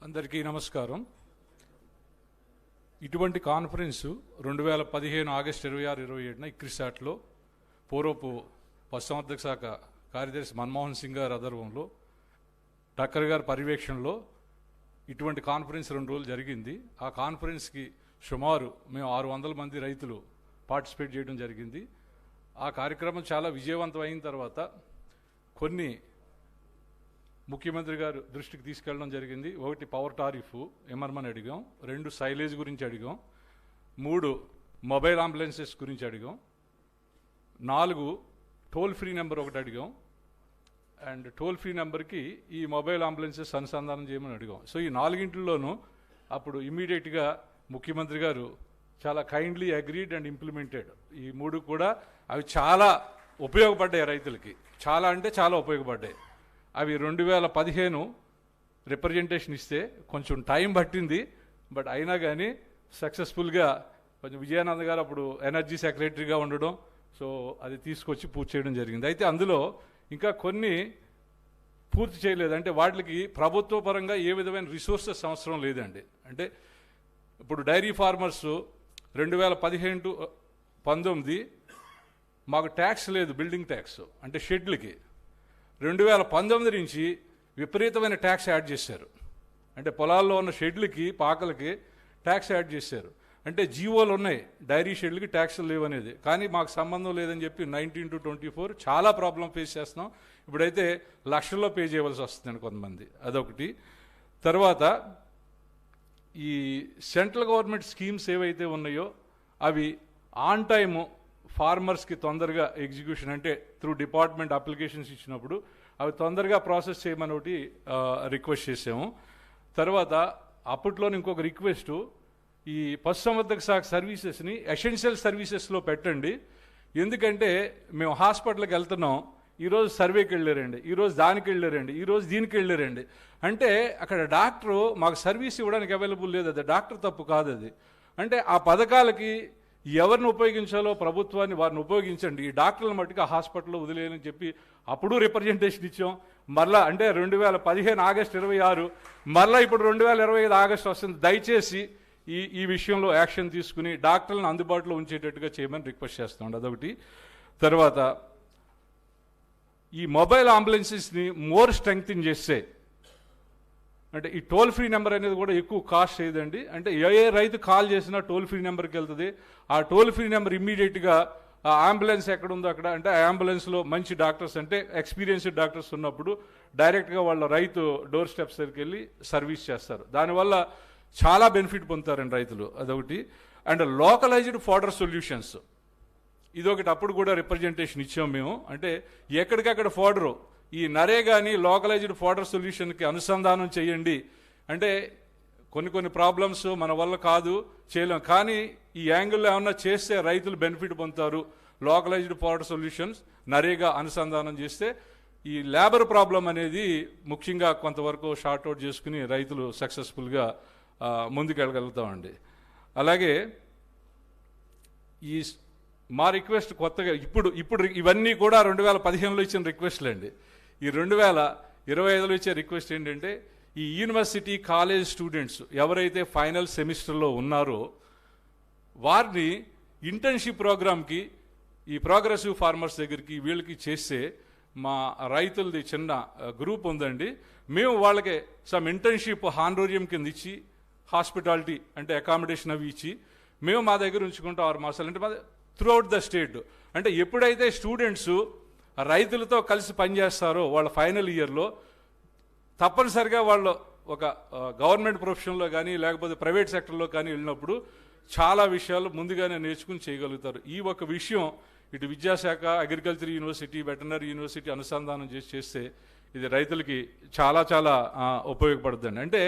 అందరికీ నమస్కారం. ఇటువంటి కాన్ఫరెన్సు 2015 ఆగస్టు 26-27న ఇక్రిసాట్లో పూర్వపు పశుసంవర్ధక శాఖ కార్యదర్శి మన్మోహన్ సింగ్ గారి ఆధ్వర్యంలో ఠక్కర్ గారి పర్యవేక్షణలో ఇటువంటి కాన్ఫరెన్స్ 2 రోజులు జరిగింది. ఆ కాన్ఫరెన్స్కి సుమారు మేము 600 మంది రైతులు పార్టిసిపేట్ చేయడం జరిగింది. ఆ కార్యక్రమం చాలా విజయవంతం అయిన తర్వాత కొన్ని ముఖ్యమంత్రి గారు దృష్టికి తీసుకెళ్ళడం జరిగింది. 1 పవర్ టారిఫ్ ఎమర్మని అడిగాం, 2 సైలేజ్ గురించి అడిగాం, 3 మొబైల్ అంబులెన్సెస్ గురించి అడిగాం, 4 టోల్ ఫ్రీ నెంబర్ ఒకటి అడిగాం, అండ్ టోల్ ఫ్రీ నెంబర్కి ఈ మొబైల్ అంబులెన్సెస్ అనుసంధానం చేయమని అడిగాం. సో ఈ 4గింటిలోనూ అప్పుడు ఇమీడియట్గా ముఖ్యమంత్రి గారు చాలా కైండ్లీ అగ్రీడ్ అండ్ ఇంప్లిమెంటెడ్. ఈ 3 కూడా అవి చాలా ఉపయోగపడ్డాయి రైతులకి, చాలా అంటే చాలా ఉపయోగపడ్డాయి. అవి 2015 రిప్రజెంటేషన్ ఇస్తే కొంచెం టైం పట్టింది, బట్ అయినా కానీ సక్సెస్ఫుల్గా కొంచెం విజయానంద్ గారు అప్పుడు ఎనర్జీ సెక్రటరీగా ఉండడం, సో అది తీసుకొచ్చి పూర్తి చేయడం జరిగింది. అయితే అందులో ఇంకా కొన్ని పూర్తి చేయలేదు. అంటే వాటికి ప్రభుత్వ పరంగా ఏ విధమైన రిసోర్సెస్ అవసరం లేదండి. అంటే ఇప్పుడు డైరీ ఫార్మర్స్ 2015-19 మాకు ట్యాక్స్ లేదు, బిల్డింగ్ ట్యాక్స్ అంటే షెడ్లకి. 2019 నుంచి విపరీతమైన ట్యాక్స్ యాడ్ చేశారు. అంటే పొలాల్లో ఉన్న షెడ్లకి పాకలకి ట్యాక్స్ యాడ్ చేశారు. అంటే జీవోలు ఉన్నాయి, డైరీ షెడ్లకి ట్యాక్స్లు లేవనేది, కానీ మాకు సంబంధం లేదని చెప్పి 19-24 చాలా ప్రాబ్లం ఫేస్ చేస్తున్నాం. ఇప్పుడైతే లక్షల్లో పే చేయవలసి వస్తుందండి కొంతమంది, అదొకటి. తర్వాత ఈ సెంట్రల్ గవర్నమెంట్ స్కీమ్స్ ఏవైతే ఉన్నాయో అవి ఆన్ టైము ఫార్మర్స్కి తొందరగా ఎగ్జిక్యూషన్, అంటే త్రూ డిపార్ట్మెంట్ అప్లికేషన్స్ ఇచ్చినప్పుడు అవి తొందరగా ప్రాసెస్ చేయమని ఒకటి రిక్వెస్ట్ చేసాము. తర్వాత అప్పట్లోని ఇంకొక రిక్వెస్టు, ఈ పశుసంవర్ధక శాఖ సర్వీసెస్ని ఎసెన్షియల్ సర్వీసెస్లో పెట్టండి. ఎందుకంటే మేము హాస్పిటల్కి వెళ్తున్నాం, ఈరోజు సర్వేకి వెళ్ళారండి, ఈరోజు దానికి వెళ్ళారండి, ఈరోజు దీనికి వెళ్ళారండి. అంటే అక్కడ డాక్టరు మాకు సర్వీస్ ఇవ్వడానికి అవైలబుల్ లేదు. అది డాక్టర్ తప్పు కాదు అది. అంటే ఆ పథకాలకి ఎవరిని ఉపయోగించాలో ప్రభుత్వాన్ని వారిని ఉపయోగించండి, ఈ డాక్టర్ల మట్టుకు ఆ హాస్పిటల్లో వదిలేయని చెప్పి అప్పుడు రిప్రజెంటేషన్ ఇచ్చాం. మరలా అంటే 2015 ఆగస్టు 26, మరలా ఇప్పుడు 2025 ఆగస్టు వస్తుంది. దయచేసి ఈ విషయంలో యాక్షన్ తీసుకుని డాక్టర్లను అందుబాటులో ఉంచేటట్టుగా చేయమని రిక్వెస్ట్ చేస్తాం. అదొకటి. తర్వాత ఈ మొబైల్ అంబులెన్సెస్ని మోర్ స్ట్రెంగ్తన్ చేస్తే, అంటే ఈ టోల్ ఫ్రీ నెంబర్ అనేది కూడా ఎక్కువ కాస్ట్ చేయదండి. అంటే ఏ రైతు కాల్ చేసినా టోల్ ఫ్రీ నెంబర్కి వెళ్తుంది. ఆ టోల్ ఫ్రీ నెంబర్ ఇమ్మీడియట్గా ఆ అంబులెన్స్ ఎక్కడ ఉందో అక్కడ, అంటే ఆ అంబులెన్స్లో మంచి డాక్టర్స్, అంటే ఎక్స్పీరియన్స్డ్ డాక్టర్స్ ఉన్నప్పుడు డైరెక్ట్గా వాళ్ళ రైతు డోర్ స్టెప్స్ దగ్గరికి వెళ్ళి సర్వీస్ చేస్తారు. దానివల్ల చాలా బెనిఫిట్ పొందుతారండి రైతులు, అదొకటి. అండ్ లోకలైజ్డ్ ఫోడర్ సొల్యూషన్స్, ఇదొకటి అప్పుడు కూడా రిప్రజెంటేషన్ ఇచ్చాం మేము. అంటే ఎక్కడికక్కడ ఫోడరు, ఈ నరేగాని లోకలైజ్డ్ ఫోడర్ సొల్యూషన్కి అనుసంధానం చేయండి. అంటే కొన్ని ప్రాబ్లమ్స్ మన వల్ల కాదు, చేయలేం, కానీ ఈ యాంగిల్లో ఏమన్నా చేస్తే రైతులు బెనిఫిట్ పొందుతారు. లోకలైజ్డ్ ఫోడర్ సొల్యూషన్స్ నరేగా అనుసంధానం చేస్తే ఈ లేబర్ ప్రాబ్లం అనేది ముఖ్యంగా కొంతవరకు షార్ట్అవుట్ చేసుకుని రైతులు సక్సెస్ఫుల్గా ముందుకెళ్ళగలుగుతామండి. అలాగే ఈ మా రిక్వెస్ట్ కొత్తగా ఇప్పుడు ఇవన్నీ కూడా 2015లో ఇచ్చిన రిక్వెస్ట్లు అండి. ఈ 2025లో ఇచ్చే రిక్వెస్ట్ ఏంటంటే, ఈ యూనివర్సిటీ కాలేజ్ స్టూడెంట్స్ ఎవరైతే ఫైనల్ సెమిస్టర్లో ఉన్నారో వారిని ఇంటర్న్షిప్ ప్రోగ్రామ్కి ఈ ప్రోగ్రెసివ్ ఫార్మర్స్ దగ్గరికి వీళ్ళకి చేస్తే, మా రైతులది చిన్న గ్రూప్ ఉందండి, మేము వాళ్ళకి సమ్ ఇంటర్న్షిప్ హానోరియం కింద ఇచ్చి, హాస్పిటాలిటీ అంటే అకామిడేషన్ అవి ఇచ్చి మేము మా దగ్గర ఉంచుకుంటాం 6 మాసాలు. అంటే త్రూఅవుట్ ద స్టేట్. అంటే ఎప్పుడైతే స్టూడెంట్స్ రైతులతో కలిసి పనిచేస్తారో వాళ్ళ ఫైనల్ ఇయర్లో తప్పనిసరిగా వాళ్ళు ఒక గవర్నమెంట్ ప్రొఫెషన్లో కానీ లేకపోతే ప్రైవేట్ సెక్టర్లో కానీ వెళ్ళినప్పుడు చాలా విషయాలు ముందుగానే నేర్చుకుని చేయగలుగుతారు. ఈ ఒక విషయం ఇటు విద్యాశాఖ, అగ్రికల్చర్ యూనివర్సిటీ, వెటర్నరీ యూనివర్సిటీ అనుసంధానం చేస్తే ఇది రైతులకి చాలా చాలా ఉపయోగపడుతుంది. అంటే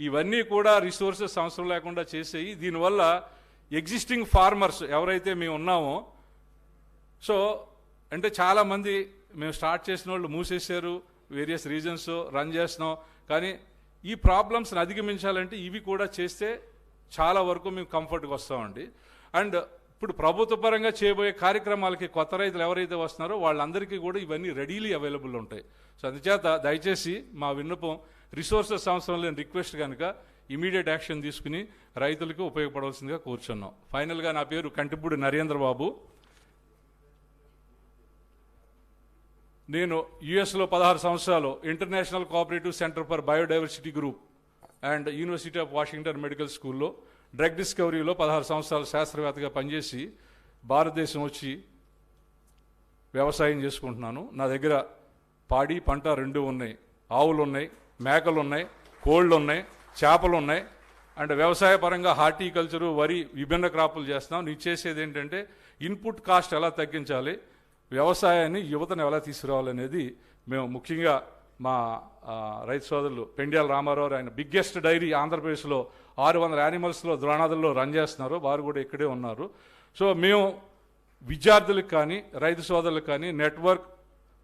ఇవన్నీ కూడా రిసోర్సెస్ అవసరం లేకుండా చేసేవి. దీనివల్ల ఎగ్జిస్టింగ్ ఫార్మర్స్ ఎవరైతే మేము ఉన్నామో, సో అంటే చాలామంది మేము స్టార్ట్ చేసిన వాళ్ళు మూసేశారు, వేరియస్ రీజన్స్ రన్ చేస్తున్నాం. కానీ ఈ ప్రాబ్లమ్స్ని అధిగమించాలంటే ఇవి కూడా చేస్తే చాలా వరకు మేము కంఫర్ట్గా వస్తామండి. అండ్ ఇప్పుడు ప్రభుత్వ పరంగా చేయబోయే కార్యక్రమాలకి కొత్త రైతులు ఎవరైతే వస్తున్నారో వాళ్ళందరికీ కూడా ఇవన్నీ రెడీలీ అవైలబుల్ ఉంటాయి. సో అందుచేత దయచేసి మా విన్నపం, రిసోర్సెస్ అవసరం లేని రిక్వెస్ట్ కనుక ఇమీడియట్ యాక్షన్ తీసుకుని రైతులకు ఉపయోగపడవలసిందిగా కోరుచున్నాం. ఫైనల్గా నా పేరు కంటిపూడి నరేంద్రబాబు. నేను యుఎస్లో 16 సంవత్సరాలు international cooperative centre for biodiversity group and university of Washington medical స్కూల్లో డ్రగ్ డిస్కవరీలో 16 సంవత్సరాలు శాస్త్రవేత్తగా పనిచేసి భారతదేశం వచ్చి వ్యవసాయం చేసుకుంటున్నాను. నా దగ్గర పాడి పంట రెండు ఉన్నాయి, ఆవులు ఉన్నాయి, మేకలు ఉన్నాయి, కోళ్ళు ఉన్నాయి, చేపలు ఉన్నాయి. అండ్ వ్యవసాయ పరంగా హార్టికల్చరు, వరి, విభిన్న క్రాపులు చేస్తున్నాం. నేను చేసేది ఏంటంటే ఇన్పుట్ కాస్ట్ ఎలా తగ్గించాలి, వ్యవసాయాన్ని యువతను ఎలా తీసుకురావాలనేది మేము ముఖ్యంగా మా రైతు సోదరులు పెండ్యాల రామారావు, ఆయన బిగ్గెస్ట్ డైరీ ఆంధ్రప్రదేశ్లో 600 యానిమల్స్లో ద్రోణాదుల్లో రన్ చేస్తున్నారు, వారు కూడా ఇక్కడే ఉన్నారు. సో మేము విద్యార్థులకు కానీ రైతు సోదరులకు కానీ network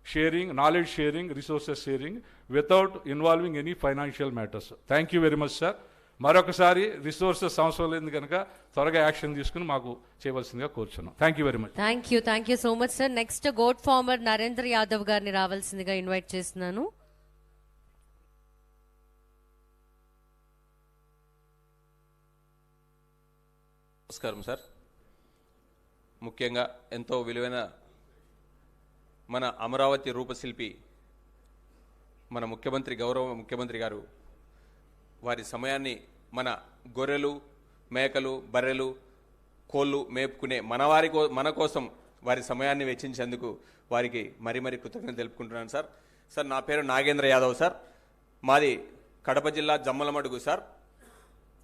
sharing, knowledge sharing, resources sharing without involving any financial matters. Thank you very much sir. మరొకసారి రిసోర్సెస్ అవసరం లేదు కనుక త్వరగా యాక్షన్ తీసుకుని మాకు చేయవలసిందిగా కోరుచున్నాం. Thank you very much. Thank you so much sir. Next goat farmer Narendra Yadav గారిని రావాల్సిందిగా ఇన్వైట్ చేస్తున్నాను. నమస్కారం సార్. ముఖ్యంగా ఎంతో విలువైన మన అమరావతి రూపశిల్పి మన ముఖ్యమంత్రి, గౌరవ ముఖ్యమంత్రి గారు వారి సమయాన్ని మన గొర్రెలు, మేకలు, బర్రెలు, కోళ్ళు మేపుకునే మన కోసం వారి సమయాన్ని వెచ్చించేందుకు వారికి మరీ కృతజ్ఞతలు తెలుపుకుంటున్నాను సార్. సార్ నా పేరు నాగేంద్ర యాదవ్ సార్. మాది కడప జిల్లా జమ్మలమడుగు సార్.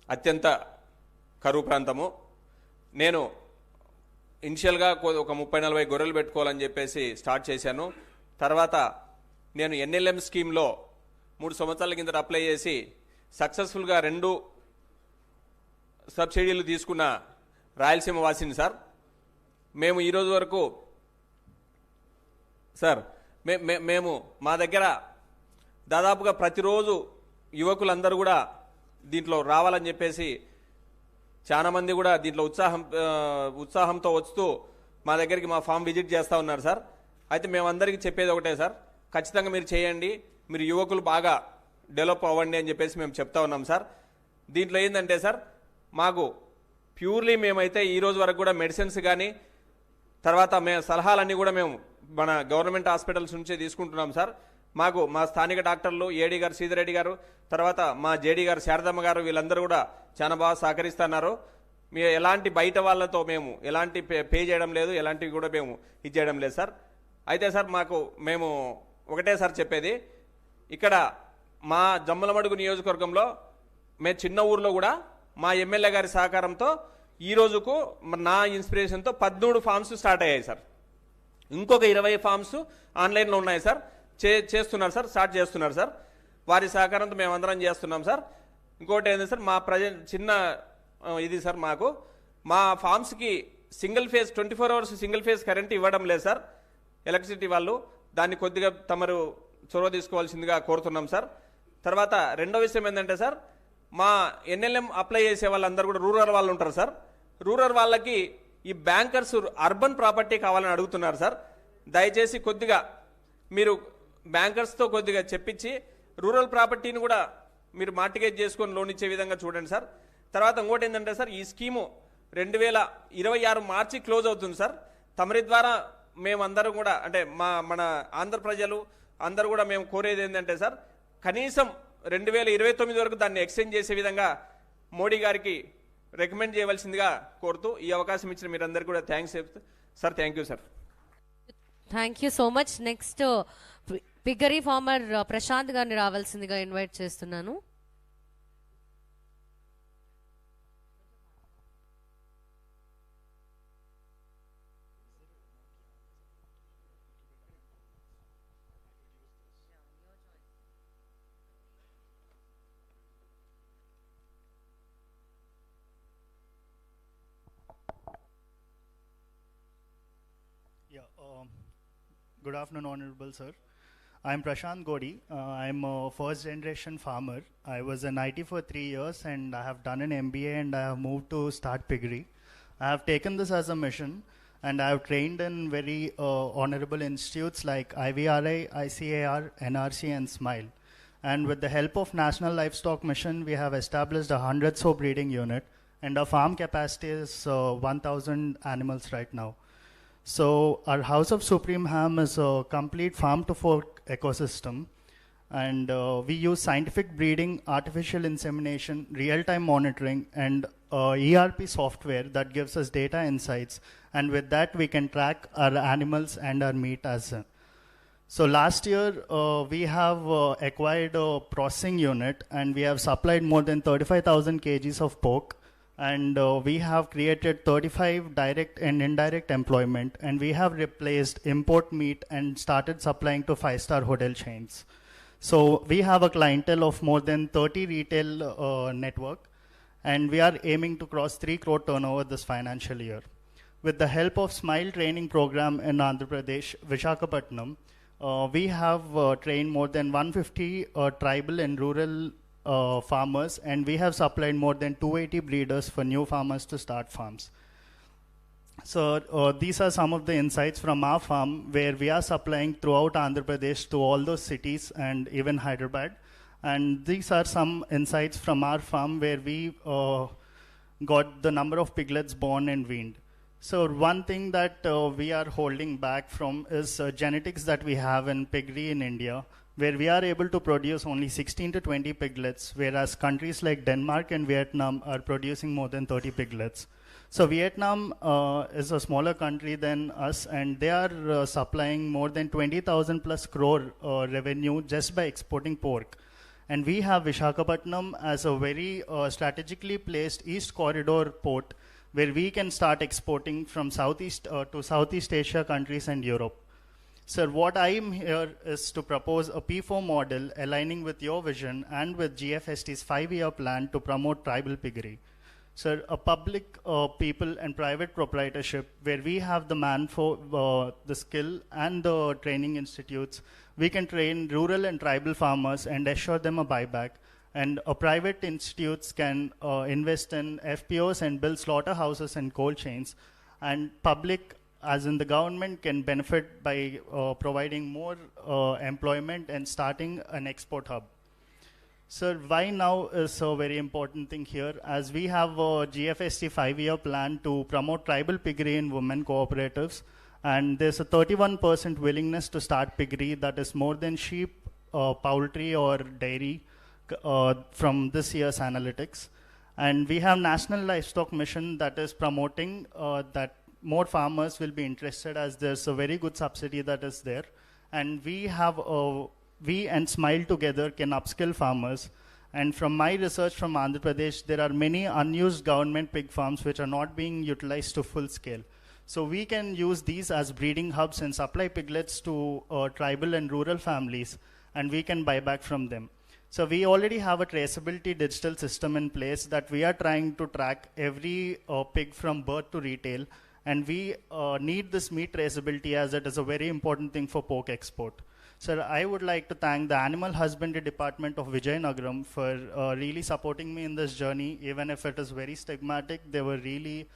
అత్యంత కరువు ప్రాంతము. నేను ఇనిషియల్గా ఒక 30-40 గొర్రెలు పెట్టుకోవాలని చెప్పేసి స్టార్ట్ చేశాను. తర్వాత నేను ఎన్ఎల్ఎం స్కీమ్లో 3 సంవత్సరాల కింద అప్లై చేసి సక్సెస్ఫుల్గా 2 సబ్సిడీలు తీసుకున్న రాయలసీమ వాసిని సార్. మేము ఈరోజు వరకు సార్ మేము మా దగ్గర దాదాపుగా ప్రతిరోజు యువకులందరూ కూడా దీంట్లో రావాలని చెప్పేసి చాలామంది కూడా దీంట్లో ఉత్సాహంతో వస్తూ మా దగ్గరికి మా ఫామ్ విజిట్ చేస్తూ ఉన్నారు సార్. అయితే మేమందరికీ చెప్పేది ఒకటే సార్, ఖచ్చితంగా మీరు చేయండి, మీరు యువకులు బాగా డెవలప్ అవ్వండి అని చెప్పేసి మేము చెప్తా ఉన్నాం సార్. దీంట్లో ఏంటంటే సార్, మాకు ప్యూర్లీ మేమైతే ఈరోజు వరకు కూడా మెడిసిన్స్ కానీ తర్వాత సలహాలన్నీ కూడా మేము మన గవర్నమెంట్ హాస్పిటల్స్ నుంచే తీసుకుంటున్నాం సార్. మాకు మా స్థానిక డాక్టర్లు ఏడీ గారు సీదిరెడ్డి గారు, తర్వాత మా జేడీ గారు శారదమ్మ గారు, వీళ్ళందరూ కూడా చాలా బాగా సహకరిస్తున్నారు. మేము ఎలాంటి బయట వాళ్ళతో మేము ఎలాంటి పే చేయడం లేదు, ఎలాంటివి కూడా మేము ఇది చేయడం లేదు సార్. అయితే సార్ మేము ఒకటే సార్ చెప్పేది, ఇక్కడ మా జమ్మలమడుగు నియోజకవర్గంలో మేము చిన్న ఊర్లో కూడా మా ఎమ్మెల్యే గారి సహకారంతో ఈ రోజుకు నా ఇన్స్పిరేషన్తో 13 ఫామ్స్ స్టార్ట్ అయ్యాయి సార్. ఇంకొక 20 ఫామ్స్ ఆన్లైన్లో ఉన్నాయి సార్. చేస్తున్నారు సార్, స్టార్ట్ చేస్తున్నారు సార్. వారి సహకారంతో మేమందరం చేస్తున్నాం సార్. ఇంకోటి ఏంటి సార్, మా చిన్న ఇది సార్, మా ఫామ్స్కి single phase 24 hours single phase current ఇవ్వడం లేదు సార్ ఎలక్ట్రిసిటీ వాళ్ళు. దాన్ని కొద్దిగా తమరు చొరవ తీసుకోవాల్సిందిగా కోరుతున్నాం సార్. తర్వాత రెండో విషయం ఏంటంటే సార్, మా ఎన్ఎల్ఎం అప్లై చేసే వాళ్ళందరూ కూడా రూరల్ వాళ్ళు ఉంటారు సార్. రూరల్ వాళ్ళకి ఈ బ్యాంకర్స్ అర్బన్ ప్రాపర్టీ కావాలని అడుగుతున్నారు సార్. దయచేసి కొద్దిగా మీరు బ్యాంకర్స్తో కొద్దిగా చెప్పించి రూరల్ ప్రాపర్టీని కూడా మీరు మార్టిగేజ్ చేసుకొని లోన్ ఇచ్చే విధంగా చూడండి సార్. తర్వాత ఇంకోటి ఏంటంటే సార్, ఈ స్కీము 2026 మార్చి క్లోజ్ అవుతుంది సార్. తమరి ద్వారా మేమందరం కూడా అంటే మన ఆంధ్ర ప్రజలు అందరూ కూడా మేము కోరేది ఏంటంటే సార్, కనీసం 2029 వరకు దాన్ని ఎక్స్టెండ్ చేసే విధంగా మోడీ గారికి రికమెండ్ చేయవలసిందిగా కోరుతూ ఈ అవకాశం ఇచ్చిన మీరందరికీ కూడా thanks sir. Thank you sir. Thank you so much. Next piggery farmer Prashanth గారిని రావాల్సిందిగా ఇన్వైట్ చేస్తున్నాను. Good afternoon, Honorable Sir. I am Prashant Godi. I am a first generation farmer. I was in IT for 3 years and I have done an MBA and I have moved to start piggery. I have taken this as a mission and I have trained in very honorable institutes like IVRI, ICAR, NRC and SMILE. And with the help of National Livestock Mission, we have established a 100 sow breeding unit, and our farm capacity is 1,000 animals right now. So our House of Supreme Ham is a complete farm-to-fork ecosystem, and we use scientific breeding, artificial insemination, real-time monitoring, and ERP software that gives us data insights. And with that, we can track our animals and our meat as well. So last year, we have acquired a processing unit, and we have supplied more than 35,000 kgs of pork. And we have created 35 direct and indirect employment, and we have replaced import meat and started supplying to 5-star hotel chains. So we have a clientele of more than 30 retail network, and we are aiming to cross 3 crore turnover this financial year. With the help of Smile training program in Andhra Pradesh, Visakhapatnam, we have trained more than 150 tribal and rural farmers, and we have supplied more than 280 breeders for new farmers to start farms. So these are some of the insights from our farm, where we are supplying throughout Andhra Pradesh to all those cities and even Hyderabad. And these are some insights from our farm, where we got the number of piglets born and weaned. So one thing that we are holding back from is genetics that we have in piggery in India, where we are able to produce only 16 to 20 piglets, whereas countries like Denmark and Vietnam are producing more than 30 piglets. So Vietnam is a smaller country than us, and they are supplying more than 20,000 plus crore revenue just by exporting pork. And we have Visakhapatnam as a very strategically placed East Corridor port, where we can start exporting from Southeast to Southeast Asia countries and Europe. Sir, what I am here is to propose a P4 model aligning with your vision and with GFST's 5-year plan to promote tribal piggery. Sir, a public, people and private proprietorship, where we have the the skill and the training institutes, we can train rural and tribal farmers and assure them a buyback. And private institutes can invest in FPOs and build slaughterhouses and cold chains. And public, as in the government, can benefit by providing more employment and starting an export hub. Sir, why now is a very important thing here, as we have a GFST 5-year plan to promote tribal piggery in women cooperatives. And there's a 31% willingness to start piggery, that is more than sheep, poultry or dairy, from this year's analytics. And we have National Livestock Mission that is promoting that more farmers will be interested, as there's a very good subsidy that is there. And we have we and Smile together can upskill farmers. And from my research from Andhra Pradesh, there are many unused government pig farms which are not being utilized to full scale. So we can use these as breeding hubs and supply piglets to tribal and rural families, and we can buy back from them. So we already have a traceability digital system in place that we are trying to track every pig from birth to retail. And we need this meat traceability, as it is a very important thing for pork export. Sir, I would like to thank the Animal Husbandry Department of Vijayanagaram for really supporting me in this journey. Even if it is very stigmatic, they were really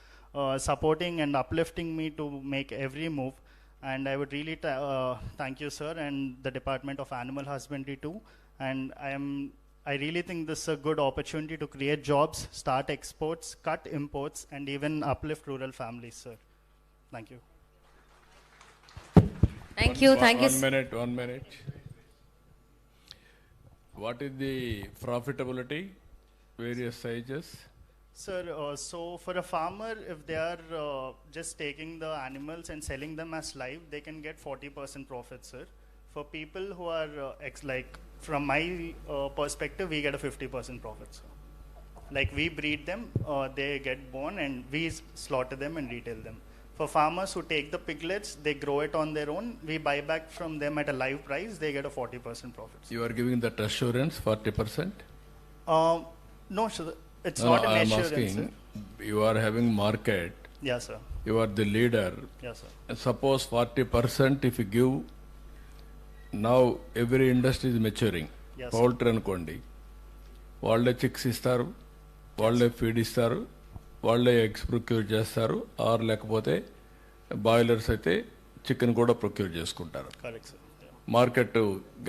supporting and uplifting me to make every move. And I would really thank you, sir, and the Department of Animal Husbandry too. And I really think this is a good opportunity to create jobs, start exports, cut imports, and even uplift rural families, sir. Thank you. Thank you. 1 minute. What is the profitability, various sizes? Sir, so for a farmer, if they are just taking the animals and selling them as live, they can get 40% profit, sir. For people who are from my perspective, we get a 50% profit, sir. Like we breed them, they get born, and we slaughter them and retail them. For farmers who take the piglets, they grow it on their own. We buy back from them at a live price. They get a 40% profit. You are giving that assurance, 40%? No, sir. It's not an assurance, asking, sir. You are having market. Yes, sir. You are the leader. Yes, sir. And suppose 40% if you give, now every industry is maturing. Yes, Poultry అనుకోండి, వాళ్ళే chicks ఇస్తారు, వాళ్ళే feed ఇస్తారు, వాళ్ళే eggs procure చేస్తారు, are లేకపోతే boilers అయితే chicken కూడా ప్రొక్యూర్ చేసుకుంటారు. Correct, sir. Yeah. Market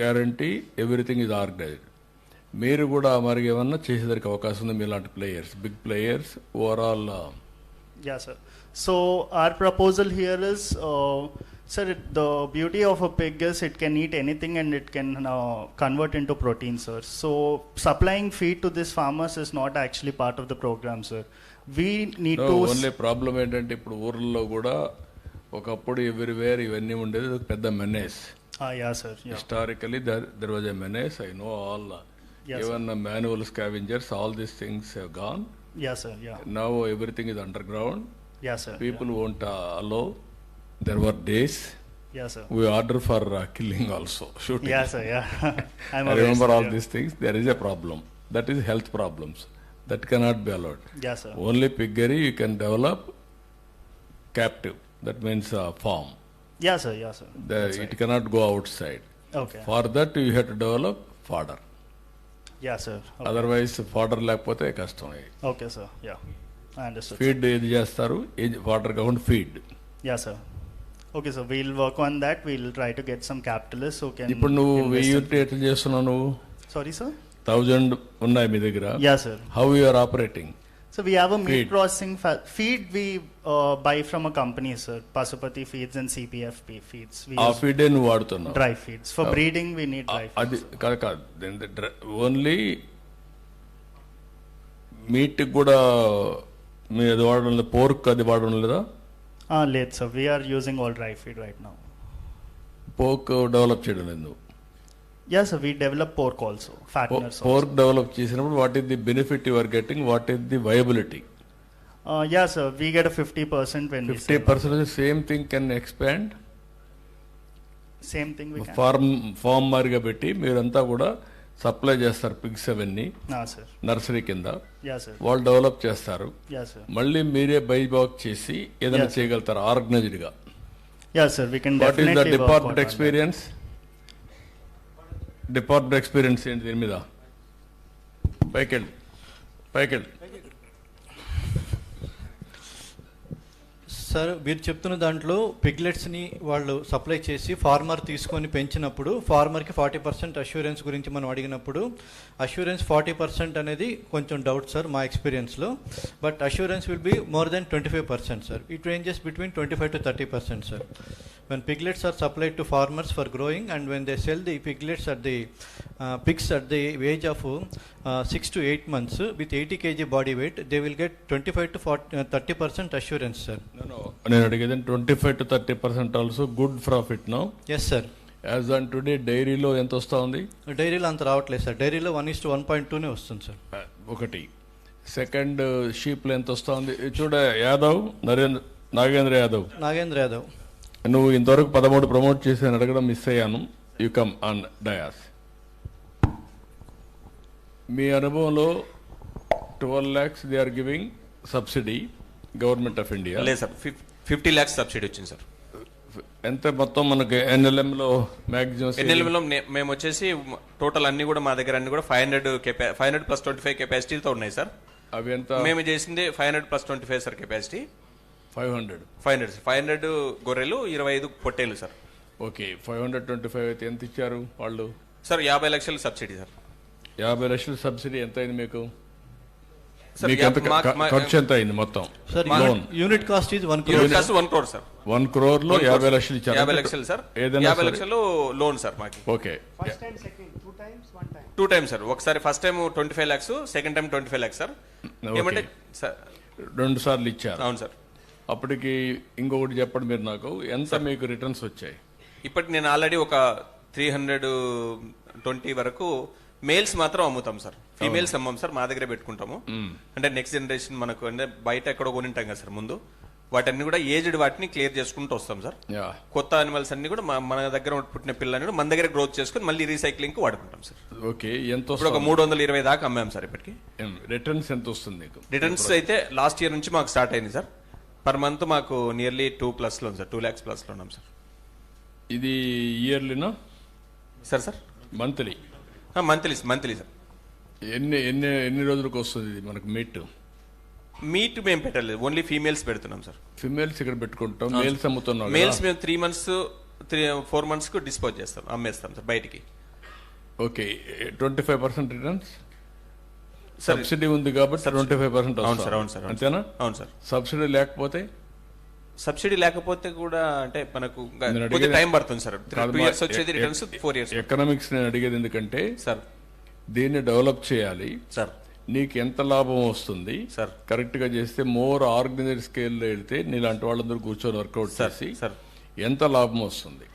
guarantee, everything is organized. మీరు కూడా మరి ఏమన్నా చేసేదానికి అవకాశం ఉంది మీలాంటి players, big players overall? Yeah, sir. So our proposal here is, sir, the beauty of a pig is it can eat anything and it can convert into protein, sir. So supplying feed to these farmers is not actually part of the program, sir. We need to. Only problem ఏంటంటే ఇప్పుడు ఊర్లలో కూడా ఒకప్పుడు everywhere ఇవన్నీ ఉండేది, ఇది ఒక పెద్ద menace. Yeah, sir. Yeah. Historically, there was a menace. I know all, Yes, even manual scavengers, all these things have gone. Yeah, sir. Yeah. Now everything is underground. Yeah, sir. People won't allow. There were days Yeah, sir. we order for killing also, shooting. Yeah, sir. Yeah. I'm I aware, remember sir, all yeah. these things. There is a problem. That is health problems. That cannot be allowed. Yeah, sir. Only piggery you can develop captive. That means farm. Yeah, sir. Yeah, sir. It cannot go outside. Okay. For that you have to develop fodder. Yeah, sir. Okay. Otherwise fodder లేకపోతే కష్టం. Okay, sir. Yeah. I understood. Feed ఏది చేస్తారు, fodder కాకుండా feed. Yeah, sir. Okay, so we'll work on that. We'll try to get some capitalists who can. ఇప్పుడు నువ్వు invest 1000 in- unit ఎట్లా చేస్తున్నావు నువ్వు? Sorry, sir. 1000 ఉన్నాయి మీ దగ్గర. Yeah, sir. How you are operating? So we have a meat Feed. processing feed we buy from a company, sir. Pasupati Feeds and CPFP feeds. We ఆ use ఫీడే నువ్వు వాడుతున్నావు. dry feeds. For breeding, we need dry feeds. అది కాదు only meet కూడా మీరు అది వాడడం లేదు, pork అది వాడడం లేదా? Late, sir. We are using all dry feed right now. Pork develop చేయడం లేదు నువ్వు? Yes, sir. We develop pork also, fatteners also. Pork develop చేసినప్పుడు what is the benefit you are getting, what is the viability? Yeah, sir. We get a 50% when we sell. 50% same thing can expand. Same thing we can. Farm మారిగా పెట్టి మీరంతా కూడా supply చేస్తారు pigs అవన్నీ Sir. Nursery కింద. Yeah, sir. వాళ్ళు డెవలప్ చేస్తారు, Yeah, sir. మళ్ళీ మీరే బై బాక్ చేసి ఏదైనా Yes, sir. చేయగలుగుతారు ఆర్గనైజ్డ్ గా. Yeah, sir. We can what is the definitely work department on experience? Department experience ఏంటి దీని మీద? పైకెళ్ళి. సార్ మీరు చెప్తున్న దాంట్లో పిగ్లెట్స్ని వాళ్ళు సప్లై చేసి ఫార్మర్ తీసుకొని పెంచినప్పుడు ఫార్మర్కి 40% అష్యూరెన్స్ గురించి మనం అడిగినప్పుడు అష్యూరెన్స్ 40% అనేది కొంచెం డౌట్ సార్ మా ఎక్స్పీరియన్స్లో. But assurance will be more than 25% sir. It ranges between 25 to 30% sir. When piglets are supplied to farmers for growing and when they sell the piglets at the pigs at the age of 6 to 8 months with 80 kg body weight, they will get 25 to 30% assurance, sir. No. నేను అడిగేది 25 to 30% also good profit no? Yes, sir. As on today డైరీలో ఎంత వస్తూ ఉంది? డైరీలో అంత రావట్లేదు sir. డైరీలో 1:1.2 వస్తుంది సార్. ఒకటి. సెకండ్ షీప్లో ఎంత వస్తూ ఉంది? చూడ యాదవ్, నాగేంద్ర యాదవ్, నువ్వు ఇంతవరకు 13 ప్రమోట్ చేసి అడగడం మిస్ అయ్యాను. You come on dais. మీ అనుభవంలో 12 lakhs they are giving subsidy government of India. లేదు సార్, 50 lakhs సబ్సిడీ వచ్చింది సార్. ఎంత మొత్తం మనకి ఎన్ఎల్ఎంలో మ్యాక్సిమం? ఎన్ఎల్ఎంలో మేము వచ్చేసి టోటల్ అన్ని కూడా మా దగ్గర అన్ని కూడా 500 plus 25 కెపాసిటీతో ఉన్నాయి సార్. అవి ఎంత? మేము చేసింది 500 plus 25 సార్ కెపాసిటీ. 500 గొర్రెలు, 25 పొట్టేలు సార్. ఓకే, 525 అయితే ఎంత ఇచ్చారు వాళ్ళు? సార్ 50 లక్షలు సబ్సిడీ సార్. 50 లక్షల సబ్సిడీ ఎంత అయింది మీకు? సార్ మీకు ఎంత ఖర్చు ఎంత అయింది మొత్తం? Sir loan unit cost is 1 unit cost 1 crore sir. 1 crore లో 50 లక్షలు ఇచ్చారు. 50 లక్షలు సార్. ఏదైనా 50 లక్షలు లోన్ సార్ మాకి. Okay. First and second, 2 times, 1 time. 2 times sir. ఒకసారి first time 25 lakhs, second time 25 lakhs sir. ఏమంటే సార్ 2 సార్లు ఇచ్చారు. అవును సార్. అప్పటికి ఇంకొకటి చెప్పండి మీరు నాకు, ఎంత మీకు రిటర్న్స్ వచ్చాయి? ఇప్పటికి నేను ఆల్రెడీ ఒక 320 వరకు మేల్స్ మాత్రం అమ్ముతాం సార్. ఫీమేల్స్ అమ్మం సార్, మా దగ్గరే పెట్టుకుంటాము. అంటే నెక్స్ట్ జనరేషన్ మనకు అంటే బయట ఎక్కడో కొనింటాం కదా సార్ ముందు, వాటన్ని కూడా ఏజ్డ్ వాటిని క్లియర్ చేసుకుంటూ వస్తాం సార్. కొత్త అనిమల్స్ అన్ని కూడా మన దగ్గర పుట్టిన పిల్లల్ని కూడా మన దగ్గర గ్రోత్ చేసుకుని మళ్ళీ రీసైక్లింగ్ కి వాడుకుంటాం సార్. ఓకే, ఎంత? ఇప్పుడు ఒక 320 దాకా అమ్మాం సార్ ఇప్పటికి. రిటర్న్స్ ఎంత వస్తుంది మీకు? రిటర్న్స్ అయితే లాస్ట్ ఇయర్ నుంచి మాకు స్టార్ట్ అయింది సార్. పర్ మంత్ మాకు నియర్లీ 2+ లో ఉంది సార్. 2 lakhs plus లో ఉన్నాం సార్. ఇది ఇయర్లీనా సార్? Monthly sir. ఎన్ని రోజులకు వస్తుంది ఇది మనకు మీట్ మేము పెట్టలేదు, ఓన్లీ ఫీమేల్స్ పెడుతున్నాం సార్. ఫీమేల్స్ ఇక్కడ పెట్టుకుంటాం, మేల్స్ అమ్ముతున్నాం. మేల్స్ మేము 3 months 4 months కు డిస్పోజ్ చేస్తాం, అమ్మేస్తాం సార్ బయటికి. ఓకే 25% రిటర్న్స్ సార్ సబ్సిడీ ఉంది కాబట్టి 25% అవును సార్, అవును సార్, అవును అంతేనా? అవును సార్. సబ్సిడీ లేకపోతే సబ్సిడీ లేకపోతే కూడా అంటే మనకు నేను కొద్ది అడిగేది- టైం పడుతుంది సార్. కాదు 2 మా- years వచ్చేది, రిటర్న్స్ 4 years. ఎకనామిక్స్ నేను అడిగేది ఎందుకంటే సార్ దీన్ని డెవలప్ చేయాలి, సార్ నీకు ఎంత లాభం వస్తుంది సార్. కరెక్ట్ గా చేస్తే మోర్ ఆర్గనైజ్డ్ స్కేల్లో వెళ్తే నీలాంటి వాళ్ళందరూ కూర్చొని వర్కౌట్ సార్, చేసి సార్. ఎంత లాభం వస్తుంది?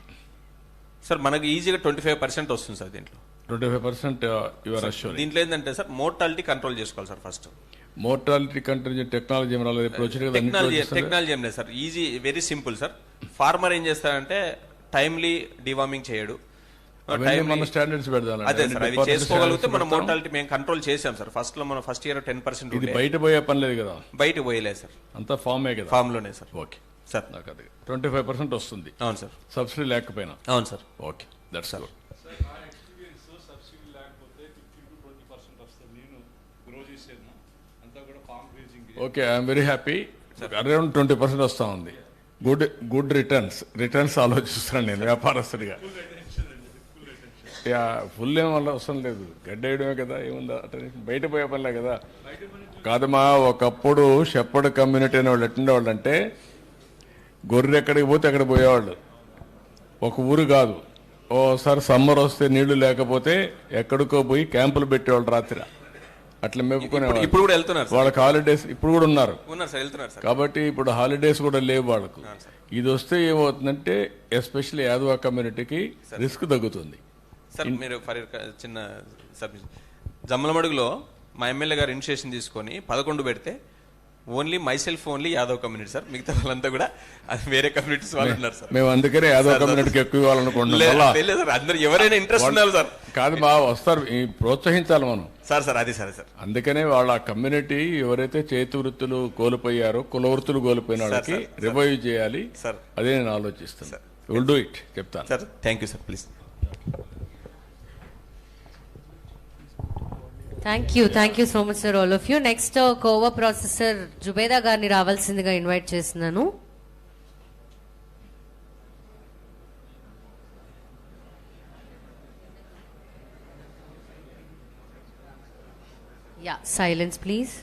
సార్ మనకు ఈజీగా 25% వస్తుంది సార్ దీంట్లో. 25% యువర్ అష్యూర్. దీంట్లో ఏంటంటే సార్ మోర్టాలిటీ కంట్రోల్ చేసుకోవాలి sir first. Mortality control technology ఏం రాలేదు, ఇప్పుడు వచ్చిన కదా టెక్నాలజీ ఏం లేదు sir, easy, very simple sir. Farmer ఏం చేస్తాడంటే టైమ్లీ డివార్మింగ్ చేయడు. మన స్టాండర్డ్స్ పెడదాం. అదే సార్, అవి చేసుకోగలిగితే మనం మోర్టాలిటీ మేము కంట్రోల్ చేసాం సార్. ఫస్ట్ లో మనం ఫస్ట్ ఇయర్ 10% ఇది ఉండే, బయట పోయే పని లేదు కదా, బయట పోయలేదు సార్, అంతా ఫామే కదా. ఫామ్ లోనే సార్. ఓకే సార్ నాకు అది 25% వస్తుంది అవును సార్, సబ్సిడీ లేకపోయినా. అవును sir. Okay that's good. Subsidy లేకపోతే 15 to 20% వస్తుంది. నేను గ్రో చేసేది అంతా కూడా farm raising. Okay I'm very happy. Around 20% వస్తా ఉంది. గుడ్ రిటర్న్స్ ఆలోచిస్తున్నాను నేను వ్యాపారస్తుడిగా. ఫుల్ ఏం వల్ల అవసరం లేదు, గడ్డేయడమే కదా, ఏముందా బయట పోయే పనిలే కదా. కాదమ్మా, ఒకప్పుడు షెప్పర్డ్ కమ్యూనిటీ అనే వాళ్ళు ఎట్టుండేవాళ్ళు అంటే గొర్రె ఎక్కడికి పోతే అక్కడ పోయేవాళ్ళు. ఒక ఊరు కాదు, ఓసారి సమ్మర్ వస్తే నీళ్లు లేకపోతే ఎక్కడికో పోయి క్యాంపులు పెట్టేవాళ్ళు రాత్రి, అట్లా మేపుకునేవాళ్ళు. ఇప్పుడు కూడా వెళ్తున్నారు సార్. వాళ్ళకి హాలిడేస్ ఇప్పుడు కూడా ఉన్నారు సార్, వెళ్తున్నారు సార్. కాబట్టి ఇప్పుడు హాలిడేస్ కూడా లేవు వాళ్ళకు. ఇది వస్తే ఏమవుతుందంటే ఎస్పెషల్లీ యాదవ కమ్యూనిటీకి రిస్క్ తగ్గుతుంది. సార్ మీరు ఫర్ చిన్న సబ్మిషన్, జమ్మలమడుగులో మా ఎమ్మెల్యే గారు ఇనిషియేషన్ తీసుకొని 11 పెడితే only myself only Yadav community sir, మిగతా వాళ్ళంతా కూడా అది వేరే కమ్యూనిటీస్ వాళ్ళు ఉన్నారు సార్. మేము అందుకనే యాదవ్ కమ్యూనిటీకి ఎక్కువ ఇవ్వాలనుకుంటున్నాం. సార్ అందరు ఎవరైనా ఇంట్రెస్ట్ ఉన్నారు సార్. కాదు వస్తారు, ప్రోత్సహించాలి మనం సార్. సార్ అది సరే సార్. అందుకనే వాళ్ళ కమ్యూనిటీ ఎవరైతే చేతి వృత్తులు కోల్పోయారో, కుల వృత్తులు కోల్పోయిన వాళ్ళకి రివైవ్ చేయాలి సార్. అదే నేను ఆలోచిస్తాను. విల్ డూ ఇట్ చెప్తాను sir. Thank you sir. Please. Thank you so much sir, all of you. Next khoa processor Zubeda గారిని రావాల్సిందిగా ఇన్వైట్ చేస్తున్నాను. Yeah, silence please.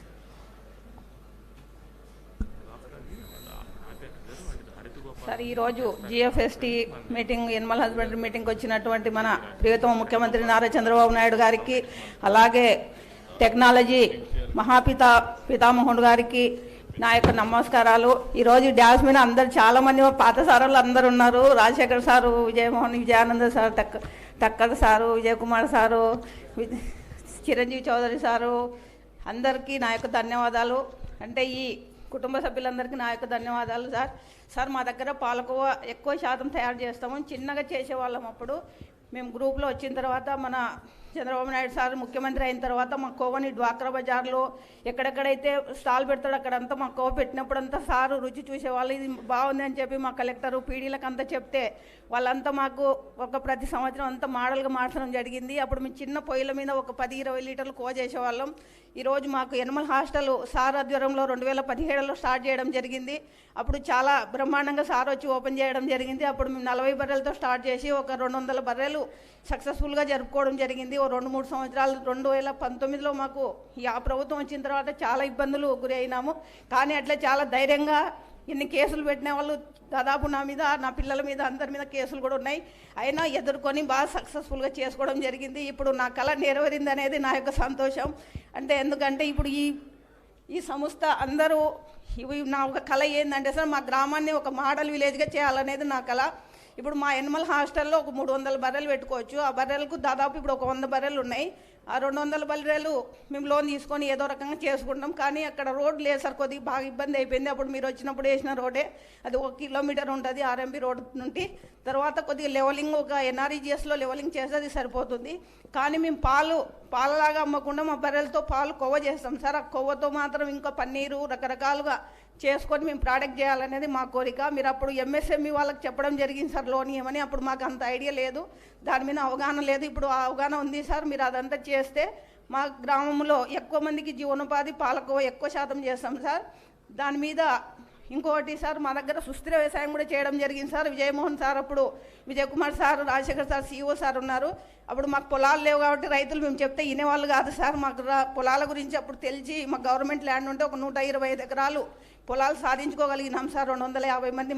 సార్, ఈరోజు జిఎఫ్ఎస్టీ మీటింగ్, ఎనిమల్ హస్బెండరీ మీటింగ్కి వచ్చినటువంటి మన ప్రియతమ ముఖ్యమంత్రి నారా చంద్రబాబు నాయుడు గారికి, అలాగే టెక్నాలజీ పితామహుడు గారికి నా యొక్క నమస్కారాలు. ఈరోజు డ్యాన్స్ మీద అందరు చాలామంది పాత సార్లు అందరు ఉన్నారు. Rajasekhar sir, Vijayananda sir, Thakkar sir, Vijay Kumar sir, Chiranjeevi Chowdary sir, అందరికీ నా యొక్క ధన్యవాదాలు. అంటే ఈ కుటుంబ సభ్యులందరికీ నా యొక్క ధన్యవాదాలు సార్. మా దగ్గర పాలకోవా ఎక్కువ శాతం తయారు చేస్తాము, చిన్నగా చేసేవాళ్ళం. అప్పుడు మేము గ్రూప్లో వచ్చిన తర్వాత మన చంద్రబాబు నాయుడు సార్ ముఖ్యమంత్రి అయిన తర్వాత మా కోవని డ్వాక్రా బజార్లో ఎక్కడెక్కడైతే స్టాల్ పెడతాడో అక్కడంతా మా కోవ పెట్టినప్పుడంతా సారు రుచి చూసేవాళ్ళు. ఇది బాగుంది అని చెప్పి మా కలెక్టరు పీడీలకు అంతా చెప్తే వాళ్ళంతా మాకు ప్రతి సంవత్సరం అంతా మోడల్గా మార్చడం జరిగింది. అప్పుడు మేము చిన్న పొయ్యిల మీద 10-20 లీటర్లు కోవ చేసేవాళ్ళం. ఈరోజు మాకు ఎనిమల్ హాస్టల్ సార్ ఆధ్వర్యంలో 2017లో స్టార్ట్ చేయడం జరిగింది. అప్పుడు చాలా బ్రహ్మాండంగా సార్ వచ్చి ఓపెన్ చేయడం జరిగింది. అప్పుడు మేము 40 బర్రెలతో స్టార్ట్ చేసి 200 బర్రెలు సక్సెస్ఫుల్గా జరుపుకోవడం జరిగింది. 2-3 సంవత్సరాలు 2019లో మాకు ఆ ప్రభుత్వం వచ్చిన తర్వాత చాలా ఇబ్బందులు గురి అయినాము. కానీ అట్లా చాలా ధైర్యంగా ఎన్ని కేసులు పెట్టిన వాళ్ళు దాదాపు నా మీద, నా పిల్లల మీద, అందరి మీద కేసులు కూడా ఉన్నాయి. అయినా ఎదుర్కొని బాగా సక్సెస్ఫుల్గా చేసుకోవడం జరిగింది. ఇప్పుడు నా కళ నెరవేరింది అనేది నా యొక్క సంతోషం. అంటే ఎందుకంటే ఇప్పుడు ఈ సంస్థ అందరూ నా ఒక కళ ఏంటంటే సార్, మా గ్రామాన్ని ఒక మోడల్ విలేజ్గా చేయాలనేది నా కళ. ఇప్పుడు మా ఎనిమల్ హాస్టల్లో 300 బర్రెలు పెట్టుకోవచ్చు. ఆ బర్రెలకు దాదాపు ఇప్పుడు 100 బర్రెలు ఉన్నాయి. ఆ 200 బర్రెలు మేము లోన్ తీసుకొని ఏదో రకంగా చేసుకుంటాం. కానీ అక్కడ రోడ్ లేదు సార్, కొద్దిగా బాగా ఇబ్బంది అయిపోయింది. అప్పుడు మీరు వచ్చినప్పుడు వేసిన రోడే, అది 1 కిలోమీటర్ ఉంటుంది ఆర్ఎంబి రోడ్ నుండి. తర్వాత కొద్దిగా లెవలింగ్, ఒక ఎన్ఆర్ఈజిఎస్లో లెవలింగ్ చేస్తే అది సరిపోతుంది. కానీ మేము పాలలాగా అమ్మకుండా మా బర్రెలతో పాలు కొవ్వ చేస్తాం సార్. ఆ కొవ్వతో మాత్రం ఇంకా పన్నీరు రకరకాలుగా చేసుకొని మేము ప్రోడక్ట్ చేయాలనేది మా కోరిక. మీరు అప్పుడు ఎంఎస్ఎంఈ వాళ్ళకి చెప్పడం జరిగింది సార్ లోన్ ఇవ్వమని. అప్పుడు మాకు అంత ఐడియా లేదు, దాని మీద అవగాహన లేదు. ఇప్పుడు ఆ అవగాహన ఉంది సార్. మీరు అదంతా చేస్తే మా గ్రామంలో ఎక్కువ మందికి జీవనోపాధి, పాలకోవ ఎక్కువ శాతం చేస్తాం సార్. దాని మీద ఇంకోటి సార్ మా దగ్గర సుస్థిర వ్యవసాయం కూడా చేయడం జరిగింది సార్. విజయమోహన్ సార్ అప్పుడు, Vijay Kumar sir, Rajasekhar sir CEO sir ఉన్నారు. అప్పుడు మాకు పొలాలు లేవు కాబట్టి రైతులు మేము చెప్తే వినేవాళ్ళు కాదు సార్. మాకు పొలాల గురించి అప్పుడు తెలిసి మాకు గవర్నమెంట్ ల్యాండ్ ఉంటే ఒక 125 ఎకరాలు పొలాలు సాధించుకోగలిగినాం సార్. 250 మంది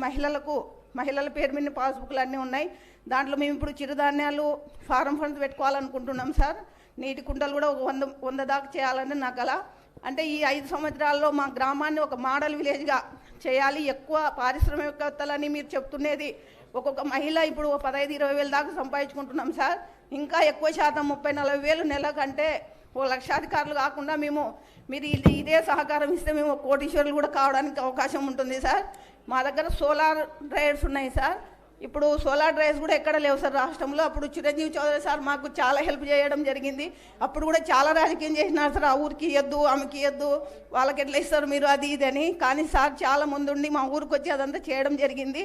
మహిళల పేరు మీద పాస్బుక్లు అన్నీ ఉన్నాయి. దాంట్లో మేము ఇప్పుడు చిరుధాన్యాలు ఫారం ఫండ్స్ పెట్టుకోవాలనుకుంటున్నాం సార్. నీటి కుంటలు కూడా ఒక 100 దాకా చేయాలని నాకు అలా. అంటే ఈ 5 సంవత్సరాల్లో మా గ్రామాన్ని ఒక మోడల్ విలేజ్గా చేయాలి. ఎక్కువ పారిశ్రామికవేత్తలని మీరు చెప్తున్నది ఒక్కొక్క మహిళ ఇప్పుడు 15-20 వేలు దాకా సంపాదించుకుంటున్నాం సార్. ఇంకా ఎక్కువ శాతం 30-40 వేలు నెల కంటే ఓ లక్షాధికారులు కాకుండా మీరు ఇదే సహకారం ఇస్తే మేము కోటీశ్వరులు కూడా కావడానికి అవకాశం ఉంటుంది సార్. మా దగ్గర సోలార్ డ్రైవర్స్ ఉన్నాయి సార్. ఇప్పుడు సోలార్ డ్రైవ్స్ కూడా ఎక్కడ లేవు సార్ రాష్ట్రంలో. అప్పుడు చిరంజీవి చౌదరి సార్ మాకు చాలా హెల్ప్ చేయడం జరిగింది. అప్పుడు కూడా చాలా రాజకీయం చేసినారు సార్. ఆ ఊరికి ఇవ్వద్దు, ఆమెకి ఇవ్వద్దు, వాళ్ళకి ఎట్లా ఇస్తారు మీరు అది ఇది అని. కానీ సార్ చాలా ముందుండి మా ఊరికి వచ్చి అదంతా చేయడం జరిగింది.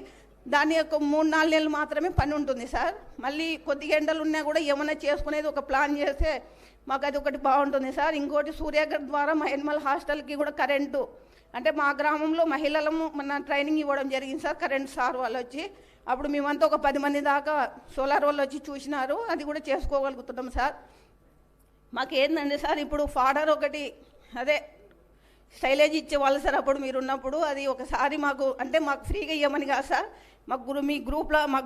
దాని యొక్క 3-4 నెలలు మాత్రమే పని ఉంటుంది సార్. మళ్ళీ కొద్దిగా ఎండలు ఉన్నా కూడా ఏమైనా చేసుకునేది ఒక ప్లాన్ చేస్తే మాకు అది ఒకటి బాగుంటుంది సార్. ఇంకోటి సూర్యాగర్ ద్వారా మా ఎనిమల్ హాస్టల్కి కూడా కరెంటు, అంటే మా గ్రామంలో మహిళలము మన ట్రైనింగ్ ఇవ్వడం జరిగింది సార్. కరెంట్ సార్ వాళ్ళు వచ్చి అప్పుడు మేమంతా ఒక 10 మంది దాకా సోలార్ వాళ్ళు వచ్చి చూసినారు. అది కూడా చేసుకోగలుగుతున్నాం సార్. మాకేందండి సార్ ఇప్పుడు ఫాడర్ ఒకటి అదే స్టైలేజ్ ఇచ్చేవాళ్ళు సార్ అప్పుడు మీరు ఉన్నప్పుడు. అది ఒకసారి మాకు అంటే మాకు ఫ్రీగా ఇవ్వమని కాదు సార్, మా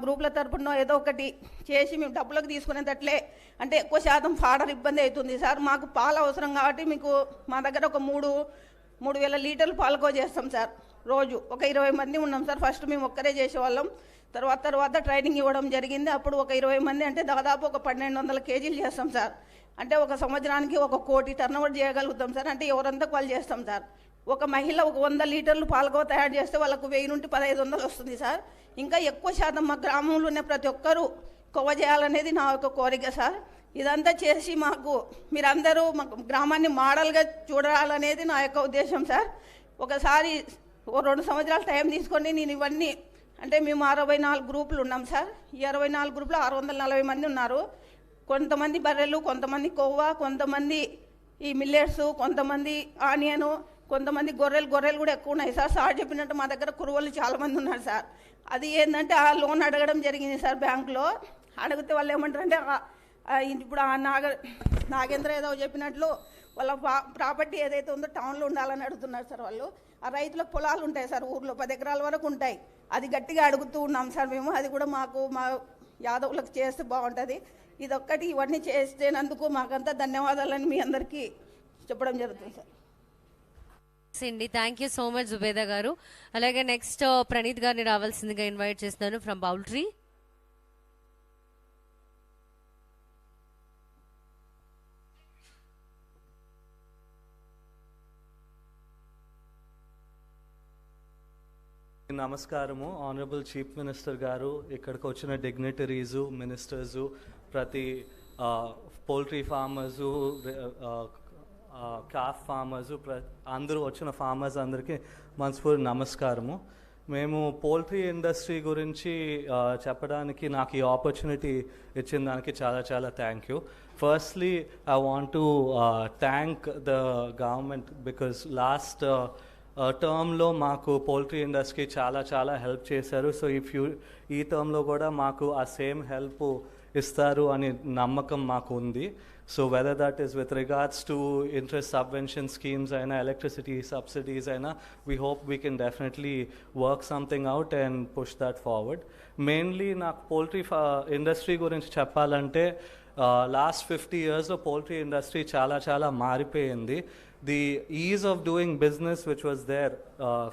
గ్రూప్ల తరపున ఏదో ఒకటి చేసి మేము డబ్బులకు తీసుకునేటట్లే. అంటే ఎక్కువ శాతం ఫాడర్ ఇబ్బంది అవుతుంది సార్. మాకు పాలు అవసరం కాబట్టి మీకు మా దగ్గర ఒక 3,000 లీటర్లు పాలకో చేస్తాం సార్ రోజు. ఒక 20 మంది ఉన్నాం సార్. ఫస్ట్ మేము ఒక్కరే చేసేవాళ్ళం. తర్వాత ట్రైనింగ్ ఇవ్వడం జరిగింది. అప్పుడు ఒక 20 మంది అంటే దాదాపు ఒక 1,200 కేజీలు చేస్తాం సార్. అంటే ఒక సంవత్సరానికి 1 కోటి టర్నోవర్ చేయగలుగుతాం సార్. అంటే ఎవరంతా వాళ్ళు చేస్తాం సార్. ఒక మహిళ ఒక 100 లీటర్లు పాలకో తయారు చేస్తే వాళ్ళకు 1000 నుండి 1,500 వస్తుంది సార్. ఇంకా ఎక్కువ శాతం మా గ్రామంలో ఉన్న ప్రతి ఒక్కరూ కొవ్వ చేయాలనేది నా యొక్క కోరిక సార్. ఇదంతా చేసి మీరందరూ మా గ్రామాన్ని మోడల్గా చూడాలనేది నా యొక్క ఉద్దేశం సార్. ఒకసారి 2 సంవత్సరాలు టైం తీసుకొని నేను ఇవన్నీ అంటే మేము 64 గ్రూపులు ఉన్నాం సార్. ఈ 64 గ్రూపులో 640 మంది ఉన్నారు. కొంతమంది బర్రెలు, కొంతమంది కొవ్వ, కొంతమంది ఈ మిల్లెట్స్, కొంతమంది ఆనియను, కొంతమంది గొర్రెలు కూడా ఎక్కువ ఉన్నాయి సార్. సార్ చెప్పినట్టు మా దగ్గర కురువలు చాలామంది ఉన్నారు సార్. అది ఏంటంటే ఆ లోన్ అడగడం జరిగింది సార్ బ్యాంకులో. అడిగితే వాళ్ళు ఏమంటారంటే ఇప్పుడు ఆ నాగేంద్ర ఏదో చెప్పినట్లు వాళ్ళ ప్రాపర్టీ ఏదైతే ఉందో టౌన్లో ఉండాలని అడుగుతున్నారు సార్ వాళ్ళు. ఆ రైతులకు పొలాలు ఉంటాయి సార్ ఊర్లో 10 ఎకరాల వరకు ఉంటాయి. అది గట్టిగా అడుగుతూ ఉన్నాం సార్ మేము. అది కూడా మా యాదవులకు చేస్తే బాగుంటుంది. ఇదొక్కటి ఇవన్నీ చేసేందుకు మాకంతా ధన్యవాదాలని మీ అందరికీ చెప్పడం జరుగుతుంది సార్. అండి, thank you so much Zubeda గారు. అలాగే నెక్స్ట్ ప్రణీత్ గారిని రావాల్సిందిగా ఇన్వైట్ చేస్తున్నాను ఫ్రమ్ పౌల్ట్రీ. నమస్కారము. ఆనరబుల్ చీఫ్ మినిస్టర్ గారు, ఇక్కడికి వచ్చిన డిగ్నిటరీసు, మినిస్టర్సు, ప్రతి పోల్ట్రీ ఫార్మర్సు, కాఫ్ ఫార్మర్సు, అందరూ వచ్చిన ఫార్మర్స్ అందరికీ మనస్ఫూర్తి నమస్కారము. మేము పోల్ట్రీ ఇండస్ట్రీ గురించి చెప్పడానికి నాకు ఈ ఆపర్చునిటీ ఇచ్చిన దానికి చాలా thank you. Firstly I want to thank the government because last టర్మ్లో మాకు పోల్ట్రీ ఇండస్ట్రీ చాలా హెల్ప్ చేశారు. సో ఈ టర్మ్లో కూడా మాకు ఆ సేమ్ హెల్ప్ ఇస్తారు అని నమ్మకం మాకు ఉంది. So whether that is with regards to interest subvention schemes అయినా, ఎలక్ట్రిసిటీ సబ్సిడీస్ అయినా, we hope we can definitely work something out and push that forward. Mainly నాకు పోల్ట్రీ ఇండస్ట్రీ గురించి చెప్పాలంటే లాస్ట్ 50 yearsలో పోల్ట్రీ ఇండస్ట్రీ చాలా మారిపోయింది. The ease of doing business which was there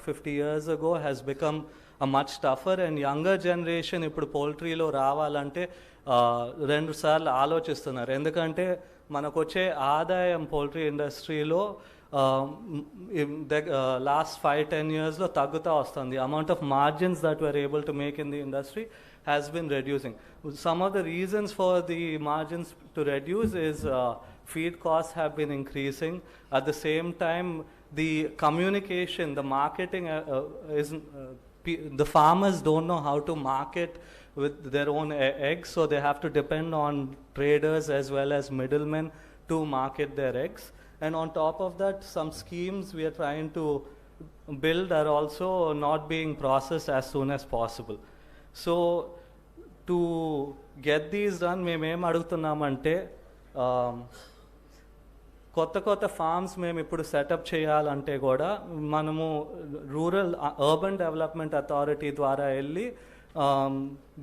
50 years ago has become a much tougher, and younger generation ఇప్పుడు పోల్ట్రీలో రావాలంటే 2 సార్లు ఆలోచిస్తున్నారు. ఎందుకంటే మనకు వచ్చే ఆదాయం పోల్ట్రీ ఇండస్ట్రీలో లాస్ట్ 5-10 yearsలో తగ్గుతూ వస్తుంది. Amount of margins that we're able to make in the industry has been reducing. Some of the reasons for the margins to reduce is feed costs have been increasing. At the same time, the communication, the marketing the farmers don't know how to market with their own eggs, so they have to depend on traders as well as middlemen to market their eggs. And on top of that, some schemes we are trying to build are also not being processed as soon as possible. So to get these done, మేము అడుగుతున్నామంటే కొత్త కొత్త forms మేము ఇప్పుడు setup చేయాలంటే కూడా మనము urban development authority ద్వారా వెళ్ళి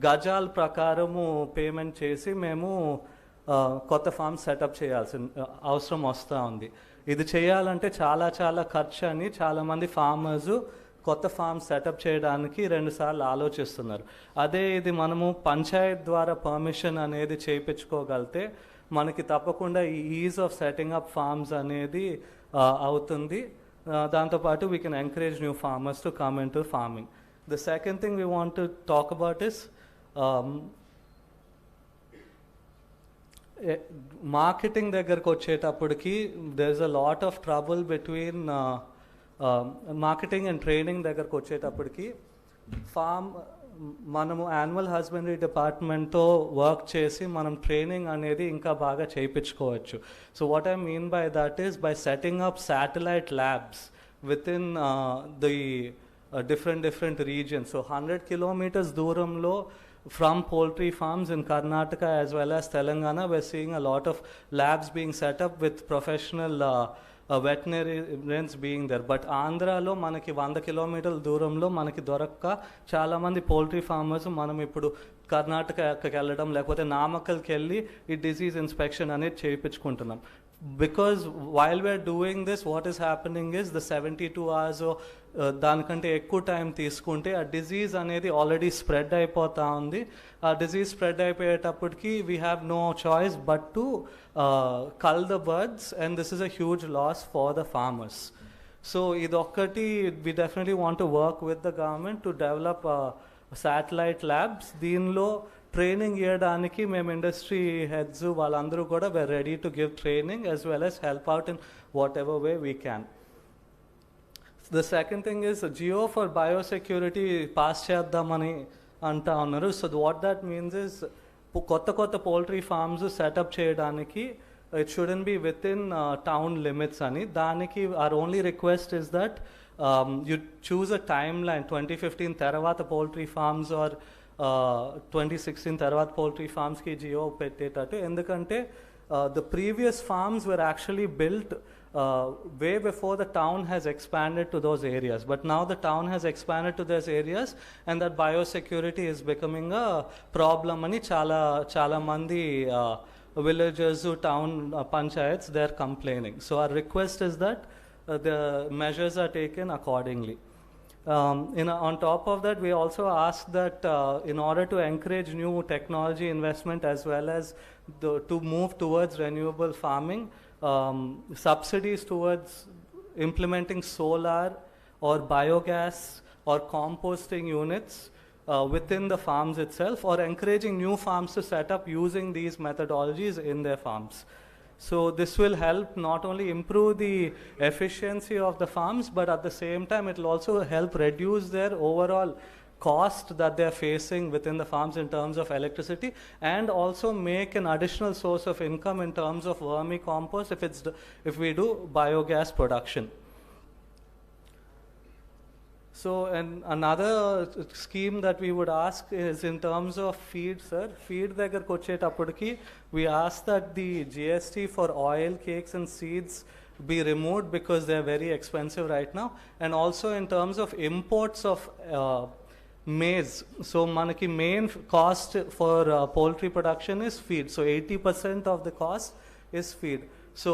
గజాల ప్రకారము పేమెంట్ చేసి మేము కొత్త ఫార్మ్స్ సెటప్ చేయాల్సిన అవసరం వస్తూ ఉంది. ఇది చేయాలంటే చాలా చాలా ఖర్చు అని చాలామంది ఫార్మర్స్ కొత్త ఫార్మ్ సెటప్ చేయడానికి 2 సార్లు ఆలోచిస్తున్నారు. అదే ఇది మనము పంచాయత్ ద్వారా పర్మిషన్ అనేది చేయించుకోగలిగితే మనకి తప్పకుండా ఈ ease of setting up farms అనేది అవుతుంది. దాంతోపాటు we can encourage new farmers to come into farming. The second thing we want to talk about is marketing దగ్గరకు వచ్చేటప్పటికి there is a lot of trouble between marketing and training దగ్గరకు వచ్చేటప్పటికి మనము annual husbandry డిపార్ట్మెంట్తో work చేసి మనం training అనేది ఇంకా బాగా చేయించుకోవచ్చు. So what I mean by that is by setting up satellite labs with in the different regions. So 100 kilometers దూరంలో from poultry farms in Karnataka as well as Telangana, we're seeing a lot of labs being set up with professional veterinarians being there. But ఆంధ్రాలో మనకి 100 కిలోమీటర్ల దూరంలో మనకి దొరక్క చాలామంది poultry farmers మనం ఇప్పుడు కర్ణాటకకి వెళ్ళడం లేకపోతే నామకల్కి వెళ్ళి ఈ డిసీజ్ ఇన్స్పెక్షన్ అనేది చేయించుకుంటున్నాం. Because while we're doing this, what is happening is the 72 hours దానికంటే ఎక్కువ టైం తీసుకుంటే ఆ డిజీజ్ అనేది ఆల్రెడీ స్ప్రెడ్ అయిపోతూ ఉంది. ఆ డిజీజ్ స్ప్రెడ్ అయిపోయేటప్పటికి we have no choice but to cull the birds, and this is a huge loss for the farmers. So idokati we definitely want to work with the government to develop satellite labs. Deenlo training ఇవ్వడానికి మేము industry heads వాళ్ళందరూ కూడా we're ready to give training as well as help out in whatever way we can. The second thing is జియో for biosecurity pass చేద్దామని అంటా ఉన్నారు. So what that means is కొత్త కొత్త పోల్ట్రీ ఫార్మ్స్ సెటప్ చేయడానికి it shouldn't be within town limits ani. Daniki our only request is that you choose a timeline 2015 tarvata poultry farms or 2016 tarvata poultry farms ki geo pettetatu endukante the previous farms were actually built way before the town has expanded to those areas, but now the town has expanded to those areas and that biosecurity is becoming a problem ani chala mandi villagers who town panchayats they are complaining. So our request is that the measures are taken accordingly. On top of that, we also ask that in order to encourage new technology investment as well as to move towards renewable farming, subsidies towards implementing solar or biogas or composting units within the farms itself, or encouraging new farms to set up using these methodologies in their farms. So this will help not only improve the efficiency of the farms, but at the same time it will also help reduce their overall cost that they are facing within the farms in terms of electricity, and also make an additional source of income in terms of vermicompost if we do biogas production. So and another scheme that we would ask is in terms of feed, sir. Feed దగ్గరకు వచ్చేటప్పటికి we ask that the GST for oil, cakes and seeds be removed because they are very expensive right now, and also in terms of imports of maize. So manaki main cost for poultry production is feed. So 80% of the cost is feed. So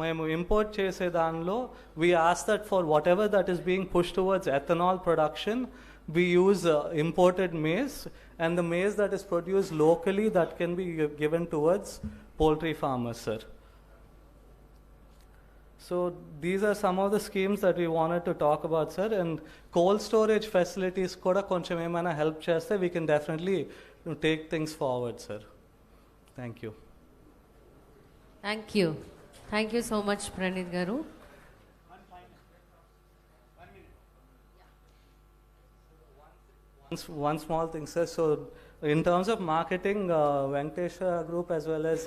మేము import చేసే దానిలో we ask that for whatever that is being pushed towards ethanol production, we use imported maize, and the maize that is produced locally that can be given towards poultry farmers, sir. So these are some of the schemes that we wanted to talk about, sir. And cold storage facilities kuda koncham emaina help cheste, we can definitely take things forward, sir. Thank you. Thank you so much, Pranit garu. One small thing, sir. So in terms of marketing, Venkatesha Group as well as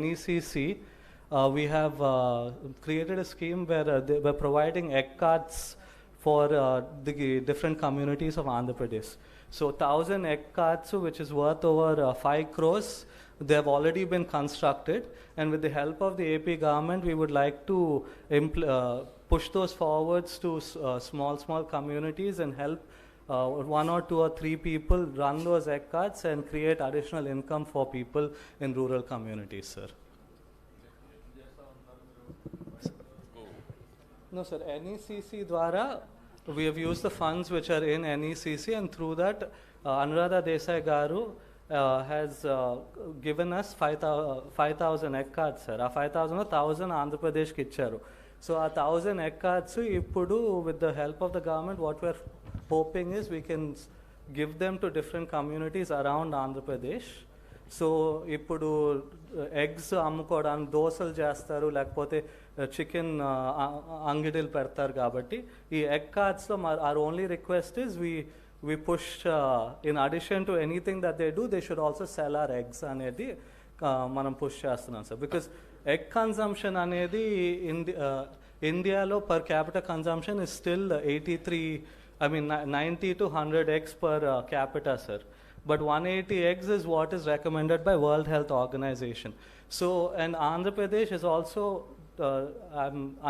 NECC, we have created a scheme where they were providing egg cards for the different communities of Andhra Pradesh. So 1,000 egg carts, which is worth over 5 crores, they have already been constructed, and with the help of the AP government, we would like to push those forwards to small communities and help 1 or 2 or 3 people run those egg carts and create additional income for people in rural communities, sir. No, sir. NECC dwara, we have used the funds which are in NECC, and through that, Anuradha Desai Garu has given us 5,000 egg cards, sir. A 5,000 1,000 Andhra Pradesh ki icharu. So a 1,000 egg cards, ippudu with the help of the government, what we are hoping is we can give them to different communities around Andhra Pradesh. So ఇప్పుడు eggs అమ్ముకోవడానికి దోశలు చేస్తారు, లేకపోతే chicken అంగడిలు పెడతారు. కాబట్టి ఈ egg కార్డ్స్లో our only request is we push in addition to anything that they do, they should also sell our eggs అనేది మనం పుష్ చేస్తున్నాం సార్. బికాస్ ఎగ్ కన్జంప్షన్ అనేది ఇండియాలో per capital consumption is still 90 to 100 eggs per capita, sir. But 180 eggs is what is recommended by World Health Organization. So, and Andhra Pradesh is also,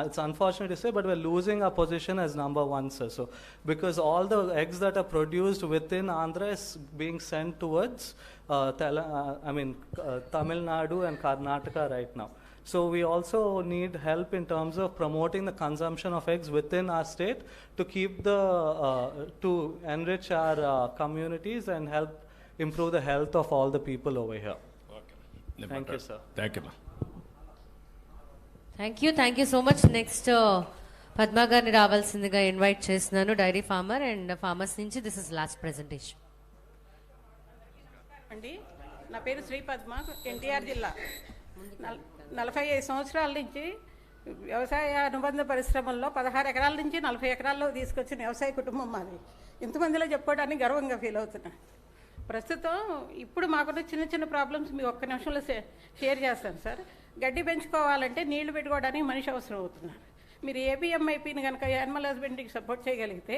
it's unfortunate to say, but we're losing our position as number 1, sir. So, because all the eggs that are produced within Andhra is being sent towards Tamil Nadu and Karnataka right now. So we also need help in terms of promoting the consumption of eggs within our state to keep to enrich our communities and help improve the health of all the people over here. Okay. Thank you, sir. Thank you, ma. Thank you so much. Next Padma గారిని రావాల్సిందిగా invite చేస్తున్నాను, dairy farmer and farmers నుంచి. This is last presentation. అండి, నా పేరు శ్రీ పద్మ, ఎన్టీఆర్ జిల్లా. 45 సంవత్సరాల నుంచి వ్యవసాయ అనుబంధ పరిశ్రమల్లో 16 ఎకరాల నుంచి 40 ఎకరాల్లో తీసుకొచ్చిన వ్యవసాయ కుటుంబం మాది. ఇంతమందిలో చెప్పుకోవడానికి గర్వంగా ఫీల్ అవుతున్నా. ప్రస్తుతం ఇప్పుడు మాకున్న చిన్న చిన్న ప్రాబ్లమ్స్ మీ ఒక్క నిమిషంలో షేర్ చేస్తాను సార్. గడ్డి పెంచుకోవాలంటే నీళ్లు పెట్టుకోవడానికి మనిషి అవసరం అవుతున్నారు. మీరు ఏపీఎంఐపీని కనుక యానిమల్ హస్బెండరీకి సపోర్ట్ చేయగలిగితే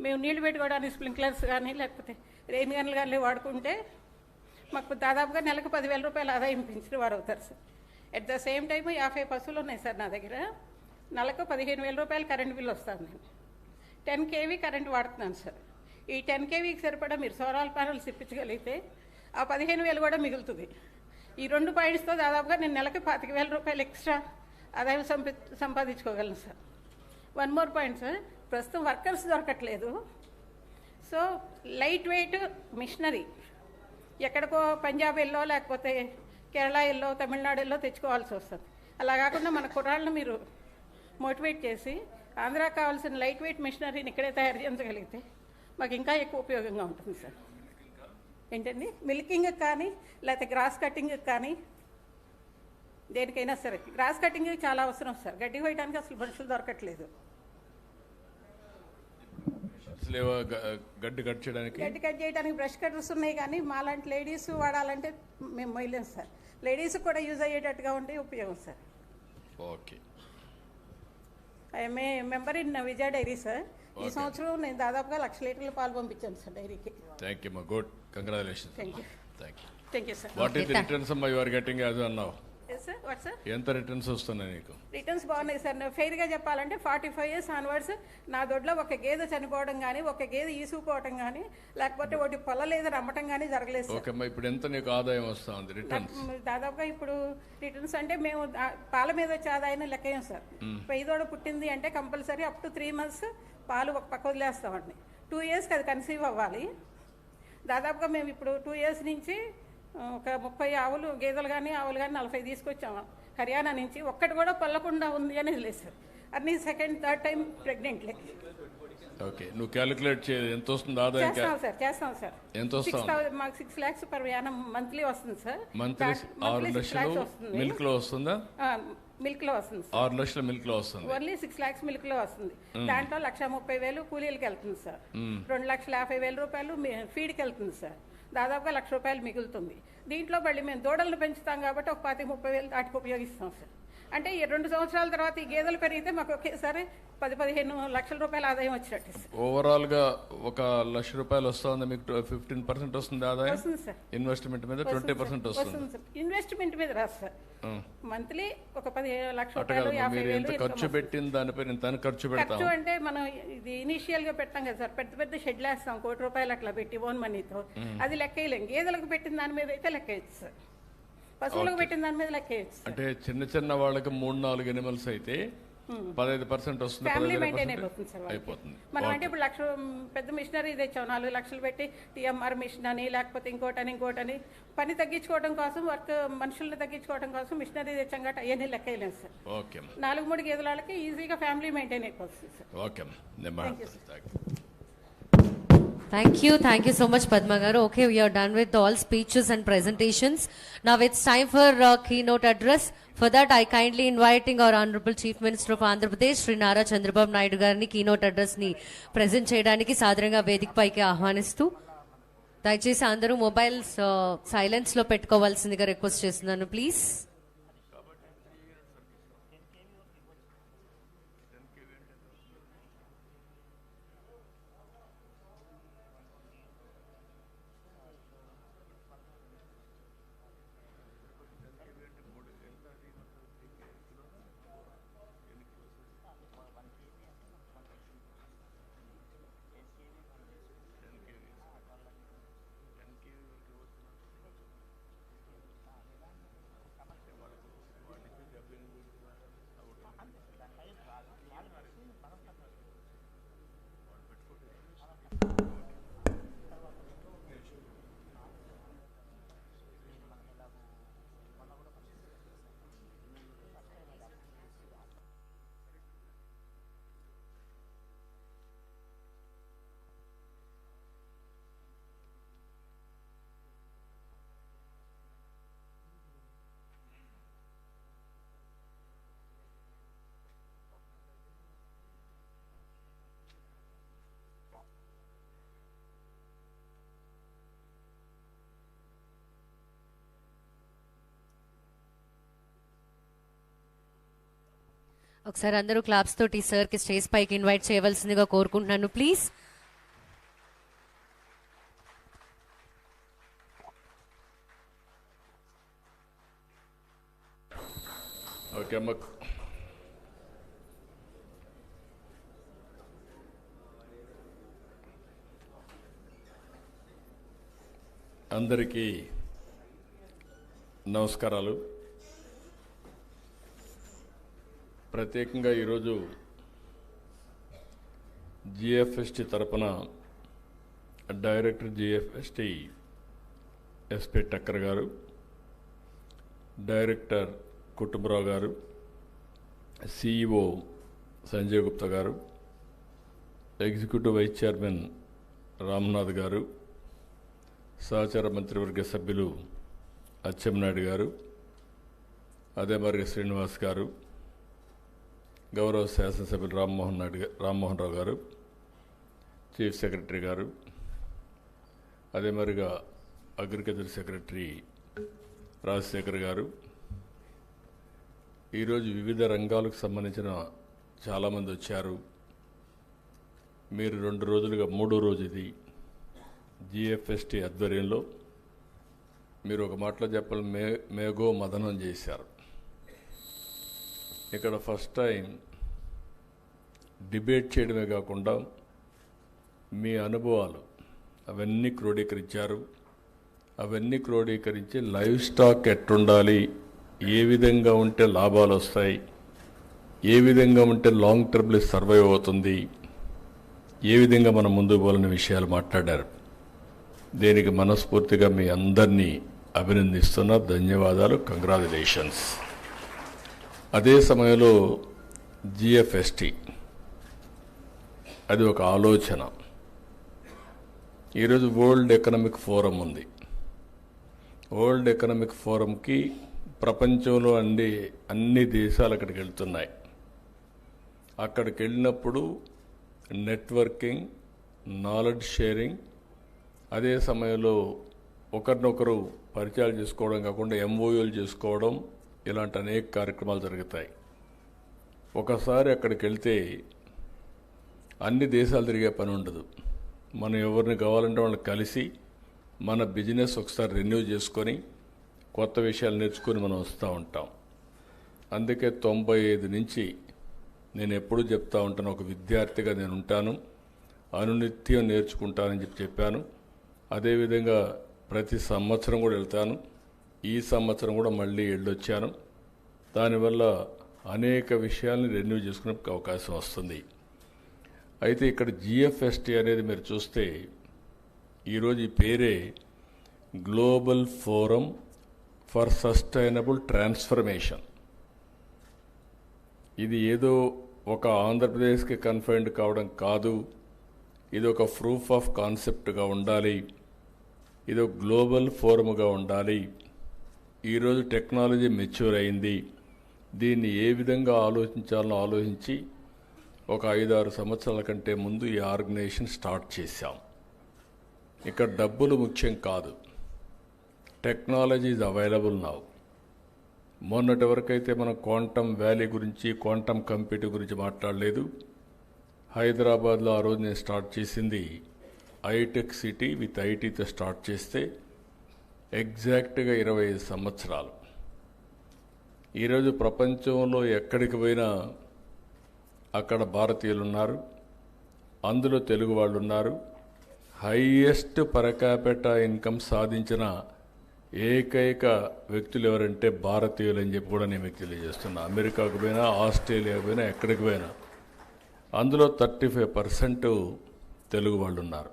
మేము నీళ్లు పెట్టుకోవడానికి స్ప్రింక్లర్స్ కానీ లేకపోతే రెయిన్ గన్లు కానీ వాడుకుంటే మాకు దాదాపుగా నెలకు 10,000 రూపాయలు ఆదాయం పెంచిన వారు అవుతారు sir. At the same time 50 పశువులు ఉన్నాయి సార్ నా దగ్గర. నెలకు 15,000 రూపాయలు కరెంట్ బిల్ వస్తుంది. 10 kV కరెంట్ వాడుతున్నాను సార్. ఈ 10 kVకి సరిపడా మీరు సోలార్ ప్యానల్స్ ఇప్పించగలిగితే ఆ 15,000 కూడా మిగులుతుంది. ఈ 2 పాయింట్స్తో దాదాపుగా నేను నెలకు 25,000 రూపాయలు ఎక్స్ట్రా ఆదాయం సంపాదించుకోగలను సార్. 1 మోర్ పాయింట్ సార్, ప్రస్తుతం వర్కర్స్ దొరకట్లేదు. సో లైట్ వెయిట్ మిషనరీ ఎక్కడికో పంజాబ్ వెళ్ళో లేకపోతే కేరళ వెళ్ళో తమిళనాడు వెళ్ళో తెచ్చుకోవాల్సి వస్తుంది. అలా కాకుండా మన కుర్రాళ్ళను మీరు మోటివేట్ చేసి ఆంధ్రాకి కావాల్సిన లైట్ వెయిట్ మిషనరీని ఇక్కడే తయారు చేయించగలిగితే మాకు ఇంకా ఎక్కువ ఉపయోగంగా ఉంటుంది సార్. ఏంటండి, మిల్కింగ్ కానీ లేకపోతే గ్రాస్ కటింగ్ కానీ దేనికైనా సరే. గ్రాస్ కటింగ్ చాలా అవసరం సార్. గడ్డి కోయడానికి అసలు మనుషులు దొరకట్లేదు. గడ్డి కట్ చేయడానికి బ్రష్ కట్టర్స్ ఉన్నాయి, కానీ మాలాంటి లేడీస్ వాడాలంటే మేము మొయ్యలేము సార్. లేడీస్ కూడా యూజ్ అయ్యేటట్టుగా ఉంటే ఉపయోగం sir. Okay. I'm a member in Vijaya dairy sir. ఈ సంవత్సరం నేను దాదాపుగా 1,00,000 లీటర్ల పాలు పంపించాను సార్ డైరీకి. Thank you, good, congratulations. Thank you sir. What is the returns అమ్మా you are getting as on now? Sir what sir, ఎంత రిటర్న్స్ వస్తున్నాయి నీకు? రిటర్న్స్ బాగున్నాయి సార్. ఫెయిర్గా చెప్పాలంటే 45 years ఆన్వర్డ్స్ నా దొడ్లో ఒక గేదె చనిపోవడం కానీ, ఒక గేదె ఈసుకుపోవడం కానీ, లేకపోతే ఒకటి పొల్లలేదని అమ్మటం కానీ జరగలేదు సార్. ఓకే, ఇప్పుడు ఎంత నీకు ఆదాయం వస్తా ఉంది రిటర్న్స్? దాదాపుగా ఇప్పుడు రిటర్న్స్ అంటే మేము పాల మీద వచ్చే ఆదాయం లెక్కయం సార్. పెయిదోడ పుట్టింది అంటే కంపల్సరీ అప్ టు 3 months పాలు ఒక పక్క వదిలేస్తామండి. 2 yearsకి అది కన్సీవ్ అవ్వాలి. దాదాపుగా మేము ఇప్పుడు 2 years నుంచి ఒక 30 గేదెలు కానీ ఆవులు కానీ 40 తీసుకొచ్చాము హర్యానా నుంచి. ఒక్కటి కూడా పల్లకుండా ఉంది అనేది లేదు సార్. అన్ని 2nd, 3rd టైం ప్రెగ్నెంట్లే. ఓకే, నువ్వు క్యాలిక్యులేట్ చేయాలి ఎంత వస్తుంది ఆదాయం? చేస్తాం సార్. ఎంత వస్తుంది? మాకు 6 lakhs పర్ యానం మంత్లీ వస్తుంది సార్. మంత్లీ 6 లక్షలు మిల్క్ లో వస్తుందా? మిల్క్ లో వస్తుంది 6 లక్షల మిల్క్ లో వస్తుంది. ఓన్లీ 6 lakhs మిల్క్ లో వస్తుంది. దాంట్లో 1,30,000 కూలీలకి వెళ్తుంది సార్. 2,50,000 రూపాయలు ఫీడ్కి వెళ్తుంది సార్. దాదాపుగా 1,00,000 రూపాయలు మిగులుతుంది. దీంట్లో మళ్ళీ మేము దూడలను పెంచుతాం కాబట్టి ఒక 25-30,000 వాటికి ఉపయోగిస్తాం సార్. అంటే ఈ 2 సంవత్సరాల తర్వాత ఈ గేదెలు పెరిగితే మాకు ఒకేసారి 10-15 లక్షల రూపాయల ఆదాయం వచ్చినట్టు సార్. ఓవరాల్ గా 1,00,000 రూపాయలు వస్తుంది, మీకు 15% వస్తుంది ఆదాయం. వస్తుంది సార్. ఇన్వెస్ట్మెంట్ మీద 20% వస్తుంది. సార్. ఇన్వెస్ట్మెంట్ మీద రాదు సార్. మంత్లీ ఒక 15 లక్షల అట్లా రూపాయలు, కాదు, మీరు 50,000 ఎంత ఖర్చు పెట్టిన దానిపై ఇంత అని ఖర్చు పెడతాం. ఖర్చు అంటే మనం ఇది ఇనిషియల్ గా పెట్టాం కదా సార్, పెద్ద షెడ్లు వేస్తాం 1 కోటి రూపాయలు అట్లా పెట్టి ఓన్ మనీతో, అది లెక్కలేం. గేదెలకు పెట్టిన దాని మీద అయితే లెక్కేయచ్చు సార్, పశువులకు పెట్టిన దాని మీద లెక్కేయచ్చు. అంటే చిన్న వాళ్ళకి 3-4 ఎనిమల్స్ అయితే 15% వస్తుంది, ఫ్యామిలీ మెయింటైన్ అయిపోతుంది సార్. అయిపోతుంది. మనం అంటే ఇప్పుడు పెద్ద మిషనరీ తెచ్చాం, 4 లక్షలు పెట్టి టీఎంఆర్ మిషన్ అని లేకపోతే ఇంకోటని పని తగ్గించుకోవడం కోసం, వర్క్ మనుషుల్ని తగ్గించుకోవడం కోసం మిషనరీ తెచ్చాం కాబట్టి అవన్నీ లెక్కలేము సార్. ఓకే, 4-3 గేదెలకి ఈజీగా ఫ్యామిలీ మెయింటైన్ అయిపోతుంది sir. Okay. Thank you so much, Padma garu. Okay, we are done with all speeches and presentations. Now it's time for keynote address. For that, I kindly inviting our Honorable Chief Minister of Andhra Pradesh, Shri Nara Chandrababu Naidu garini keynote address ni present cheyadaniki సాదరంగా వేదిక పైకి ఆహ్వానిస్తూ, దయచేసి అందరూ mobiles silence లో పెట్టుకోవాల్సిందిగా request చేస్తున్నాను please. ఒకసారి అందరూ క్లాప్స్ తోటి సార్ కి స్టేజ్ పైకి ఇన్వైట్ చేయవలసిందిగా కోరుకుంటున్నాను ప్లీజ్. ఓకే అమ్మ. అందరికీ నమస్కారాలు. ప్రత్యేకంగా ఈరోజు జిఎఫ్ఎస్టి తరపున డైరెక్టర్ జిఎఫ్ఎస్టి ఎస్పి టక్కర్ గారు, డైరెక్టర్ కుటుంబరావు గారు, సిఇఓ సంజయ్ గుప్తా గారు, ఎగ్జిక్యూటివ్ వైస్ చైర్మన్ రామ్నాథ్ గారు, సహచార మంత్రివర్గ సభ్యులు అచ్చెన్నాయుడు గారు, అదే మరి శ్రీనివాస్ గారు, గౌరవ శాసనసభ్యులు రామ్మోహన్ రావు గారు, చీఫ్ సెక్రటరీ గారు, అదే మరిగా అగ్రికల్చర్ సెక్రటరీ రాజశేఖర్ గారు, ఈరోజు వివిధ రంగాలకు సంబంధించిన చాలామంది వచ్చారు. మీరు 2 రోజులుగా 3వ రోజు ఇది జిఎఫ్ఎస్టి ఆధ్వర్యంలో మీరు ఒక మాటలో చెప్పాలి మేఘో మదనం చేశారు. ఇక్కడ ఫస్ట్ టైం డిబేట్ చేయడమే కాకుండా మీ అనుభవాలు అవన్నీ క్రోడీకరించారు. అవన్నీ క్రోడీకరించి లైవ్ స్టాక్ ఎట్టుండాలి, ఏ విధంగా ఉంటే లాభాలు వస్తాయి, ఏ విధంగా ఉంటే లాంగ్ టర్మ్లో సర్వైవ్ అవుతుంది, ఏ విధంగా మనం ముందుకు పోవాలనే విషయాలు మాట్లాడారు. దీనికి మనస్ఫూర్తిగా మీ అందరినీ అభినందిస్తున్నా. ధన్యవాదాలు, కంగ్రాచులేషన్స్. అదే సమయంలో జిఎఫ్ఎస్టి అది ఒక ఆలోచన. ఈరోజు వరల్డ్ ఎకనామిక్ ఫోరం ఉంది. వరల్డ్ ఎకనామిక్ ఫోరంకి ప్రపంచంలో అన్ని దేశాలు అక్కడికి వెళ్తున్నాయి. అక్కడికి వెళ్ళినప్పుడు నెట్వర్కింగ్, నాలెడ్జ్ షేరింగ్, అదే సమయంలో ఒకరినొకరు పరిచయాలు చేసుకోవడం కాకుండా ఎంఓయూలు చేసుకోవడం, ఇలాంటి అనేక కార్యక్రమాలు జరుగుతాయి. ఒకసారి అక్కడికి వెళ్తే అన్ని దేశాలు తిరిగే పని ఉండదు. మనం ఎవరిని కావాలంటే వాళ్ళని కలిసి మన బిజినెస్ ఒకసారి రెన్యూ చేసుకొని కొత్త విషయాలు నేర్చుకొని మనం వస్తూ ఉంటాం. అందుకే 95 నుంచి నేను ఎప్పుడూ చెప్తా ఉంటాను, ఒక విద్యార్థిగా నేను ఉంటాను, అనునిత్యం నేర్చుకుంటానని చెప్పాను. అదేవిధంగా ప్రతి సంవత్సరం కూడా వెళ్తాను. ఈ సంవత్సరం కూడా మళ్ళీ వెళ్ళొచ్చాను. దానివల్ల అనేక విషయాల్ని రెన్యూ చేసుకునే అవకాశం వస్తుంది. అయితే ఇక్కడ GFST అనేది మీరు చూస్తే ఈరోజు ఈ పేరే global forum for sustainable transformation. ఇది ఏదో ఒక ఆంధ్రప్రదేశ్కి కన్ఫైన్డ్ కావడం కాదు. ఇది ఒక ప్రూఫ్ ఆఫ్ కాన్సెప్ట్గా ఉండాలి. ఇది ఒక గ్లోబల్ ఫోరమ్గా ఉండాలి. ఈరోజు టెక్నాలజీ మెచ్యూర్ అయింది. దీన్ని ఏ విధంగా ఆలోచించాలో ఆలోచించి ఒక 5-6 సంవత్సరాల కంటే ముందు ఈ ఆర్గనైజేషన్ స్టార్ట్ చేశాం. ఇక్కడ డబ్బులు ముఖ్యం కాదు, టెక్నాలజీ ఈజ్ అవైలబుల్ నౌ. మొన్నటి వరకైతే మనం క్వాంటమ్ వ్యాలీ గురించి, క్వాంటమ్ కంప్యూటింగ్ గురించి మాట్లాడలేదు. హైదరాబాద్లో ఆ రోజు నేను స్టార్ట్ చేసింది ఐటెక్ సిటీ విత్ ఐటీతో స్టార్ట్ చేస్తే ఎగ్జాక్ట్గా 25 సంవత్సరాలు. ఈరోజు ప్రపంచంలో ఎక్కడికి పోయినా అక్కడ భారతీయులు ఉన్నారు, అందులో తెలుగు వాళ్ళు ఉన్నారు. హైయెస్ట్ పర్ క్యాపిటా ఇన్కమ్ సాధించిన ఏకైక వ్యక్తులు ఎవరంటే భారతీయులు అని చెప్పి కూడా నేను మీకు తెలియజేస్తున్నా. అమెరికాకు పోయినా, ఆస్ట్రేలియాకు పోయినా, ఎక్కడికి పోయినా అందులో 35% తెలుగు వాళ్ళు ఉన్నారు.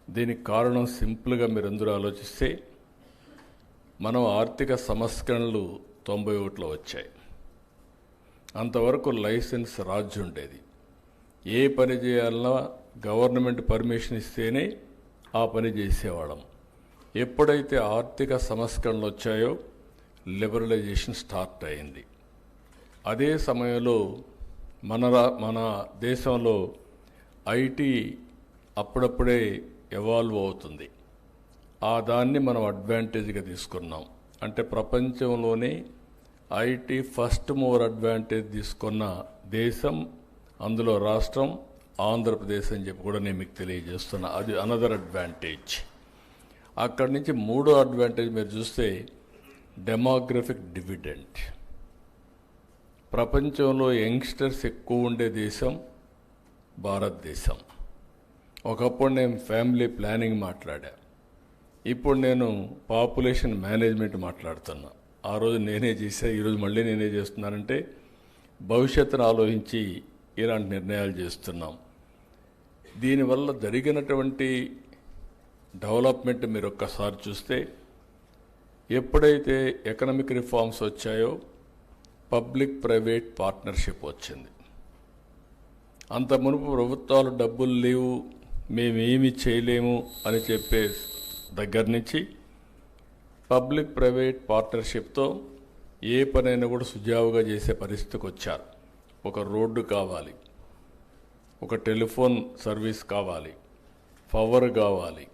దీనికి కారణం సింపుల్గా మీరు అందరూ ఆలోచిస్తే, మనం ఆర్థిక సంస్కరణలు 91లో వచ్చాయి. అంతవరకు లైసెన్స్ రాజ్యం ఉండేది. ఏ పని చేయాలన్నా గవర్నమెంట్ పర్మిషన్ ఇస్తేనే ఆ పని చేసేవాళ్ళం. ఎప్పుడైతే ఆర్థిక సంస్కరణలు వచ్చాయో లిబరలైజేషన్ స్టార్ట్ అయింది. అదే సమయంలో మన దేశంలో ఐటీ అప్పుడప్పుడే ఎవాల్వ్ అవుతుంది. దాన్ని మనం అడ్వాంటేజ్గా తీసుకున్నాం. అంటే ప్రపంచంలోనే ఐటీ ఫస్ట్ మూవర్ అడ్వాంటేజ్ తీసుకున్న దేశం, అందులో రాష్ట్రం ఆంధ్రప్రదేశ్ అని చెప్పి కూడా నేను మీకు తెలియజేస్తున్నా. అది అనదర్ అడ్వాంటేజ్. అక్కడి నుంచి మూడో అడ్వాంటేజ్ మీరు చూస్తే డెమోగ్రఫిక్ డివిడెంట్. ప్రపంచంలో యంగ్స్టర్స్ ఎక్కువ ఉండే దేశం భారతదేశం. ఒకప్పుడు నేను ఫ్యామిలీ ప్లానింగ్ మాట్లాడా, ఇప్పుడు నేను పాపులేషన్ మేనేజ్మెంట్ మాట్లాడుతున్నా. ఆ రోజు నేనే చేశా, ఈరోజు మళ్ళీ నేనే చేస్తున్నానంటే భవిష్యత్తును ఆలోచించి ఇలాంటి నిర్ణయాలు చేస్తున్నాం. దీనివల్ల జరిగినటువంటి డెవలప్మెంట్ మీరు ఒక్కసారి చూస్తే, ఎప్పుడైతే ఎకనామిక్ రిఫార్మ్స్ వచ్చాయో పబ్లిక్ ప్రైవేట్ పార్ట్నర్షిప్ వచ్చింది. అంత మునుపు ప్రభుత్వాలు డబ్బులు లేవు, మేమేమి చేయలేము అని చెప్పే దగ్గర నుంచి పబ్లిక్ ప్రైవేట్ పార్ట్నర్షిప్తో ఏ పనైనా కూడా సుజావుగా చేసే పరిస్థితికి వచ్చారు. ఒక రోడ్డు కావాలి, ఒక టెలిఫోన్ సర్వీస్ కావాలి, పవర్ కావాలి,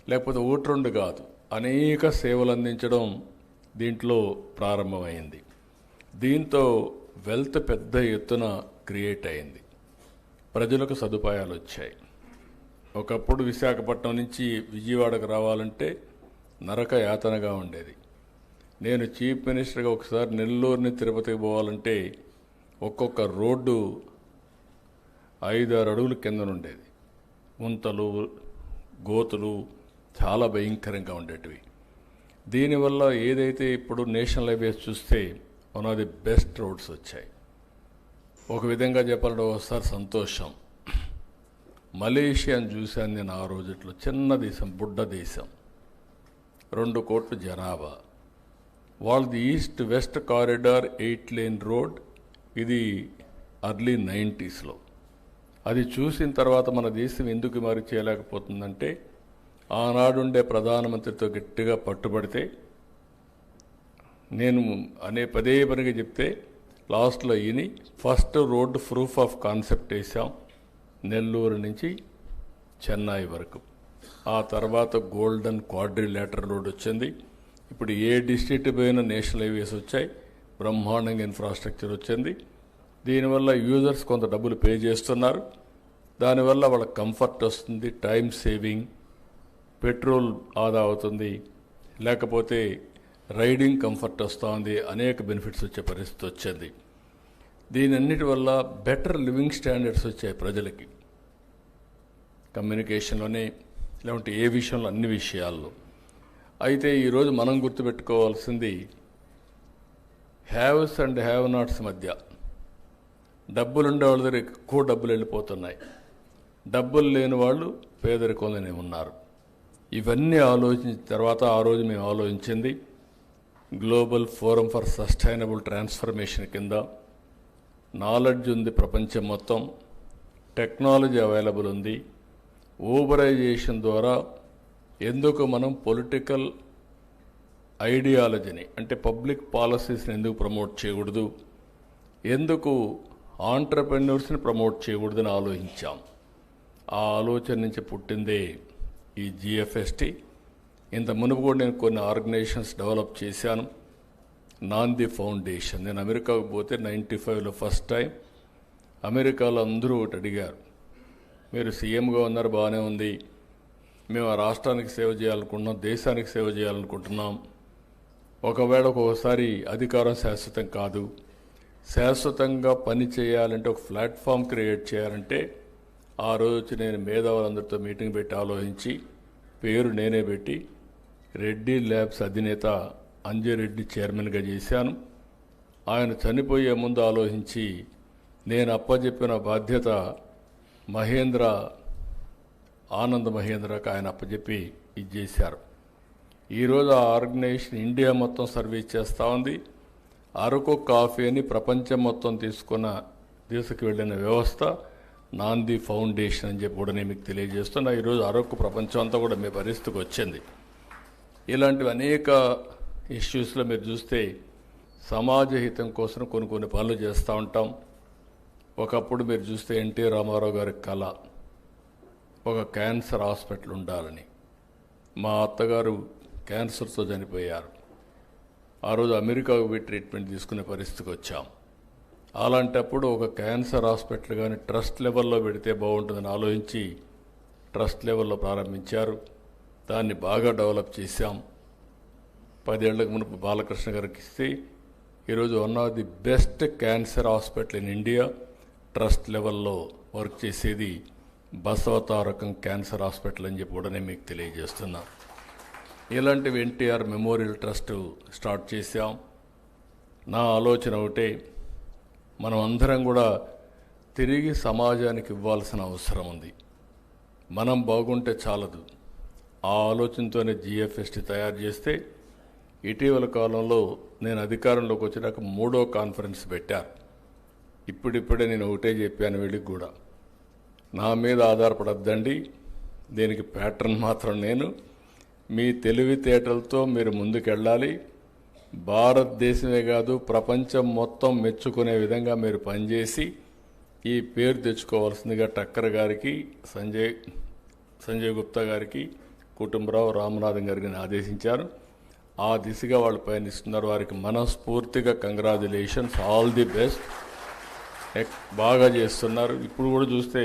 లేకపోతే ఒకటి కాదు, అనేక సేవలు అందించడం దీంట్లో ప్రారంభమైంది. దీంతో వెల్త్ పెద్ద ఎత్తున క్రియేట్ అయింది, ప్రజలకు సదుపాయాలు వచ్చాయి. ఒకప్పుడు విశాఖపట్నం నుంచి విజయవాడకు రావాలంటే నరక యాతనగా ఉండేది. నేను చీఫ్ మినిస్టర్గా ఒకసారి నెల్లూరుని తిరుపతికి పోవాలంటే ఒక్కొక్క రోడ్డు 5-6 అడుగుల కిందనుండేది. ముంతలు, గోతులు చాలా భయంకరంగా ఉండేటివి. దీనివల్ల ఏదైతే ఇప్పుడు నేషనల్ హైవేస్ చూస్తే one of the best roads వచ్చాయి. ఒక విధంగా చెప్పాలంటే ఒకసారి సంతోషం. మలేషియాని చూశాను నేను ఆ రోజుట్లో. చిన్న దేశం, బుడ్డ దేశం, 2 కోట్ల జనాభా. వాళ్ళది east west corridor 8 lane road. ఇది ఎర్లీ 90sలో. అది చూసిన తర్వాత మన దేశం ఎందుకు మరి చేయలేకపోతుందంటే, ఆనాడుండే ప్రధానమంత్రితో గట్టిగా పట్టుబడితే, నేను పదే పనిగా చెప్తే లాస్ట్లో ఈయన first road proof of concept వేసాం, నెల్లూరు నుంచి చెన్నై వరకు. ఆ తర్వాత గోల్డెన్ క్వాడ్రిలేటరల్ రోడ్ వచ్చింది. ఇప్పుడు ఏ డిస్ట్రిక్ట్ పోయినా నేషనల్ హైవేస్ వచ్చాయి. బ్రహ్మాండంగా ఇన్ఫ్రాస్ట్రక్చర్ వచ్చింది. దీనివల్ల యూజర్స్ కొంత డబ్బులు పే చేస్తున్నారు. దానివల్ల వాళ్ళకి కంఫర్ట్ వస్తుంది, టైం సేవింగ్, పెట్రోల్ ఆదా అవుతుంది, లేకపోతే రైడింగ్ కంఫర్ట్ వస్తుంది, అనేక బెనిఫిట్స్ వచ్చే పరిస్థితి వచ్చింది. దీనన్నిటి వల్ల బెటర్ లివింగ్ స్టాండర్డ్స్ వచ్చాయి ప్రజలకి, కమ్యూనికేషన్లోనే లేకుంటే ఏ విషయంలో, అన్ని విషయాల్లో. అయితే ఈరోజు మనం గుర్తుపెట్టుకోవాల్సింది హ్యావ్స్ అండ్ హ్యావ్ నాట్స్ మధ్య డబ్బులుండే వాళ్ళ దగ్గర ఎక్కువ డబ్బులు వెళ్ళిపోతున్నాయి, డబ్బులు లేని వాళ్ళు పేదరికంలోనే ఉన్నారు. ఇవన్నీ ఆలోచించిన తర్వాత ఆ రోజు మేము ఆలోచించింది global forum for sustainable transformation కింద నాలెడ్జ్ ఉంది ప్రపంచం మొత్తం, టెక్నాలజీ అవైలబుల్ ఉంది. ఊబరైజేషన్ ద్వారా ఎందుకు మనం పొలిటికల్ ఐడియాలజీని అంటే పబ్లిక్ పాలసీస్ని ఎందుకు ప్రమోట్ చేయకూడదు, ఎందుకు ఆంటర్ప్రెన్యూర్స్ని ప్రమోట్ చేయకూడదని ఆలోచించాం. ఆ ఆలోచన నుంచి పుట్టిందే ఈ GFST. ఇంత మునుపు కూడా నేను కొన్ని ఆర్గనైజేషన్స్ డెవలప్ చేశాను. నాంది ఫౌండేషన్, నేను అమెరికాకు పోతే 95లో ఫస్ట్ టైం అమెరికాలో అందరూ ఒకటి అడిగారు, మీరు సీఎంగా ఉన్నారు, బాగానే ఉంది, మేము ఆ రాష్ట్రానికి సేవ చేయాలనుకుంటున్నాం, దేశానికి సేవ చేయాలనుకుంటున్నాం. ఒకవేళ ఒక్కొక్కసారి అధికారం శాశ్వతం కాదు, శాశ్వతంగా పని చేయాలంటే ఒక ప్లాట్ఫామ్ క్రియేట్ చేయాలంటే ఆ రోజు నేను మేధావులందరితో మీటింగ్ పెట్టి ఆలోచించి పేరు నేనే పెట్టి రెడ్డి ల్యాబ్స్ అధినేత అంజిరెడ్డి చైర్మన్గా చేశాను. ఆయన చనిపోయే ముందు ఆలోచించి నేను అప్పచెప్పిన బాధ్యత ఆనంద్ మహేంద్రకు ఆయన అప్పచెప్పి ఇది చేశారు. ఈరోజు ఆ ఆర్గనైజేషన్ ఇండియా మొత్తం సర్వీస్ చేస్తూ ఉంది. అరకు కాఫీని ప్రపంచం మొత్తం తీసుకువెళ్ళిన వ్యవస్థ నాంది ఫౌండేషన్ అని చెప్పి కూడా నేను మీకు తెలియజేస్తున్నా. ఈరోజు అరకు ప్రపంచం అంతా కూడా మీ పరిస్థితికి వచ్చింది. ఇలాంటివి అనేక ఇష్యూస్లో మీరు చూస్తే సమాజ హితం కోసం కొన్ని పనులు చేస్తూ ఉంటాం. ఒకప్పుడు మీరు చూస్తే ఎన్టీ రామారావు గారి కళ ఒక క్యాన్సర్ హాస్పిటల్ ఉండాలని. మా అత్తగారు క్యాన్సర్తో చనిపోయారు. ఆ రోజు అమెరికాకు పోయి ట్రీట్మెంట్ తీసుకునే పరిస్థితికి వచ్చాం. అలాంటప్పుడు ఒక క్యాన్సర్ హాస్పిటల్ కానీ ట్రస్ట్ లెవెల్లో పెడితే బాగుంటుందని ఆలోచించి ట్రస్ట్ లెవెల్లో ప్రారంభించారు. దాన్ని బాగా డెవలప్ చేశాం. 10 ఏళ్లకు మునుపు బాలకృష్ణ గారికి ఇస్తే ఈరోజు one of the best cancer hospital in India trust లెవెల్లో వర్క్ చేసేది బసవతారకం క్యాన్సర్ హాస్పిటల్ అని చెప్పి కూడా నేను మీకు తెలియజేస్తున్నా. ఇలాంటివి ఎన్టీఆర్ మెమోరియల్ ట్రస్ట్ స్టార్ట్ చేశాం. నా ఆలోచన ఒకటే, మనం అందరం కూడా తిరిగి సమాజానికి ఇవ్వాల్సిన అవసరం ఉంది. మనం బాగుంటే చాలదు. ఆ ఆలోచనతోనే GFST తయారు చేస్తే ఇటీవల కాలంలో నేను అధికారంలోకి వచ్చినాక 3వ కాన్ఫరెన్స్ పెట్టారు. ఇప్పుడిప్పుడే నేను ఒకటే చెప్పాను వీళ్ళకి కూడా, నా మీద ఆధారపడద్దండి, దీనికి ప్యాటర్న్ మాత్రం నేను, మీ తెలివితేటలతో మీరు ముందుకెళ్ళాలి, భారతదేశమే కాదు ప్రపంచం మొత్తం మెచ్చుకునే విధంగా మీరు పనిచేసి ఈ పేరు తెచ్చుకోవాల్సిందిగా టక్కర్ గారికి, సంజయ్ గుప్తా గారికి, కుటుంబరావు, రామనాథన్ గారికి ఆదేశించారు. ఆ దిశగా వాళ్ళు పయనిస్తున్నారు. వారికి మనస్ఫూర్తిగా కంగ్రాచులేషన్స్, ఆల్ ది బెస్ట్. బాగా చేస్తున్నారు. ఇప్పుడు కూడా చూస్తే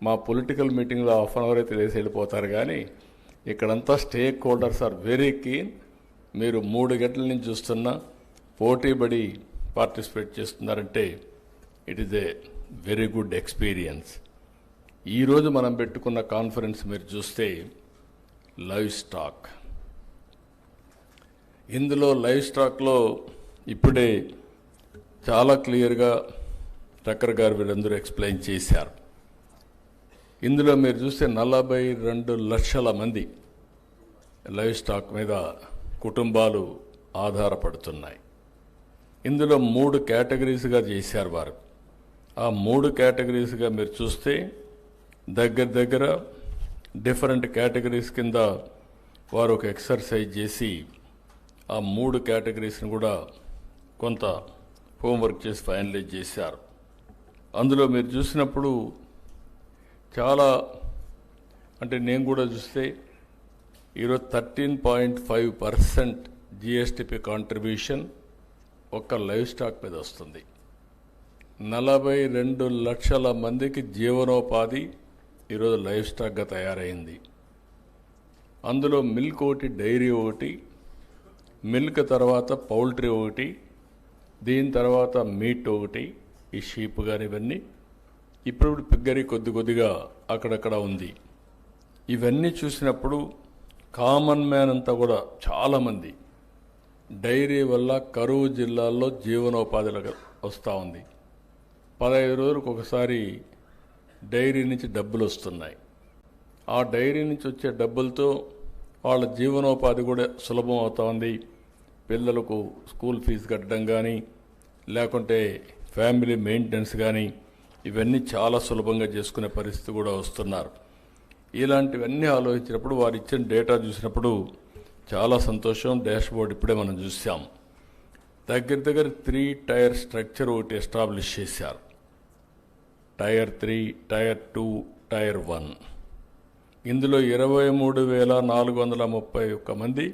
మా పొలిటికల్ మీటింగ్లో 1/2 అవర్ అయితే లేసి వెళ్ళిపోతారు, కానీ ఇక్కడంతా stake holders are very keen. మీరు 3 గంటల నుంచి చూస్తున్నా పోటీపడి పార్టిసిపేట్ చేస్తున్నారంటే it is a very good experience. ఈరోజు మనం పెట్టుకున్న కాన్ఫరెన్స్ మీరు చూస్తే లైవ్ స్టాక్. ఇందులో లైవ్ స్టాక్లో ఇప్పుడే చాలా క్లియర్గా టక్కర్ గారు వీళ్ళందరూ ఎక్స్ప్లెయిన్ చేశారు. ఇందులో మీరు చూస్తే 42 లక్షల మంది లైవ్ స్టాక్ మీద కుటుంబాలు ఆధారపడుతున్నాయి. ఇందులో 3 కేటగిరీస్గా చేశారు వారు. ఆ 3 కేటగిరీస్గా మీరు చూస్తే దగ్గర డిఫరెంట్ కేటగిరీస్ కింద వారు ఒక ఎక్సర్సైజ్ చేసి ఆ 3 కేటగిరీస్ని కూడా కొంత హోంవర్క్ చేసి ఫైనలైజ్ చేశారు. అందులో మీరు చూసినప్పుడు చాలా, అంటే నేను కూడా చూస్తే ఈరోజు 13.5% GSTP కాంట్రిబ్యూషన్ ఒక్క లైవ్ స్టాక్ మీద వస్తుంది. 42 లక్షల మందికి జీవనోపాధి ఈరోజు లైవ్ స్టాక్గా తయారైంది. అందులో మిల్క్ ఒకటి, డైరీ ఒకటి, మిల్క్ తర్వాత పౌల్ట్రీ ఒకటి, దీని తర్వాత మీట్ ఒకటి, ఈ షీప్ కానీ ఇవన్నీ. ఇప్పుడు పిగ్గరీ కొద్దిగా అక్కడక్కడ ఉంది. ఇవన్నీ చూసినప్పుడు కామన్ మ్యాన్ అంతా కూడా చాలామంది డైరీ వల్ల కరువు జిల్లాల్లో జీవనోపాధిలో వస్తూ ఉంది. 15 రోజులకు ఒకసారి డైరీ నుంచి డబ్బులు వస్తున్నాయి. ఆ డైరీ నుంచి వచ్చే డబ్బులతో వాళ్ళ జీవనోపాధి కూడా సులభం అవుతా ఉంది. పిల్లలకు స్కూల్ ఫీజు కట్టడం కానీ, లేకుంటే ఫ్యామిలీ మెయింటెనెన్స్ కానీ, ఇవన్నీ చాలా సులభంగా చేసుకునే పరిస్థితి కూడా వస్తున్నారు. ఇలాంటివన్నీ ఆలోచించినప్పుడు వారు ఇచ్చిన డేటా చూసినప్పుడు చాలా సంతోషం. డాష్ బోర్డ్ ఇప్పుడే మనం చూసాం. దగ్గర 3 టైర్ స్ట్రక్చర్ ఒకటి ఎస్టాబ్లిష్ చేశారు. Tier 3, tier 2, tier 1. ఇందులో 23,431 మంది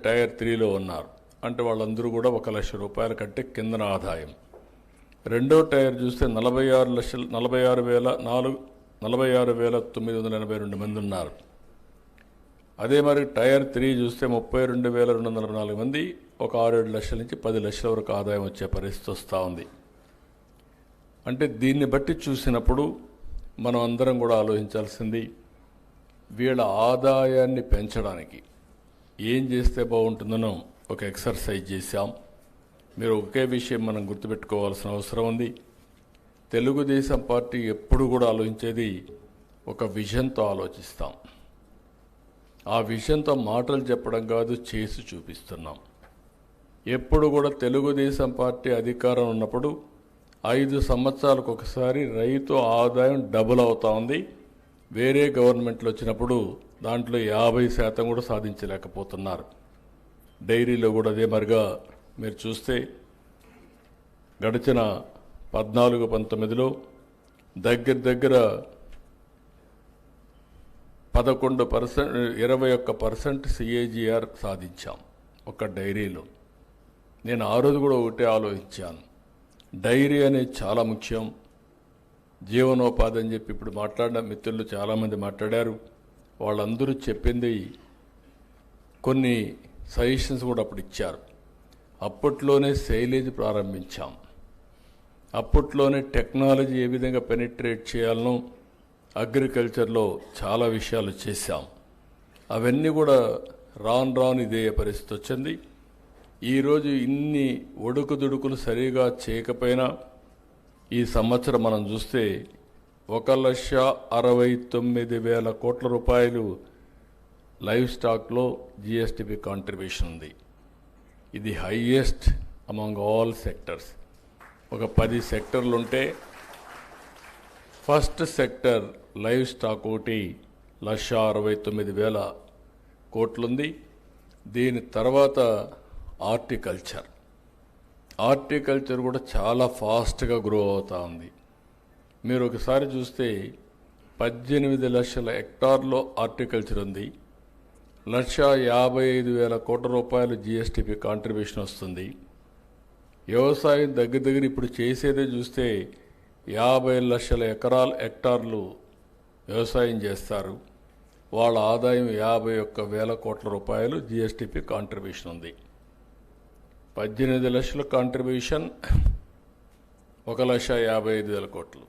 టైర్ 3లో ఉన్నారు. అంటే వాళ్ళందరూ కూడా 1 లక్ష రూపాయల కంటే కిందన ఆదాయం. రెండో టైర్ చూస్తే 46,982 మంది ఉన్నారు. అదే మరి టైర్ 3 చూస్తే 32,244 మంది, ఒక 6-7 లక్షల నుంచి 10 లక్షల వరకు ఆదాయం వచ్చే పరిస్థితి వస్తూ ఉంది. అంటే దీన్ని బట్టి చూసినప్పుడు మనం అందరం కూడా ఆలోచించాల్సింది, వీళ్ళ ఆదాయాన్ని పెంచడానికి ఏం చేస్తే బాగుంటుందనో ఒక ఎక్సర్సైజ్ చేశాం. మీరు ఒకే విషయం మనం గుర్తుపెట్టుకోవాల్సిన అవసరం ఉంది. తెలుగుదేశం పార్టీ ఎప్పుడు కూడా ఆలోచించేది ఒక విజన్తో ఆలోచిస్తాం. ఆ విజన్తో మాటలు చెప్పడం కాదు, చేసి చూపిస్తున్నాం. ఎప్పుడు కూడా తెలుగుదేశం పార్టీ అధికారం ఉన్నప్పుడు 5 సంవత్సరాలకు ఒకసారి రైతు ఆదాయం డబుల్ అవుతా ఉంది. వేరే గవర్నమెంట్లు వచ్చినప్పుడు దాంట్లో 50% కూడా సాధించలేకపోతున్నారు. డైరీలో కూడా అదే మరిగా మీరు చూస్తే గడిచిన 14-19లో దగ్గర 21% CAGR సాధించాం ఒక డైరీలో. నేను ఆ రోజు కూడా ఒకటే ఆలోచించాను, డైరీ అనేది చాలా ముఖ్యం, జీవనోపాధి అని చెప్పి ఇప్పుడు మాట్లాడిన మిత్రులు చాలామంది మాట్లాడారు. వాళ్ళందరూ చెప్పింది కొన్ని సజెషన్స్ కూడా అప్పుడు ఇచ్చారు. అప్పట్లోనే సైలేజ్ ప్రారంభించాం. అప్పట్లోనే టెక్నాలజీ ఏ విధంగా పెనిట్రేట్ చేయాలనో అగ్రికల్చర్లో చాలా విషయాలు చేశాం. అవన్నీ కూడా రాను ఇదే పరిస్థితి వచ్చింది. ఈరోజు ఇన్ని ఒడుకుదుడుకులు సరిగా చేయకపోయినా ఈ సంవత్సరం మనం చూస్తే 1,69,000 కోట్ల రూపాయలు లైవ్ స్టాక్లో GSTP కాంట్రిబ్యూషన్ ఉంది. ఇది హైయెస్ట్ అమాంగ్ ఆల్ సెక్టర్స్. ఒక 10 సెక్టర్లు ఉంటే ఫస్ట్ సెక్టర్ లైవ్ స్టాక్ ఒకటి 1,69,000 కోట్లుంది. దీని తర్వాత హార్టికల్చర్ కూడా చాలా ఫాస్ట్గా గ్రో అవుతూ ఉంది. మీరు ఒకసారి చూస్తే 18 లక్షల హెక్టార్లో హార్టికల్చర్ ఉంది. 1,55,000 కోట్ల రూపాయలు GSTP కాంట్రిబ్యూషన్ వస్తుంది. వ్యవసాయం దగ్గర ఇప్పుడు చేసేదే చూస్తే 50 లక్షల హెక్టార్లు వ్యవసాయం చేస్తారు. వాళ్ళ ఆదాయం 51,000 కోట్ల రూపాయలు GSTP కాంట్రిబ్యూషన్ ఉంది. 18 లక్షల కాంట్రిబ్యూషన్ 1,55,000 కోట్లు.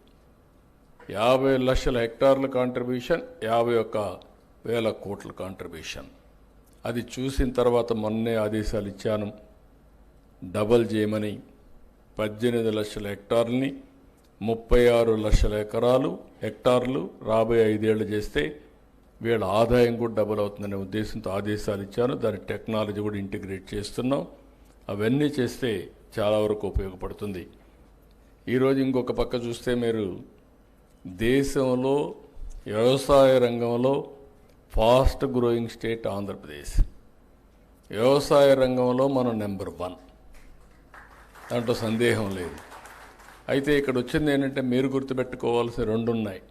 50 లక్షల హెక్టార్ల కాంట్రిబ్యూషన్ 51,000 కోట్ల కాంట్రిబ్యూషన్. అది చూసిన తర్వాత మొన్నే ఆదేశాలు ఇచ్చాను, డబల్ చేయమని. 18 లక్షల హెక్టార్లని 36 లక్షల హెక్టార్లు రాబోయే 5 ఏళ్ళు చేస్తే వీళ్ళ ఆదాయం కూడా డబుల్ అవుతుందనే ఉద్దేశంతో ఆదేశాలు ఇచ్చాను. దాని టెక్నాలజీ కూడా ఇంటిగ్రేట్ చేస్తున్నాం. అవన్నీ చేస్తే చాలా వరకు ఉపయోగపడుతుంది. ఈరోజు ఇంకొక పక్క చూస్తే మీరు దేశంలో వ్యవసాయ రంగంలో ఫాస్ట్ గ్రోయింగ్ స్టేట్ ఆంధ్రప్రదేశ్. వ్యవసాయ రంగంలో మనం నెంబర్ 1, దాంట్లో సందేహం లేదు. అయితే ఇక్కడ వచ్చింది ఏంటంటే మీరు గుర్తుపెట్టుకోవాల్సిన 2 ఉన్నాయి.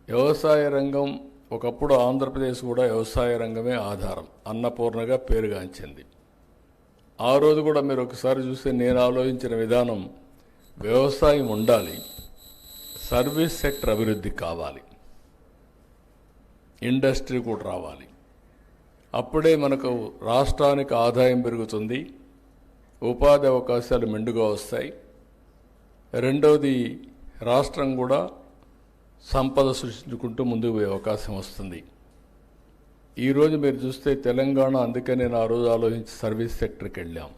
వ్యవసాయ రంగం ఒకప్పుడు ఆంధ్రప్రదేశ్ కూడా వ్యవసాయ రంగమే ఆధారం, అన్నపూర్ణగా పేరుగాంచింది. ఆ రోజు కూడా మీరు ఒకసారి చూస్తే నేను ఆలోచించిన విధానం, వ్యవసాయం ఉండాలి, సర్వీస్ సెక్టర్ అభివృద్ధి కావాలి, ఇండస్ట్రీ కూడా రావాలి. అప్పుడే మనకు రాష్ట్రానికి ఆదాయం పెరుగుతుంది, ఉపాధి అవకాశాలు మెండుగా వస్తాయి. రెండవది, రాష్ట్రం కూడా సంపద సృష్టించుకుంటూ ముందుకు పోయే అవకాశం వస్తుంది. ఈరోజు మీరు చూస్తే తెలంగాణ, అందుకే నేను ఆ రోజు ఆలోచించి సర్వీస్ సెక్టర్కి వెళ్ళాం.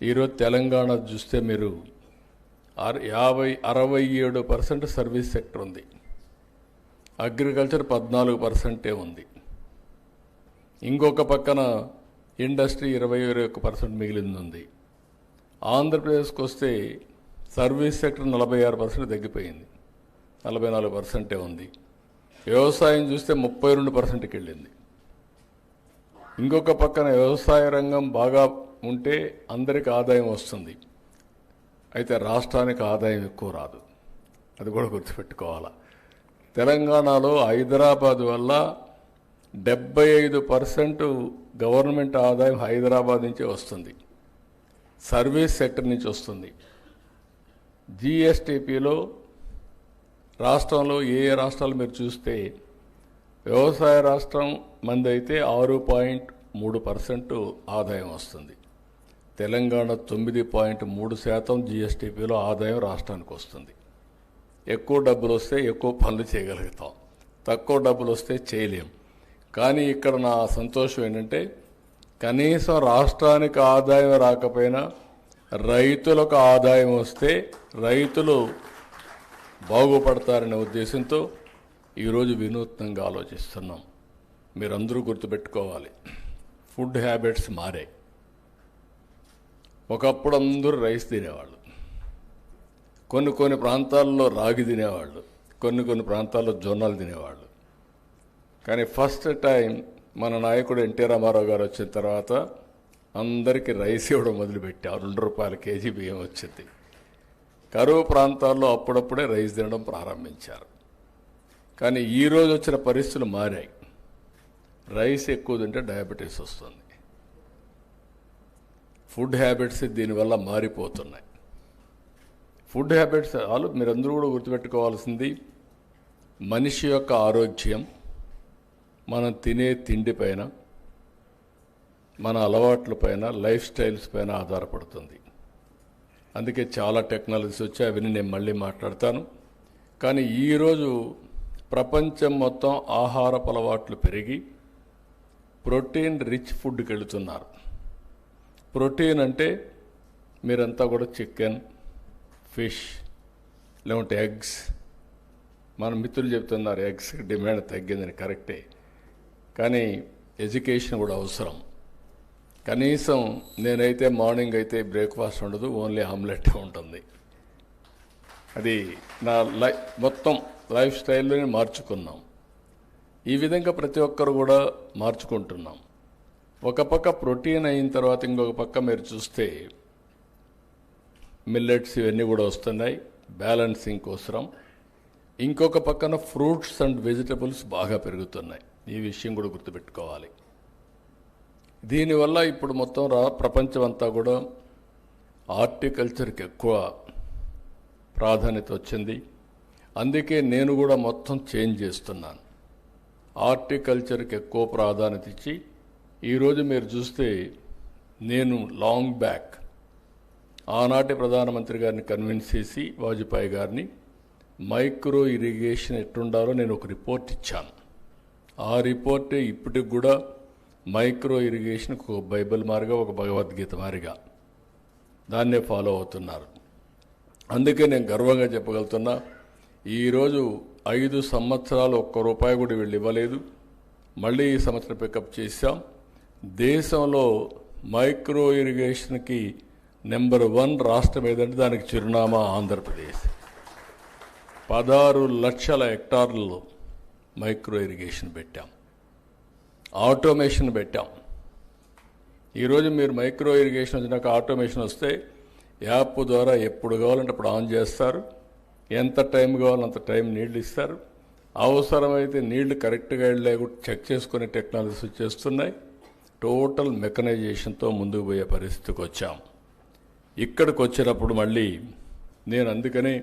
ఈరోజు తెలంగాణ చూస్తే మీరు 67% సర్వీస్ సెక్టర్ ఉంది, అగ్రికల్చర్ 14% ఉంది, ఇంకొక పక్కన ఇండస్ట్రీ 21% మిగిలింది ఉంది. ఆంధ్రప్రదేశ్కి వస్తే సర్వీస్ సెక్టర్ 46% తగ్గిపోయింది, 44% ఉంది. వ్యవసాయం చూస్తే 32%కి వెళ్ళింది. ఇంకొక పక్కన వ్యవసాయ రంగం బాగా ఉంటే అందరికి ఆదాయం వస్తుంది, అయితే రాష్ట్రానికి ఆదాయం ఎక్కువ రాదు. అది కూడా గుర్తుపెట్టుకోవాలా. తెలంగాణలో హైదరాబాద్ వల్ల 75% గవర్నమెంట్ ఆదాయం హైదరాబాద్ నుంచే వస్తుంది, సర్వీస్ సెక్టర్ నుంచి వస్తుంది. జిఎస్టిపిలో రాష్ట్రంలో ఏ రాష్ట్రాలు మీరు చూస్తే వ్యవసాయ రాష్ట్రం మంది అయితే 6.3% ఆదాయం వస్తుంది. తెలంగాణ 9.3% జిఎస్టిపిలో ఆదాయం రాష్ట్రానికి వస్తుంది. ఎక్కువ డబ్బులు వస్తే ఎక్కువ పనులు చేయగలుగుతాం, తక్కువ డబ్బులు వస్తే చేయలేం. కానీ ఇక్కడ నా సంతోషం ఏంటంటే కనీసం రాష్ట్రానికి ఆదాయం రాకపోయినా రైతులకు ఆదాయం వస్తే రైతులు బాగుపడతారనే ఉద్దేశంతో ఈరోజు వినూత్నంగా ఆలోచిస్తున్నాం. మీరందరూ గుర్తుపెట్టుకోవాలి, ఫుడ్ హ్యాబిట్స్ మారాయి. ఒకప్పుడు అందరూ రైస్ తినేవాళ్ళు, కొన్ని ప్రాంతాల్లో రాగి తినేవాళ్ళు, కొన్ని ప్రాంతాల్లో జొన్నలు తినేవాళ్ళు. కానీ ఫస్ట్ టైం మన నాయకుడు ఎన్టీ రామారావు గారు వచ్చిన తర్వాత అందరికీ రైస్ ఇవ్వడం మొదలుపెట్టారు. 2 రూపాయల కేజీ బియ్యం వచ్చింది. కరువు ప్రాంతాల్లో అప్పుడప్పుడే రైస్ తినడం ప్రారంభించారు. కానీ ఈరోజు వచ్చిన పరిస్థితులు మారాయి. రైస్ ఎక్కువ తింటే డయాబెటీస్ వస్తుంది. ఫుడ్ హ్యాబిట్స్ దీనివల్ల మారిపోతున్నాయి. ఫుడ్ హ్యాబిట్స్ మీరందరూ కూడా గుర్తుపెట్టుకోవాల్సింది, మనిషి యొక్క ఆరోగ్యం మనం తినే తిండి పైన, మన అలవాట్ల పైన, లైఫ్ స్టైల్స్ పైన ఆధారపడుతుంది. అందుకే చాలా టెక్నాలజీస్ వచ్చాయి, అవన్నీ నేను మళ్ళీ మాట్లాడతాను. కానీ ఈరోజు ప్రపంచం మొత్తం ఆహారపు అలవాట్లు పెరిగి ప్రోటీన్ రిచ్ ఫుడ్కి వెళుతున్నారు. ప్రోటీన్ అంటే మీరంతా కూడా చికెన్, ఫిష్, లేకుంటే ఎగ్స్. మన మిత్రులు చెప్తున్నారు ఎగ్స్కి డిమాండ్ తగ్గిందని, కరెక్టే. కానీ ఎడ్యుకేషన్ కూడా అవసరం. కనీసం నేనైతే మార్నింగ్ అయితే బ్రేక్ఫాస్ట్ ఉండదు, ఓన్లీ ఆమ్లెట్ ఉంటుంది. అది నా మొత్తం లైఫ్ స్టైల్లోనే మార్చుకున్నాం. ఈ విధంగా ప్రతి ఒక్కరు కూడా మార్చుకుంటున్నాం. ఒక పక్క ప్రోటీన్ అయిన తర్వాత ఇంకొక పక్క మీరు చూస్తే మిల్లెట్స్ ఇవన్నీ కూడా వస్తున్నాయి, బ్యాలెన్సింగ్ కోసరం. ఇంకొక పక్కన ఫ్రూట్స్ అండ్ వెజిటబుల్స్ బాగా పెరుగుతున్నాయి. ఈ విషయం కూడా గుర్తుపెట్టుకోవాలి. దీనివల్ల ఇప్పుడు మొత్తం ప్రపంచం అంతా కూడా హార్టికల్చర్కి ఎక్కువ ప్రాధాన్యత వచ్చింది. అందుకే నేను కూడా మొత్తం చేంజ్ చేస్తున్నాను. హార్టికల్చర్కి ఎక్కువ ప్రాధాన్యత ఇచ్చి ఈరోజు మీరు చూస్తే నేను లాంగ్ బ్యాక్ ఆనాటి ప్రధానమంత్రి గారిని కన్విన్స్ చేసి వాజ్పేయి గారిని మైక్రో ఇరిగేషన్ ఎట్టుండాలో నేను ఒక రిపోర్ట్ ఇచ్చాను. ఆ రిపోర్టే ఇప్పటికి కూడా మైక్రో ఇరిగేషన్ ఒక బైబిల్ మారిగా, ఒక భగవద్గీత మారిగా దాన్నే ఫాలో అవుతున్నారు. అందుకే నేను గర్వంగా చెప్పగలుగుతున్నా, ఈరోజు 5 సంవత్సరాలు ₹1 కూడా వీళ్ళు ఇవ్వలేదు. మళ్ళీ ఈ సంవత్సరం పికప్ చేశాం. దేశంలో మైక్రో ఇరిగేషన్కి నెంబర్ 1 రాష్ట్రం ఏదంటే దానికి చిరునామా ఆంధ్రప్రదేశ్. 16 లక్షల హెక్టార్లలో మైక్రో ఇరిగేషన్ పెట్టాం, ఆటోమేషన్ పెట్టాం. ఈరోజు మీరు మైక్రో ఇరిగేషన్ వచ్చినాక ఆటోమేషన్ వస్తే యాప్ ద్వారా ఎప్పుడు కావాలంటే అప్పుడు ఆన్ చేస్తారు, ఎంత టైం కావాలంత టైం నీళ్లు ఇస్తారు. అవసరమైతే నీళ్లు కరెక్ట్గా వెళ్ళే చెక్ చేసుకునే టెక్నాలజీస్ వచ్చేస్తున్నాయి. టోటల్ మెకనైజేషన్తో ముందుకు పోయే పరిస్థితికి వచ్చాం. ఇక్కడికి వచ్చినప్పుడు మళ్ళీ నేను అందుకనే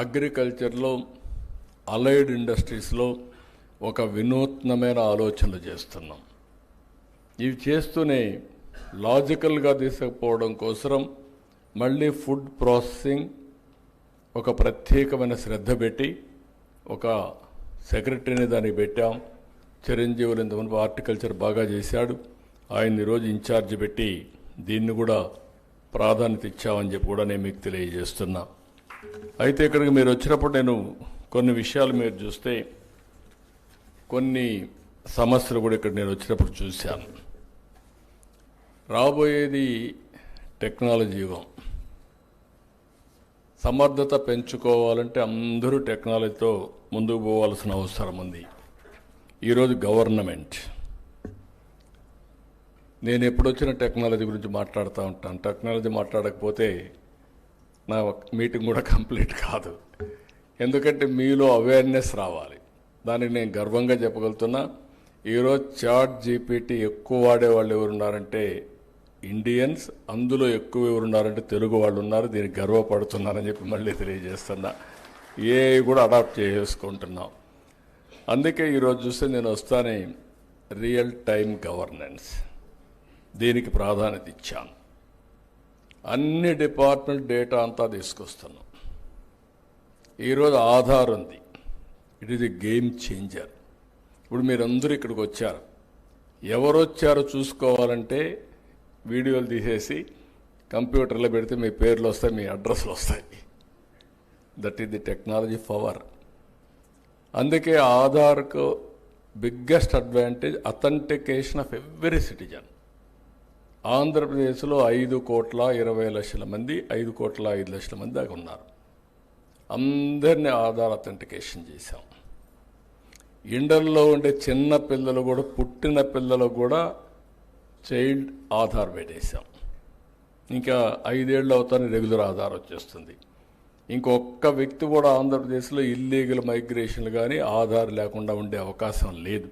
అగ్రికల్చర్లో అలైడ్ ఇండస్ట్రీస్లో ఒక వినూత్నమైన ఆలోచనలు చేస్తున్నాం. ఇవి చేస్తూనే లాజికల్గా తీసుకుపోవడం కోసం మళ్ళీ ఫుడ్ ప్రాసెసింగ్ ఒక ప్రత్యేకమైన శ్రద్ధ పెట్టి ఒక సెక్రటరీని దానికి పెట్టాం. చిరంజీవులు ఇంతమంది హార్టికల్చర్ బాగా చేశాడు, ఆయన ఈరోజు ఇన్ఛార్జ్ పెట్టి దీన్ని కూడా ప్రాధాన్యత ఇచ్చామని చెప్పి కూడా నేను మీకు తెలియజేస్తున్నా. అయితే ఇక్కడికి మీరు వచ్చినప్పుడు నేను కొన్ని విషయాలు మీరు చూస్తే కొన్ని సమస్యలు కూడా ఇక్కడ నేను వచ్చినప్పుడు చూశాను. రాబోయేది టెక్నాలజీ యుగం. సమర్థత పెంచుకోవాలంటే అందరూ టెక్నాలజీతో ముందుకు పోవాల్సిన అవసరం ఉంది. ఈరోజు గవర్నమెంట్, నేను ఎప్పుడొచ్చిన టెక్నాలజీ గురించి మాట్లాడుతూ ఉంటాను. టెక్నాలజీ మాట్లాడకపోతే నా మీటింగ్ కూడా కంప్లీట్ కాదు. ఎందుకంటే మీలో అవేర్నెస్ రావాలి. దానికి నేను గర్వంగా చెప్పగలుగుతున్నా. ఈరోజు చాట్ జీపీటీ ఎక్కువ వాడేవాళ్ళు ఎవరున్నారంటే ఇండియన్స్, అందులో ఎక్కువ ఎవరున్నారంటే తెలుగు వాళ్ళు ఉన్నారు. దీనికి గర్వపడుతున్నారని చెప్పి మళ్ళీ తెలియజేస్తున్నా. ఏ కూడా అడాప్ట్ చేసుకుంటున్నాం. అందుకే ఈరోజు చూస్తే నేను వస్తానే రియల్ టైం గవర్నెన్స్ దీనికి ప్రాధాన్యత ఇచ్చాను. అన్ని డిపార్ట్మెంట్ డేటా అంతా తీసుకొస్తున్నాం. ఈరోజు ఆధార్ ఉంది, it is a game changer. ఇప్పుడు మీరందరూ ఇక్కడికి వచ్చారు, ఎవరు వచ్చారో చూసుకోవాలంటే వీడియోలు తీసేసి కంప్యూటర్లో పెడితే మీ పేర్లు వస్తాయి, మీ అడ్రస్లు వస్తాయి. That is the technology power. అందుకే ఆధార్కు biggest advantage authentication of every citizen. ఆంధ్రప్రదేశ్లో 5,20,00,000 మంది, 5,05,00,000 మంది దాకా ఉన్నారు. అందరినీ ఆధార్ అథెంటికేషన్ చేశాం. ఇండల్లో ఉండే చిన్న పిల్లలు కూడా, పుట్టిన పిల్లలు కూడా చైల్డ్ ఆధార్ పెట్టేశాం. ఇంకా 5 ఏళ్ళు అవుతానే రెగ్యులర్ ఆధార్ వచ్చేస్తుంది. ఇంకొక్క వ్యక్తి కూడా ఆంధ్రప్రదేశ్లో ఇల్లీగల్ మైగ్రేషన్లు కానీ ఆధార్ లేకుండా ఉండే అవకాశం లేదు.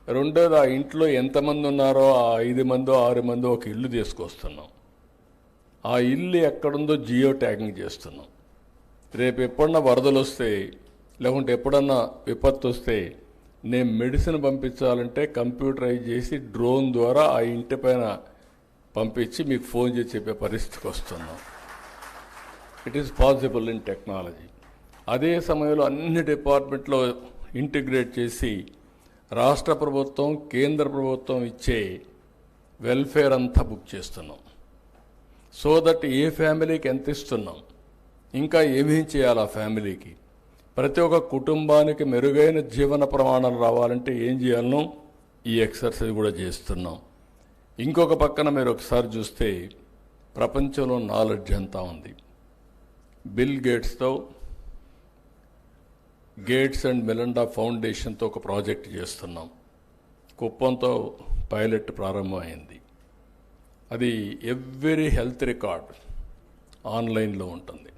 రెండోది, ఆ ఇంట్లో ఎంతమంది ఉన్నారో ఆ 5 మందో 6 మందో ఒక ఇల్లు తీసుకొస్తున్నాం. ఆ ఇల్లు ఎక్కడుందో జియో ట్యాగింగ్ చేస్తున్నాం. రేపు ఎప్పుడన్నా వరదలు వస్తే, లేకుంటే ఎప్పుడన్నా విపత్తు వస్తే నేను మెడిసిన్ పంపించాలంటే కంప్యూటరైజ్ చేసి డ్రోన్ ద్వారా ఆ ఇంటి పైన పంపించి మీకు ఫోన్ చేసి చెప్పే పరిస్థితికి వస్తున్నాం. It is possible in technology. అదే సమయంలో అన్ని డిపార్ట్మెంట్లో ఇంటిగ్రేట్ చేసి రాష్ట్ర ప్రభుత్వం, కేంద్ర ప్రభుత్వం ఇచ్చే వెల్ఫేర్ అంతా బుక్ చేస్తున్నాం. సో దట్ ఏ ఫ్యామిలీకి ఎంత ఇస్తున్నాం, ఇంకా ఏమేం చేయాలి ఆ ఫ్యామిలీకి, ప్రతి ఒక్క కుటుంబానికి మెరుగైన జీవన ప్రమాణాలు రావాలంటే ఏం చేయాలనో ఈ ఎక్సర్సైజ్ కూడా చేస్తున్నాం. ఇంకొక పక్కన మీరు ఒకసారి చూస్తే ప్రపంచంలో నాలెడ్జ్ అంతా ఉంది. బిల్ గేట్స్తో, గేట్స్ అండ్ మెలిండా ఫౌండేషన్తో ఒక ప్రాజెక్ట్ చేస్తున్నాం. కుప్పంతో పైలట్ ప్రారంభమైంది. అది ఎవ్రీ హెల్త్ రికార్డ్ ఆన్లైన్లో ఉంటుంది.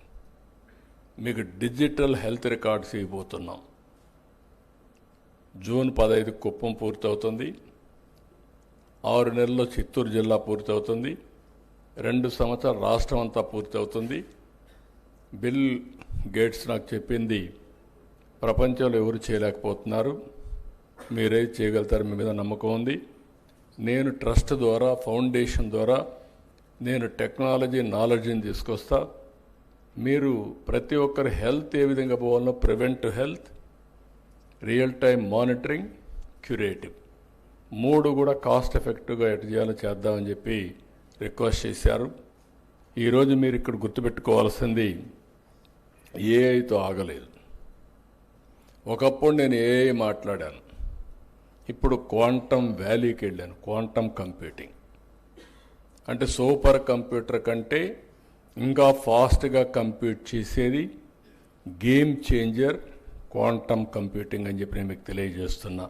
మీకు డిజిటల్ హెల్త్ రికార్డ్స్ ఇవ్వబోతున్నాం. జూన్ 15 కుప్పం పూర్తవుతుంది. 6 నెలల్లో చిత్తూరు జిల్లా పూర్తవుతుంది. 2 సంవత్సరాలు రాష్ట్రం అంతా పూర్తవుతుంది. బిల్ గేట్స్ నాకు చెప్పింది, ప్రపంచంలో ఎవరు చేయలేకపోతున్నారు, మీరే చేయగలుగుతారు, మీ మీద నమ్మకం ఉంది. నేను ట్రస్ట్ ద్వారా, ఫౌండేషన్ ద్వారా నేను టెక్నాలజీ నాలెడ్జ్ని తీసుకొస్తా. మీరు ప్రతి ఒక్కరి హెల్త్ ఏ విధంగా పోవాలో, preventive health, real time monitoring, curative, 3 కూడా కాస్ట్ ఎఫెక్టివ్గా ఎటు చేయాలో చేద్దామని చెప్పి రిక్వెస్ట్ చేశారు. ఈరోజు మీరు ఇక్కడ గుర్తుపెట్టుకోవాల్సింది, ఏఐతో ఆగలేదు. ఒకప్పుడు నేను ఏఐ మాట్లాడాను, ఇప్పుడు క్వాంటమ్ వ్యాలీకి వెళ్ళాను. క్వాంటమ్ కంప్యూటింగ్ అంటే సూపర్ కంప్యూటర్ కంటే ఇంకా ఫాస్ట్గా కంప్యూట్ చేసేది గేమ్ చేంజర్ క్వాంటమ్ కంప్యూటింగ్ అని చెప్పి నేను మీకు తెలియజేస్తున్నా.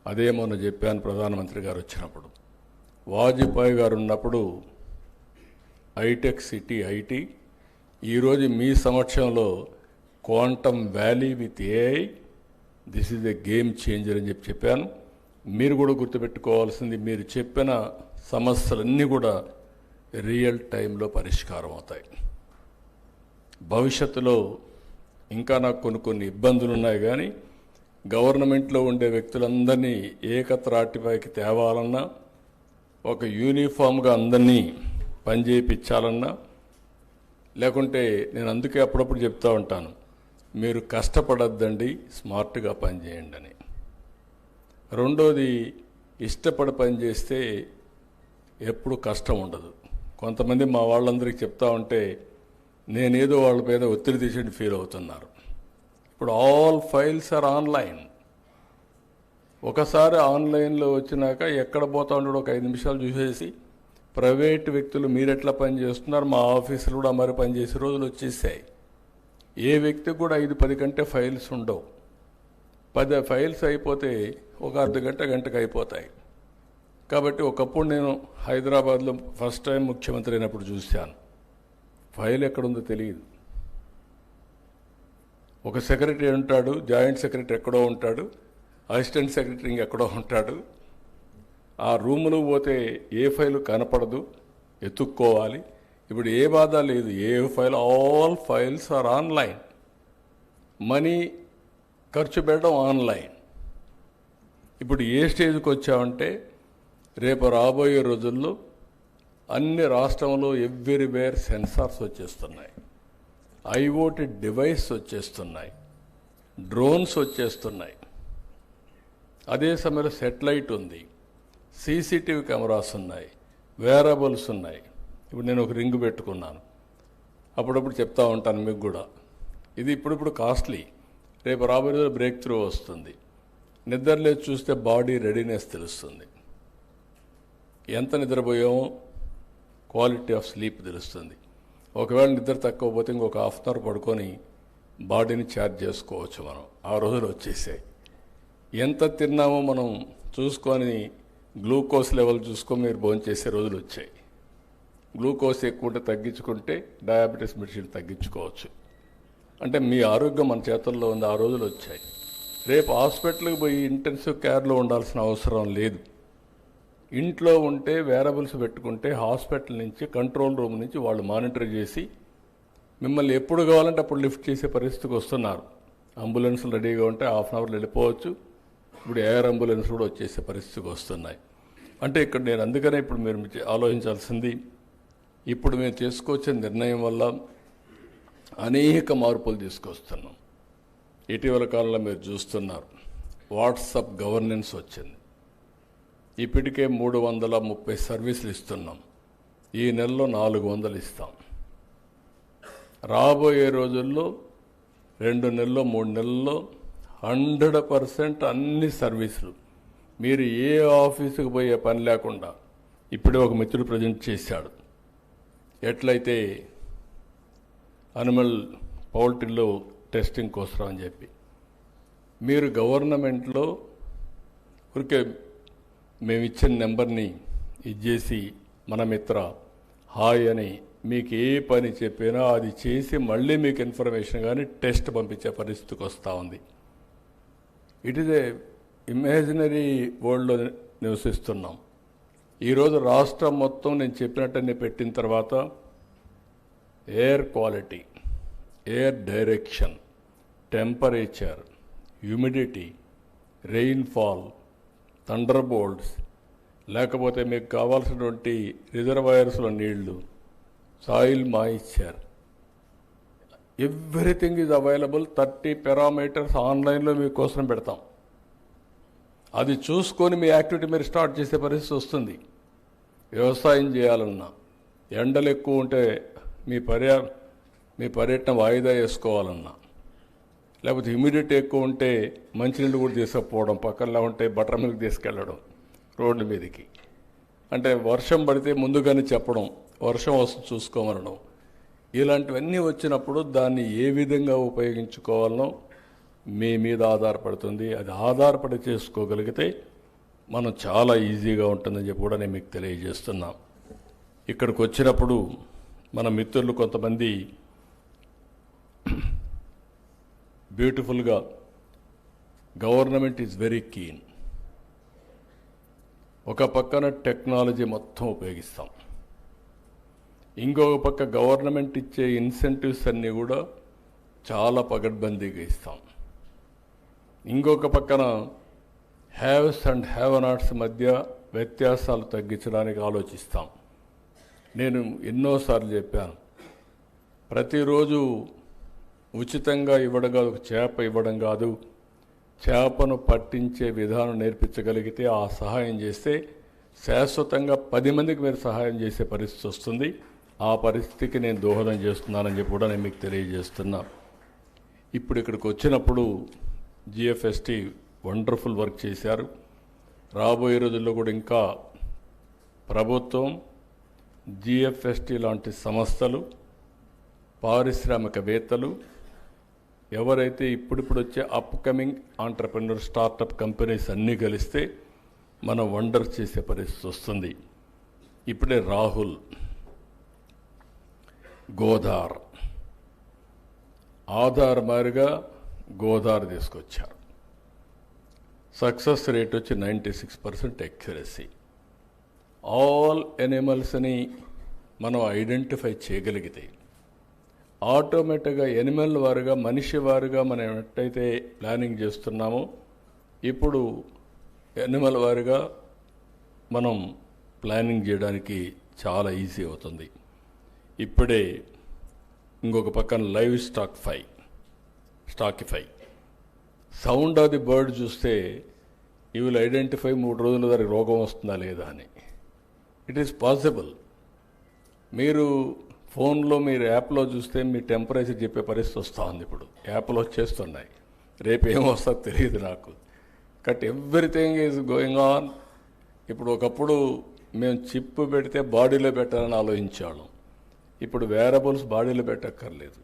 అదే మొన్న చెప్పాను ప్రధానమంత్రి గారు వచ్చినప్పుడు. వాజ్పేయి గారు ఉన్నప్పుడు హైటెక్ సిటీ ఐటీ, ఈరోజు మీ సమక్షంలో quantum valley with AI, this is a game changer అని చెప్పాను. మీరు కూడా గుర్తుపెట్టుకోవాల్సింది, మీరు చెప్పిన సమస్యలన్నీ కూడా రియల్ టైంలో పరిష్కారం అవుతాయి. భవిష్యత్తులో ఇంకా నాకు కొన్ని ఇబ్బందులు ఉన్నాయి, కానీ గవర్నమెంట్లో ఉండే వ్యక్తులందరినీ ఏకత్రాటిపైకి తేవాలన్నా, ఒక యూనిఫామ్గా అందరినీ పనిచేయించాలన్నా, లేకుంటే నేను అందుకే అప్పుడప్పుడు చెప్తూ ఉంటాను, మీరు కష్టపడద్దండి, స్మార్ట్గా పనిచేయండి అని. రెండోది, ఇష్టపడి పనిచేస్తే ఎప్పుడు కష్టం ఉండదు. కొంతమంది మా వాళ్ళందరికీ చెప్తా ఉంటే నేనేదో వాళ్ళ మీద ఒత్తిడి తీసి ఫీల్ అవుతున్నారు. ఇప్పుడు ఆల్ ఫైల్స్ ఆర్ ఆన్లైన్. ఒకసారి ఆన్లైన్లో వచ్చినాక ఎక్కడ పోతా ఉండడు, ఒక 5 నిమిషాలు చూసేసి ప్రైవేట్ వ్యక్తులు మీరెట్లా పని చేస్తున్నారు, మా ఆఫీసులు కూడా మరి పనిచేసే రోజులు వచ్చేసాయి. ఏ వ్యక్తికి కూడా 5-10 కంటే ఫైల్స్ ఉండవు. 10 ఫైల్స్ అయిపోతే ఒక అర్ధ గంటకు అయిపోతాయి. కాబట్టి ఒకప్పుడు నేను హైదరాబాద్లో ఫస్ట్ టైం ముఖ్యమంత్రి అయినప్పుడు చూశాను, ఫైల్ ఎక్కడుందో తెలియదు. ఒక సెక్రటరీ ఉంటాడు, జాయింట్ సెక్రటరీ ఎక్కడో ఉంటాడు, అసిస్టెంట్ సెక్రటరీ ఎక్కడో ఉంటాడు. ఆ రూములో పోతే ఏ ఫైలు కనపడదు, ఎత్తుక్కోవాలి. ఇప్పుడు ఏ బాధ లేదు, ఏ file, all files are online. Money ఖర్చు పెట్టడం ఆన్లైన్. ఇప్పుడు ఏ స్టేజ్కి వచ్చామంటే, రేపు రాబోయే రోజుల్లో అన్ని రాష్ట్రంలో ఎవ్రీవేర్ సెన్సార్స్ వచ్చేస్తున్నాయి, ఐఓటీ డివైస్ వచ్చేస్తున్నాయి, డ్రోన్స్ వచ్చేస్తున్నాయి. అదే సమయంలో సెటిలైట్ ఉంది, సీసీటీవీ కెమెరాస్ ఉన్నాయి, వేరబుల్స్ ఉన్నాయి. ఇప్పుడు నేను ఒక రింగ్ పెట్టుకున్నాను, అప్పుడప్పుడు చెప్తా ఉంటాను మీకు కూడా, ఇది ఇప్పుడు కాస్ట్లీ, రేపు రాబోయే బ్రేక్ త్రూ వస్తుంది. నిద్రలేసి చూస్తే బాడీ రెడీనెస్ తెలుస్తుంది, ఎంత నిద్రపోయామో క్వాలిటీ ఆఫ్ స్లీప్ తెలుస్తుంది. ఒకవేళ నిద్ర తక్కువ పోతే ఇంకొక హాఫ్ అన్ అవర్ పడుకొని బాడీని ఛార్జ్ చేసుకోవచ్చు మనం. ఆ రోజులు వచ్చేసాయి. ఎంత తిన్నామో మనం చూసుకొని గ్లూకోజ్ లెవెల్ చూసుకొని మీరు భోంచేసే రోజులు వచ్చాయి. గ్లూకోజ్ ఎక్కువ ఉంటే తగ్గించుకుంటే డయాబెటీస్ మెడిసిన్ తగ్గించుకోవచ్చు. అంటే మీ ఆరోగ్యం మన చేతుల్లో ఉంది. ఆ రోజులు వచ్చాయి. రేపు హాస్పిటల్కి పోయి ఇంటెన్సివ్ కేర్లో ఉండాల్సిన అవసరం లేదు. ఇంట్లో ఉంటే వేరబుల్స్ పెట్టుకుంటే హాస్పిటల్ నుంచి, కంట్రోల్ రూమ్ నుంచి వాళ్ళు మానిటర్ చేసి మిమ్మల్ని ఎప్పుడు కావాలంటే అప్పుడు లిఫ్ట్ చేసే పరిస్థితికి వస్తున్నారు. అంబులెన్స్లు రెడీగా ఉంటే హాఫ్ అన్ అవర్లో వెళ్ళిపోవచ్చు. ఇప్పుడు ఎయిర్ అంబులెన్స్ కూడా వచ్చేసే పరిస్థితికి వస్తున్నాయి. అంటే ఇక్కడ నేను అందుకనే ఇప్పుడు మీరు ఆలోచించాల్సింది, ఇప్పుడు మేము చేసుకొచ్చే నిర్ణయం వల్ల అనేక మార్పులు తీసుకొస్తున్నాం. ఇటీవల కాలంలో మీరు చూస్తున్నారు, వాట్సాప్ గవర్నెన్స్ వచ్చింది. ఇప్పటికే 330 సర్వీసులు ఇస్తున్నాం. ఈ నెలలో 400 ఇస్తాం. రాబోయే రోజుల్లో 2 నెలల్లో 3 నెలల్లో 100% అన్ని సర్వీసులు, మీరు ఏ ఆఫీసుకు పోయే పని లేకుండా. ఇప్పుడే ఒక మిత్రుడు ప్రజెంట్ చేశాడు, ఎట్లయితే అనిమల్ పౌల్ట్రీలో టెస్టింగ్ కోసం అని చెప్పి. మీరు గవర్నమెంట్లో ఊరికే మేము ఇచ్చిన నెంబర్ని ఇచ్చేసి మన మిత్ర హాయ్ అని మీకు ఏ పని చెప్పినా అది చేసి మళ్ళీ మీకు ఇన్ఫర్మేషన్ కానీ టెస్ట్ పంపించే పరిస్థితికి వస్తూ ఉంది. ఇట్ ఈజ్ ఏ ఇమాజినరీ వరల్డ్లో నివసిస్తున్నాం. ఈరోజు రాష్ట్రం మొత్తం నేను చెప్పినట్టన్నీ పెట్టిన తర్వాత air quality, air direction, temperature, humidity, rainfall, thunder bolts, లేకపోతే మీకు కావాల్సినటువంటి రిజర్వాయర్స్లో నీళ్లు, soil moisture, everything is available. 30 parameters ఆన్లైన్లో మీకోసం పెడతాం. అది చూసుకొని మీ యాక్టివిటీ మీరు స్టార్ట్ చేసే పరిస్థితి వస్తుంది. వ్యవసాయం చేయాలన్నా, ఎండలు ఎక్కువ ఉంటే మీ పర్యటన వాయిదా వేసుకోవాలన్నా, లేకపోతే హ్యూమిడిటీ ఎక్కువ ఉంటే మంచినీళ్ళు కూడా తీసుకుపోవడం, పక్కన ఉంటే బటర్ మిల్క్ తీసుకెళ్ళడం రోడ్ల మీదకి. అంటే వర్షం పడితే ముందుగానే చెప్పడం, వర్షం వస్తుంది చూసుకోమనడం. ఇలాంటివన్నీ వచ్చినప్పుడు దాన్ని ఏ విధంగా ఉపయోగించుకోవాలనో మీ మీద ఆధారపడుతుంది. అది ఆధారపడి చేసుకోగలిగితే మనం చాలా ఈజీగా ఉంటుందని చెప్పి కూడా నేను మీకు తెలియజేస్తున్నాం. ఇక్కడికి వచ్చినప్పుడు మన మిత్రులు కొంతమంది బ్యూటిఫుల్గా గవర్నమెంట్ ఈజ్ వెరీ కీన్, ఒక పక్కన టెక్నాలజీ మొత్తం ఉపయోగిస్తాం, ఇంకొక పక్క గవర్నమెంట్ ఇచ్చే ఇన్సెంటివ్స్ అన్నీ కూడా చాలా పగడ్బందీగా ఇస్తాం. ఇంకొక పక్కన హ్యావ్స్ అండ్ హ్యావ్ నాట్స్ మధ్య వ్యత్యాసాలు తగ్గించడానికి ఆలోచిస్తాం. నేను ఎన్నోసార్లు చెప్పాను, ప్రతిరోజు ఉచితంగా ఇవ్వడం కాదు, ఒక చేప ఇవ్వడం కాదు, చేపను పట్టించే విధానం నేర్పించగలిగితే, ఆ సహాయం చేస్తే శాశ్వతంగా 10 మందికి మీరు సహాయం చేసే పరిస్థితి వస్తుంది. ఆ పరిస్థితికి నేను దోహదం చేస్తున్నానని చెప్పి కూడా నేను మీకు తెలియజేస్తున్నా. ఇప్పుడు ఇక్కడికి వచ్చినప్పుడు జిఎఫ్ఎస్టి వండర్ఫుల్ వర్క్ చేశారు. రాబోయే రోజుల్లో కూడా ఇంకా ప్రభుత్వం, జిఎఫ్ఎస్టి లాంటి సంస్థలు, పారిశ్రామికవేత్తలు, ఎవరైతే ఇప్పుడిప్పుడు వచ్చే అప్కమింగ్ ఆంటర్ప్రెన్యూర్ స్టార్టప్ కంపెనీస్ అన్నీ కలిస్తే మనం వండర్ చేసే పరిస్థితి వస్తుంది. ఇప్పుడే రాహుల్, గోదార్, ఆధార్ మారిగా గోదార్ తీసుకొచ్చారు. సక్సెస్ రేట్ వచ్చి 96% ఎక్యురసీ. ఆల్ ఎనిమల్స్ని మనం ఐడెంటిఫై చేయగలిగితే ఆటోమేటిక్గా ఎనిమల్ వారుగా, మనిషి వారుగా మనం ఎట్టయితే ప్లానింగ్ చేస్తున్నామో ఇప్పుడు ఎనిమల్ వారుగా మనం ప్లానింగ్ చేయడానికి చాలా ఈజీ అవుతుంది. ఇప్పుడే ఇంకొక పక్కన లైవ్ స్టాకిఫై సౌండ్ ఆఫ్ ది బర్డ్ చూస్తే యూ విల్ ఐడెంటిఫై 3 రోజుల దానికి రోగం వస్తుందా లేదా అని. It is possible. మీరు ఫోన్లో, మీరు యాప్లో చూస్తే మీ టెంపరేచర్ చెప్పే పరిస్థితి వస్తూ ఉంది. ఇప్పుడు యాప్లో వచ్చేస్తున్నాయి, రేపు ఏమొస్తుందో తెలియదు నాకు. But everything is going on. ఇప్పుడు ఒకప్పుడు మేము చిప్ పెడితే బాడీలో పెట్టాలని ఆలోచించాళ్ళం. ఇప్పుడు వేరబుల్స్ బాడీలో పెట్టక్కర్లేదు,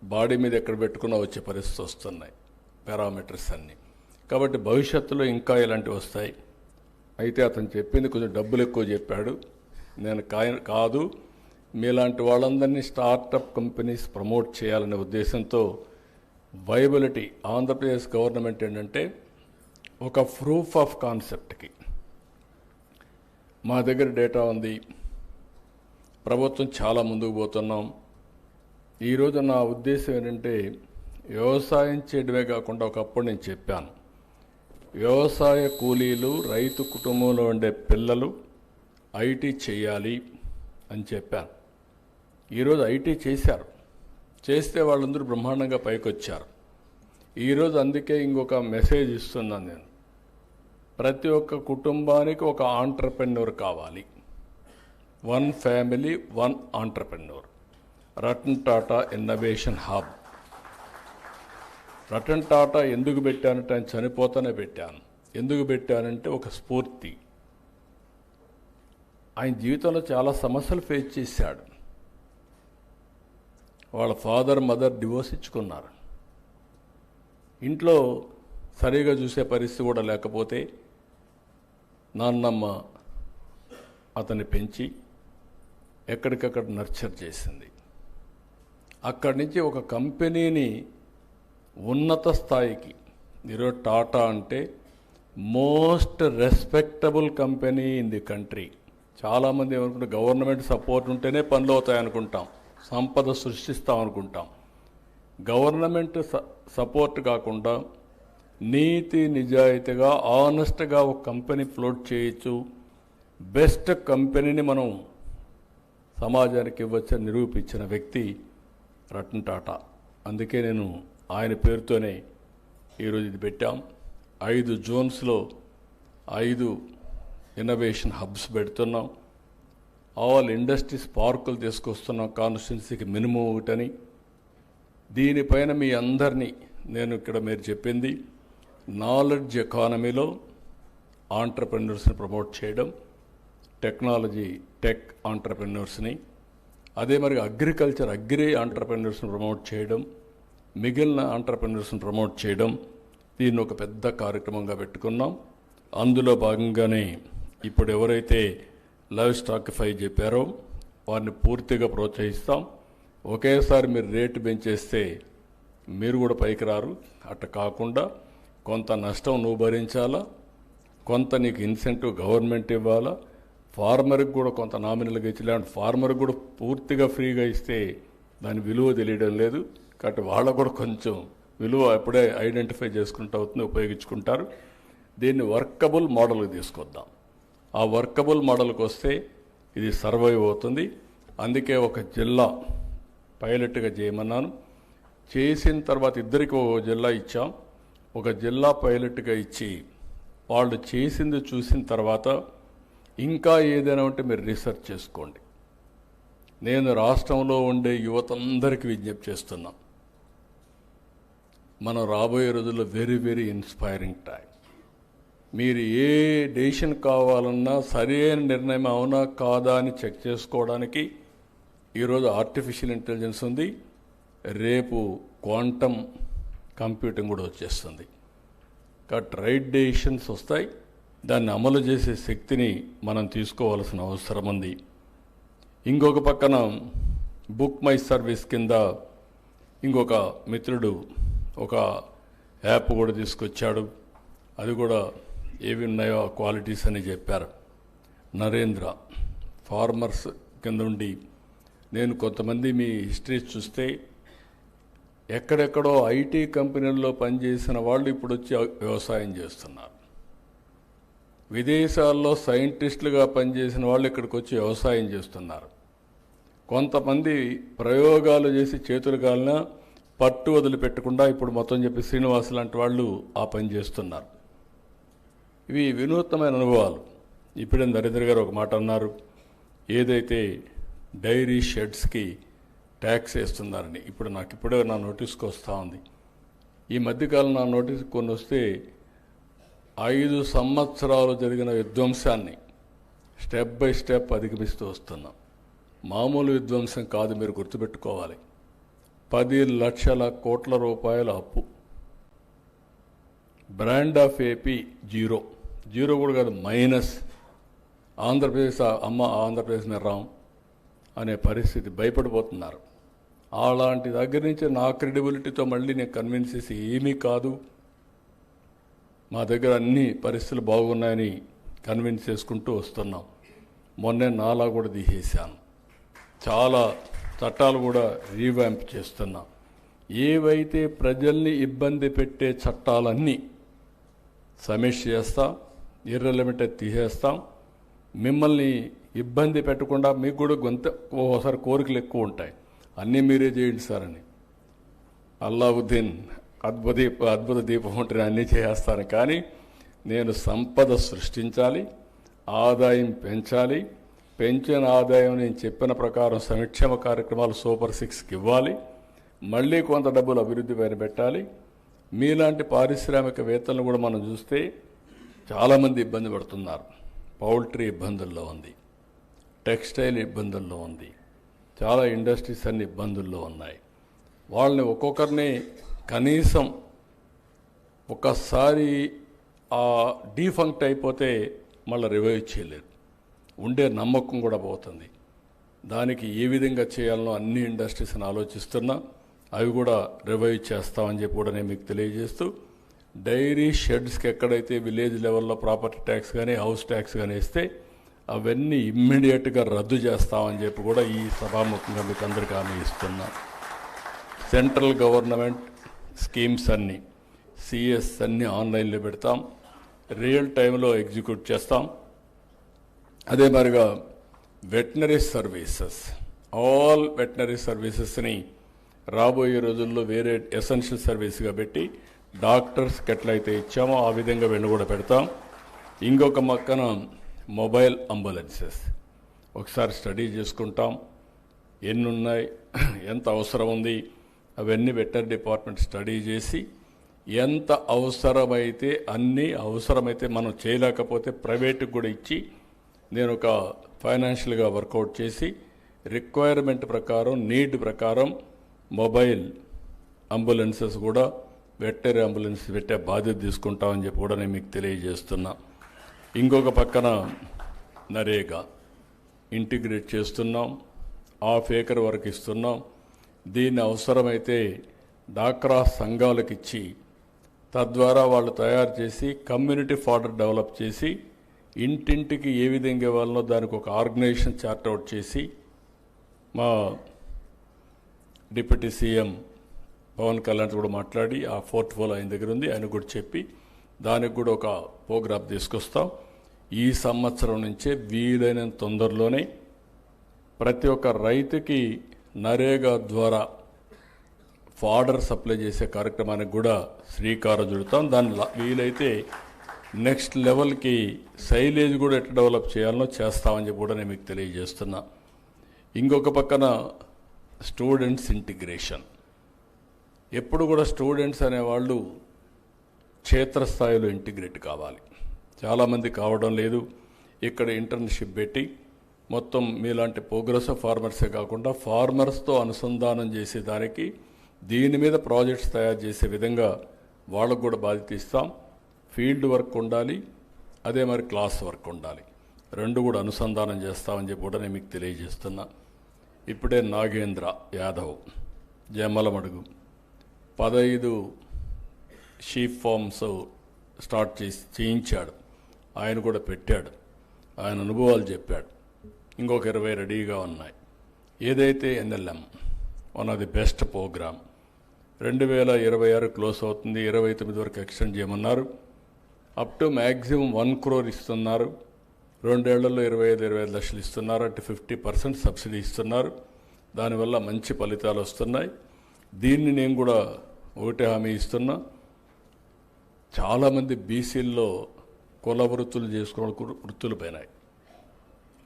బాడీ మీద ఎక్కడ పెట్టుకున్నా వచ్చే పరిస్థితి వస్తున్నాయి, పారామీటర్స్ అన్నీ. కాబట్టి భవిష్యత్తులో ఇంకా ఇలాంటివి వస్తాయి. అయితే అతను చెప్పింది కొంచెం డబ్బులు ఎక్కువ చెప్పాడు. నేను కాదు, మీలాంటి వాళ్ళందరినీ స్టార్టప్ కంపెనీస్ ప్రమోట్ చేయాలనే ఉద్దేశంతో వైబిలిటీ ఆంధ్రప్రదేశ్ గవర్నమెంట్ ఏంటంటే ఒక ప్రూఫ్ ఆఫ్ కాన్సెప్ట్కి మా దగ్గర డేటా ఉంది, ప్రభుత్వం చాలా ముందుకు పోతున్నాం. ఈరోజు నా ఉద్దేశం ఏంటంటే వ్యవసాయం చేయడమే కాకుండా, ఒకప్పుడు నేను చెప్పాను, వ్యవసాయ కూలీలు, రైతు కుటుంబంలో ఉండే పిల్లలు ఐటీ చేయాలి అని చెప్పాను. ఈరోజు ఐటీ చేశారు, చేస్తే వాళ్ళందరూ బ్రహ్మాండంగా పైకి వచ్చారు. ఈరోజు అందుకే ఇంకొక మెసేజ్ ఇస్తున్నాను నేను, ప్రతి ఒక్క కుటుంబానికి ఒక ఆంటర్ప్రెన్యూర్ కావాలి. 1 family 1 entrepreneur. Ratan Tata innovation hub. Ratan Tata ఎందుకు పెట్టానంటే ఆయన చనిపోతానే పెట్టాను. ఎందుకు పెట్టానంటే ఒక స్ఫూర్తి. ఆయన జీవితంలో చాలా సమస్యలు ఫేస్ చేశాడు. వాళ్ళ ఫాదర్, మదర్ డివోర్స్ ఇచ్చుకున్నారు. ఇంట్లో సరిగా చూసే పరిస్థితి కూడా లేకపోతే నాన్నమ్మ అతన్ని పెంచి ఎక్కడికక్కడ నర్చర్ చేసింది. అక్కడి నుంచి ఒక కంపెనీని ఉన్నత స్థాయికి, ఈరోజు టాటా అంటే most respectable company in the country. చాలామంది ఏమనుకుంటే గవర్నమెంట్ సపోర్ట్ ఉంటేనే పనులు అవుతాయి అనుకుంటాం, సంపద సృష్టిస్తాం అనుకుంటాం. గవర్నమెంట్ సపోర్ట్ కాకుండా నీతి నిజాయితీగా, ఆనెస్ట్గా ఒక కంపెనీ ఫ్లోట్ చేయొచ్చు. బెస్ట్ కంపెనీని మనం సమాజానికి ఇవ్వచ్చని నిరూపించిన వ్యక్తి రతన్ టాటా. అందుకే నేను ఆయన పేరుతోనే ఈరోజు ఇది పెట్టాం. 5 జోన్స్లో 5 ఇన్నోవేషన్ హబ్స్ పెడుతున్నాం. ఆల్ ఇండస్ట్రీస్ పార్కులు తీసుకొస్తున్నాం కాన్స్టిట్యున్సీకి మినిమం 1. దీనిపైన మీ అందరినీ నేను ఇక్కడ మీరు చెప్పింది నాలెడ్జ్ ఎకానమీలో ఆంటర్ప్రెన్యూర్స్ని ప్రమోట్ చేయడం, టెక్నాలజీ టెక్ ఆంటర్ప్రెన్యూర్స్ని, అదే మరి అగ్రికల్చర్ అగ్రి ఆంటర్ప్రెన్యూర్స్ని ప్రమోట్ చేయడం, మిగిలిన ఆంటర్ప్రెన్యూర్స్ని ప్రమోట్ చేయడం, దీన్ని ఒక పెద్ద కార్యక్రమంగా పెట్టుకున్నాం. అందులో భాగంగానే ఇప్పుడు ఎవరైతే లైవ్ స్టాకిఫై చెప్పారో వారిని పూర్తిగా ప్రోత్సహిస్తాం. ఒకేసారి మీరు రేటు పెంచేస్తే మీరు కూడా పైకి రారు. అట్లా కాకుండా కొంత నష్టం నువ్వు భరించాలా, కొంత నీకు ఇన్సెంటివ్ గవర్నమెంట్ ఇవ్వాలా, ఫార్మర్కి కూడా కొంత నామినల్గా ఇచ్చి, లేదంటే ఫార్మర్కి కూడా పూర్తిగా ఫ్రీగా ఇస్తే దాని విలువ తెలియడం లేదు. కాబట్టి వాళ్ళకు కూడా కొంచెం విలువ అప్పుడే ఐడెంటిఫై చేసుకుంటూ అవుతుంది, ఉపయోగించుకుంటారు. దీన్ని వర్కబుల్ మోడల్కి తీసుకొద్దాం. ఆ వర్కబుల్ మోడల్కి వస్తే ఇది సర్వైవ్ అవుతుంది. అందుకే ఒక జిల్లా పైలట్గా చేయమన్నాను. చేసిన తర్వాత ఇద్దరికి ఒక జిల్లా ఇచ్చాం. ఒక జిల్లా పైలట్గా ఇచ్చి వాళ్ళు చేసింది చూసిన తర్వాత ఇంకా ఏదైనా ఉంటే మీరు రీసెర్చ్ చేసుకోండి. నేను రాష్ట్రంలో ఉండే యువతందరికీ విజ్ఞప్తి చేస్తున్నా, మనం రాబోయే రోజుల్లో వెరీ వెరీ ఇన్స్పైరింగ్ టైం. మీరు ఏ డెసిషన్ కావాలన్నా సరైన నిర్ణయం అవునా కాదా అని చెక్ చేసుకోవడానికి ఈరోజు ఆర్టిఫిషియల్ ఇంటెలిజెన్స్ ఉంది, రేపు క్వాంటమ్ కంప్యూటింగ్ కూడా వచ్చేస్తుంది. కాబట్టి రైట్ డెసిషన్స్ వస్తాయి. దాన్ని అమలు చేసే శక్తిని మనం తీసుకోవాల్సిన అవసరం ఉంది. ఇంకొక పక్కన బుక్ మై సర్వీస్ కింద ఇంకొక మిత్రుడు ఒక యాప్ కూడా తీసుకొచ్చాడు. అది కూడా ఏవి ఉన్నాయో ఆ క్వాలిటీస్ అని చెప్పారు. నరేంద్ర ఫార్మర్స్ కింద ఉండి నేను కొంతమంది మీ హిస్టరీ చూస్తే ఎక్కడెక్కడో ఐటీ కంపెనీల్లో పనిచేసిన వాళ్ళు ఇప్పుడు వచ్చి వ్యవసాయం చేస్తున్నారు. విదేశాల్లో సైంటిస్టులుగా పనిచేసిన వాళ్ళు ఇక్కడికి వచ్చి వ్యవసాయం చేస్తున్నారు. కొంతమంది ప్రయోగాలు చేసి చేతులు కాలిన పట్టు వదిలిపెట్టకుండా ఇప్పుడు మొత్తం చెప్పి శ్రీనివాస్ లాంటి వాళ్ళు ఆ పని చేస్తున్నారు. ఇవి వినూత్నమైన అనుభవాలు. ఇప్పుడే నరేంద్ర గారు ఒక మాట అన్నారు, ఏదైతే డైరీ షెడ్స్కి ట్యాక్స్ వేస్తున్నారని. ఇప్పుడు నాకు ఇప్పుడే నా నోటీస్కి వస్తూ ఉంది. ఈ మధ్యకాలం నా నోటీస్ కొన్ని వస్తే 5 సంవత్సరాలు జరిగిన విధ్వంసాన్ని స్టెప్ బై స్టెప్ అధిగమిస్తూ వస్తున్నాం. మామూలు విధ్వంసం కాదు, మీరు గుర్తుపెట్టుకోవాలి. 10 లక్షల కోట్ల రూపాయల అప్పు. బ్రాండ్ ఆఫ్ ఏపీ జీరో కూడా కాదు, మైనస్. ఆంధ్రప్రదేశ్ ఆంధ్రప్రదేశ్ నిర్రాం అనే పరిస్థితి, భయపడిపోతున్నారు. అలాంటి దగ్గర నుంచి నా క్రెడిబిలిటీతో మళ్ళీ నేను కన్విన్స్ చేసి ఏమీ కాదు, మా దగ్గర అన్ని పరిస్థితులు బాగున్నాయని కన్విన్స్ చేసుకుంటూ వస్తున్నాం. మొన్నే నాలా కూడా తీసేశాను. చాలా చట్టాలు కూడా రీవ్యాంప్ చేస్తున్నాం. ఏవైతే ప్రజల్ని ఇబ్బంది పెట్టే చట్టాలన్నీ సమీక్ష చేస్తాం, ఇర్రెలవెంట్ తీసేస్తాం. మిమ్మల్ని ఇబ్బంది పెట్టకుండా మీకు కూడా ఓసారి కోరికలు ఎక్కువ ఉంటాయి, అన్నీ మీరే చేయండి సార్ అని. అల్లావుద్దీన్ అద్భుత దీపం ఉంటే అన్నీ చేస్తాను. కానీ నేను సంపద సృష్టించాలి, ఆదాయం పెంచాలి. పెంచిన ఆదాయం నేను చెప్పిన ప్రకారం సంక్షేమ కార్యక్రమాలు సూపర్ 6కి ఇవ్వాలి. మళ్ళీ కొంత డబ్బులు అభివృద్ధి పైన పెట్టాలి. మీలాంటి పారిశ్రామికవేత్తలను కూడా మనం చూస్తే చాలామంది ఇబ్బంది పడుతున్నారు. పౌల్ట్రీ ఇబ్బందుల్లో ఉంది, టెక్స్టైల్ ఇబ్బందుల్లో ఉంది, చాలా ఇండస్ట్రీస్ అన్ని ఇబ్బందుల్లో ఉన్నాయి. వాళ్ళని ఒక్కొక్కరిని కనీసం ఒకసారి డీఫంక్ట్ అయిపోతే మళ్ళీ రివైవ్ చేయలేరు, ఉండే నమ్మకం కూడా పోతుంది. దానికి ఏ విధంగా చేయాలనో అన్ని ఇండస్ట్రీస్ని ఆలోచిస్తున్నా, అవి కూడా రివైవ్ చేస్తామని చెప్పి కూడా నేను మీకు తెలియజేస్తూ, డైరీ షెడ్స్కి ఎక్కడైతే విలేజ్ లెవెల్లో ప్రాపర్టీ ట్యాక్స్ కానీ హౌస్ ట్యాక్స్ కానీ ఇస్తే అవన్నీ ఇమ్మీడియట్గా రద్దు చేస్తామని చెప్పి కూడా ఈ సభాముఖంగా మీకు అందరికీ హామీ ఇస్తున్నా. సెంట్రల్ గవర్నమెంట్ స్కీమ్స్ అన్నీ సిఎస్ అన్నీ ఆన్లైన్లో పెడతాం, రియల్ టైంలో ఎగ్జిక్యూట్ చేస్తాం. అదే మరిగా వెటనరీ సర్వీసెస్, ఆల్ వెటనరీ సర్వీసెస్ని రాబోయే రోజుల్లో వేరే ఎసెన్షియల్ సర్వీస్గా పెట్టి డాక్టర్స్కి ఎట్లయితే ఇచ్చామో ఆ విధంగా వెళ్ళి కూడా పెడతాం. ఇంకొక పక్కన మొబైల్ అంబులెన్సెస్ ఒకసారి స్టడీ చేసుకుంటాం, ఎన్ని ఉన్నాయి, ఎంత అవసరం ఉంది, అవన్నీ వెటనరీ డిపార్ట్మెంట్ స్టడీ చేసి ఎంత అవసరమైతే అన్నీ అవసరమైతే మనం చేయలేకపోతే ప్రైవేట్కి కూడా ఇచ్చి నేను ఒక ఫైనాన్షియల్గా వర్కౌట్ చేసి రిక్వైర్మెంట్ ప్రకారం నీడ్ ప్రకారం మొబైల్ అంబులెన్సెస్ కూడా వెటనరీ అంబులెన్స్ పెట్టే బాధ్యత తీసుకుంటామని చెప్పి కూడా నేను మీకు తెలియజేస్తున్నా. ఇంకొక పక్కన నరేగా ఇంటిగ్రేట్ చేస్తున్నాం, ½ ఏకర్ వరకు ఇస్తున్నాం. దీన్ని అవసరమైతే డాక్రా సంఘాలకు ఇచ్చి తద్వారా వాళ్ళు తయారు చేసి కమ్యూనిటీ ఫాడర్ డెవలప్ చేసి ఇంటింటికి ఏ విధంగా ఇవ్వాలనో దానికి ఒక ఆర్గనైజేషన్ చార్ట్అవుట్ చేసి మా డిప్యూటీ సీఎం పవన్ కళ్యాణ్ కూడా మాట్లాడి ఆ పోర్ట్ఫోలియో ఆయన దగ్గర ఉంది, ఆయన కూడా చెప్పి దానికి కూడా ఒక ప్రోగ్రామ్ తీసుకొస్తాం. ఈ సంవత్సరం నుంచే వీలైనంత తొందరలోనే ప్రతి ఒక్క రైతుకి నరేగా ద్వారా ఫాడర్ సప్లై చేసే కార్యక్రమానికి కూడా శ్రీకారం చుడతాం. దాన్ని వీలైతే నెక్స్ట్ లెవెల్కి సైలేజ్ కూడా ఎట్లా డెవలప్ చేయాలనో చేస్తామని చెప్పి కూడా నేను మీకు తెలియజేస్తున్నా. ఇంకొక పక్కన స్టూడెంట్స్ ఇంటిగ్రేషన్. ఎప్పుడు కూడా స్టూడెంట్స్ అనేవాళ్ళు క్షేత్రస్థాయిలో ఇంటిగ్రేట్ కావాలి. చాలామంది కావడం లేదు. ఇక్కడ ఇంటర్న్షిప్ పెట్టి మొత్తం మీలాంటి ప్రోగ్రెసివ్ ఫార్మర్సే కాకుండా ఫార్మర్స్తో అనుసంధానం చేసేదానికి దీని మీద ప్రాజెక్ట్స్ తయారు చేసే విధంగా వాళ్ళకు కూడా బాధ్యత ఇస్తాం. ఫీల్డ్ వర్క్ ఉండాలి, అదే మరి క్లాస్ వర్క్ ఉండాలి, రెండు కూడా అనుసంధానం చేస్తామని చెప్పి కూడా నేను మీకు తెలియజేస్తున్నా. ఇప్పుడే Nagendra Yadav Jammalamadugu 15 sheep farms start చేయించాడు. ఆయన కూడా పెట్టాడు, ఆయన అనుభవాలు చెప్పాడు. ఇంకొక 20 రెడీగా ఉన్నాయి. ఏదైతే NLM one of the best program 2026 close అవుతుంది, 29 వరకు ఎక్స్టెండ్ చేయమన్నారు. అప్ టు మ్యాక్సిమం 1 crore ఇస్తున్నారు. 2 ఏళ్లలో 25 లక్షలు ఇస్తున్నారు. అంటే 50% సబ్సిడీ ఇస్తున్నారు. దానివల్ల మంచి ఫలితాలు వస్తున్నాయి. దీన్ని నేను కూడా ఒకటే హామీ ఇస్తున్నా, చాలామంది బీసీల్లో కుల వృత్తులు చేసుకున్న వృత్తులు పోయినాయి.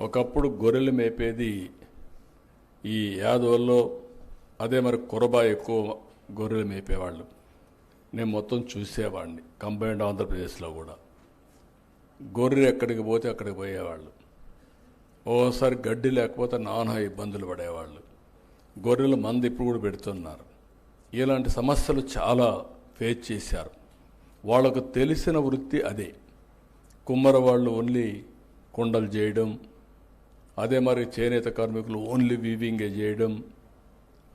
ఒకప్పుడు గొర్రెలు మేపేది ఈ యాదవుల్లో, అదే మరి కురబా ఎక్కువ గొర్రెలు మేపేవాళ్ళు. నేను మొత్తం చూసేవాడిని. కంబైన్డ్ ఆంధ్రప్రదేశ్లో కూడా గొర్రెలు ఎక్కడికి పోతే అక్కడికి పోయేవాళ్ళు. ఓసారి గడ్డి లేకపోతే నానా ఇబ్బందులు పడేవాళ్ళు. గొర్రెల మంది ఇప్పుడు కూడా పెడుతున్నారు. ఇలాంటి సమస్యలు చాలా ఫేస్ చేశారు. వాళ్ళకు తెలిసిన వృత్తి అదే. కుమ్మర వాళ్ళు ఓన్లీ కుండలు చేయడం, అదే మరి చేనేత కార్మికులు ఓన్లీ వీవింగే చేయడం,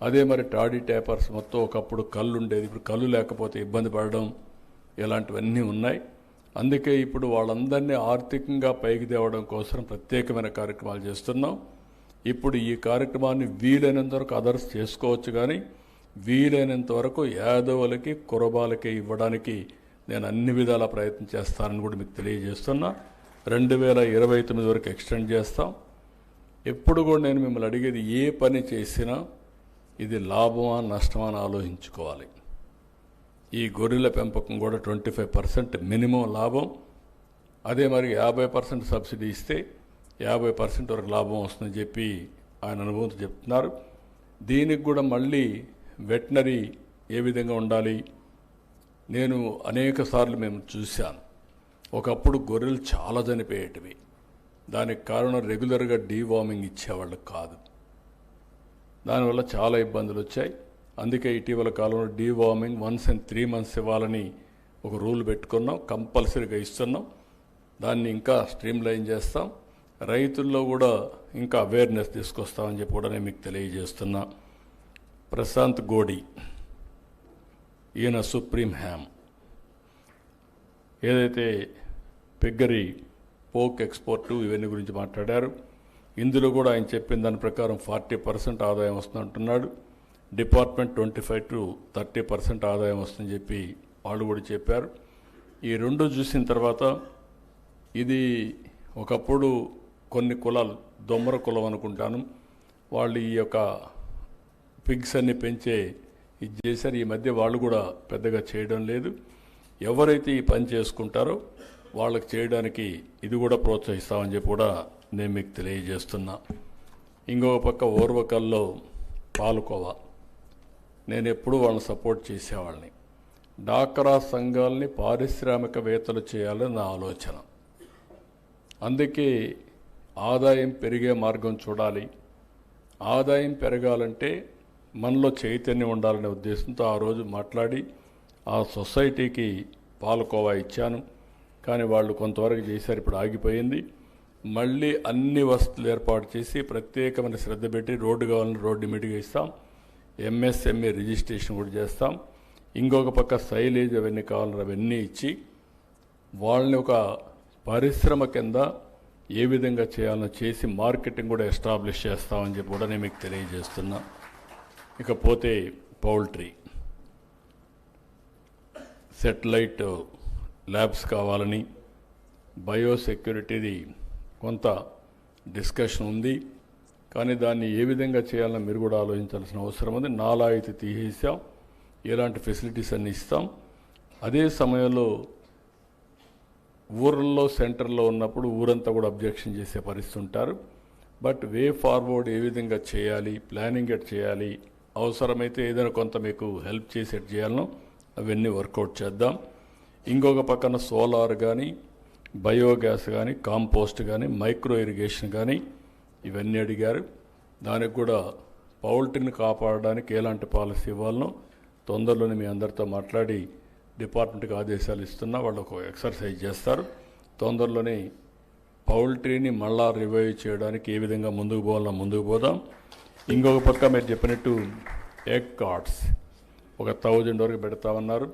అదే మరి టాడీ ట్యాపర్స్ మొత్తం ఒకప్పుడు కళ్ళు ఉండేది, ఇప్పుడు కళ్ళు లేకపోతే ఇబ్బంది పడడం, ఇలాంటివన్నీ ఉన్నాయి. అందుకే ఇప్పుడు వాళ్ళందరినీ ఆర్థికంగా పైకి తేవడం కోసం ప్రత్యేకమైన కార్యక్రమాలు చేస్తున్నాం. ఇప్పుడు ఈ కార్యక్రమాన్ని వీలైనంత వరకు అదర్స్ చేసుకోవచ్చు, కానీ వీలైనంత వరకు యాదవులకి కురబాలకి ఇవ్వడానికి నేను అన్ని విధాల ప్రయత్నం చేస్తానని కూడా మీకు తెలియజేస్తున్నా. 2029 వరకు ఎక్స్టెండ్ చేస్తాం. ఎప్పుడు కూడా నేను మిమ్మల్ని అడిగేది, ఏ పని చేసినా ఇది లాభమా నష్టమా అని ఆలోచించుకోవాలి. ఈ గొర్రెల పెంపకం కూడా 25% మినిమం లాభం, అదే మరి 50% సబ్సిడీ ఇస్తే 50% వరకు లాభం వస్తుందని చెప్పి ఆయన అనుభవంతో చెప్తున్నారు. దీనికి కూడా మళ్ళీ వెటనరీ ఏ విధంగా ఉండాలి, నేను అనేక సార్లు మేము చూశాను. ఒకప్పుడు గొర్రెలు చాలా చనిపోయేటివి. దానికి కారణం రెగ్యులర్గా డీవార్మింగ్ ఇచ్చేవాళ్ళు కాదు. దానివల్ల చాలా ఇబ్బందులు వచ్చాయి. అందుకే ఇటీవల కాలంలో డీవార్మింగ్ 1 and 3 months ఇవ్వాలని ఒక రూల్ పెట్టుకున్నాం. కంపల్సరీగా ఇస్తున్నాం. దాన్ని ఇంకా స్ట్రీమ్లైన్ చేస్తాం. రైతుల్లో కూడా ఇంకా అవేర్నెస్ తీసుకొస్తామని చెప్పి కూడా నేను మీకు తెలియజేస్తున్నా. ప్రశాంత్ గోడి, ఈయన సుప్రీం హ్యామ్ ఏదైతే పిగ్గరి పోక్ ఎక్స్పోర్టు ఇవన్నీ గురించి మాట్లాడారు. ఇందులో కూడా ఆయన చెప్పిన దాని ప్రకారం 40% ఆదాయం వస్తుందంటున్నాడు. డిపార్ట్మెంట్ 25 to 30% ఆదాయం వస్తుందని చెప్పి వాళ్ళు కూడా చెప్పారు. ఈ రెండు చూసిన తర్వాత ఇది ఒకప్పుడు కొన్ని కులాలు, దొమ్మర కులం అనుకుంటాను, వాళ్ళు ఈ యొక్క పిగ్స్ అన్ని పెంచే ఇది చేశారు. ఈ మధ్య వాళ్ళు కూడా పెద్దగా చేయడం లేదు. ఎవరైతే ఈ పని చేసుకుంటారో వాళ్ళకి చేయడానికి ఇది కూడా ప్రోత్సహిస్తామని చెప్పి కూడా నేను మీకు తెలియజేస్తున్నా. ఇంకొక పక్క ఓర్వకల్లో పాలకోవా, నేను ఎప్పుడూ వాళ్ళని సపోర్ట్ చేసేవాళ్ళని. డాక్రా సంఘాలని పారిశ్రామికవేత్తలు చేయాలని నా ఆలోచన. అందుకే ఆదాయం పెరిగే మార్గం చూడాలి. ఆదాయం పెరగాలంటే మనలో చైతన్యం ఉండాలనే ఉద్దేశంతో ఆ రోజు మాట్లాడి ఆ సొసైటీకి పాలకోవా ఇచ్చాను. కానీ వాళ్ళు కొంతవరకు చేశారు, ఇప్పుడు ఆగిపోయింది. మళ్ళీ అన్ని వసతులు ఏర్పాటు చేసి ప్రత్యేకమైన శ్రద్ధ పెట్టి రోడ్డు కావాలని రోడ్డు ఇమీడియట్గా ఇస్తాం. ఎంఎస్ఎంఈ రిజిస్ట్రేషన్ కూడా చేస్తాం. ఇంకొక పక్క సైలేజ్ అవన్నీ కావాలని అవన్నీ ఇచ్చి వాళ్ళని ఒక పరిశ్రమ కింద ఏ విధంగా చేయాలో చేసి మార్కెటింగ్ కూడా ఎస్టాబ్లిష్ చేస్తామని చెప్పి కూడా నేను మీకు తెలియజేస్తున్నా. ఇకపోతే పౌల్ట్రీ సెటిలైట్ ల్యాబ్స్ కావాలని, బయోసెక్యూరిటీది కొంత డిస్కషన్ ఉంది, కానీ దాన్ని ఏ విధంగా చేయాలని మీరు కూడా ఆలోచించాల్సిన అవసరం ఉంది. 4 అయితే తీసేసాం, ఎలాంటి ఫెసిలిటీస్ అన్ని ఇస్తాం. అదే సమయంలో ఊర్లలో సెంటర్లో ఉన్నప్పుడు ఊరంతా కూడా అబ్జెక్షన్ చేసే పరిస్థితి ఉంటారు. బట్ వే ఫార్వర్డ్ ఏ విధంగా చేయాలి, ప్లానింగ్ ఎట్ చేయాలి, అవసరమైతే ఏదైనా కొంత మీకు హెల్ప్ చేసేట్ చేయాలనో అవన్నీ వర్కౌట్ చేద్దాం. ఇంకొక పక్కన సోలార్ కానీ, బయోగ్యాస్ కానీ, కాంపోస్ట్ కానీ, మైక్రో ఇరిగేషన్ కానీ ఇవన్నీ అడిగారు. దానికి కూడా పౌల్ట్రీని కాపాడడానికి ఎలాంటి పాలసీ ఇవ్వాలనో తొందరలోనే మీ అందరితో మాట్లాడి డిపార్ట్మెంట్కి ఆదేశాలు ఇస్తున్నా. వాళ్ళు ఒక ఎక్సర్సైజ్ చేస్తారు. తొందరలోనే పౌల్ట్రీని మళ్ళా రివైవ్ చేయడానికి ఏ విధంగా ముందుకు పోవాలన్నా ముందుకు పోదాం. ఇంకొక పక్క మీరు చెప్పినట్టు ఎగ్ కార్డ్స్ ఒక 1000 వరకు పెడతామన్నారు.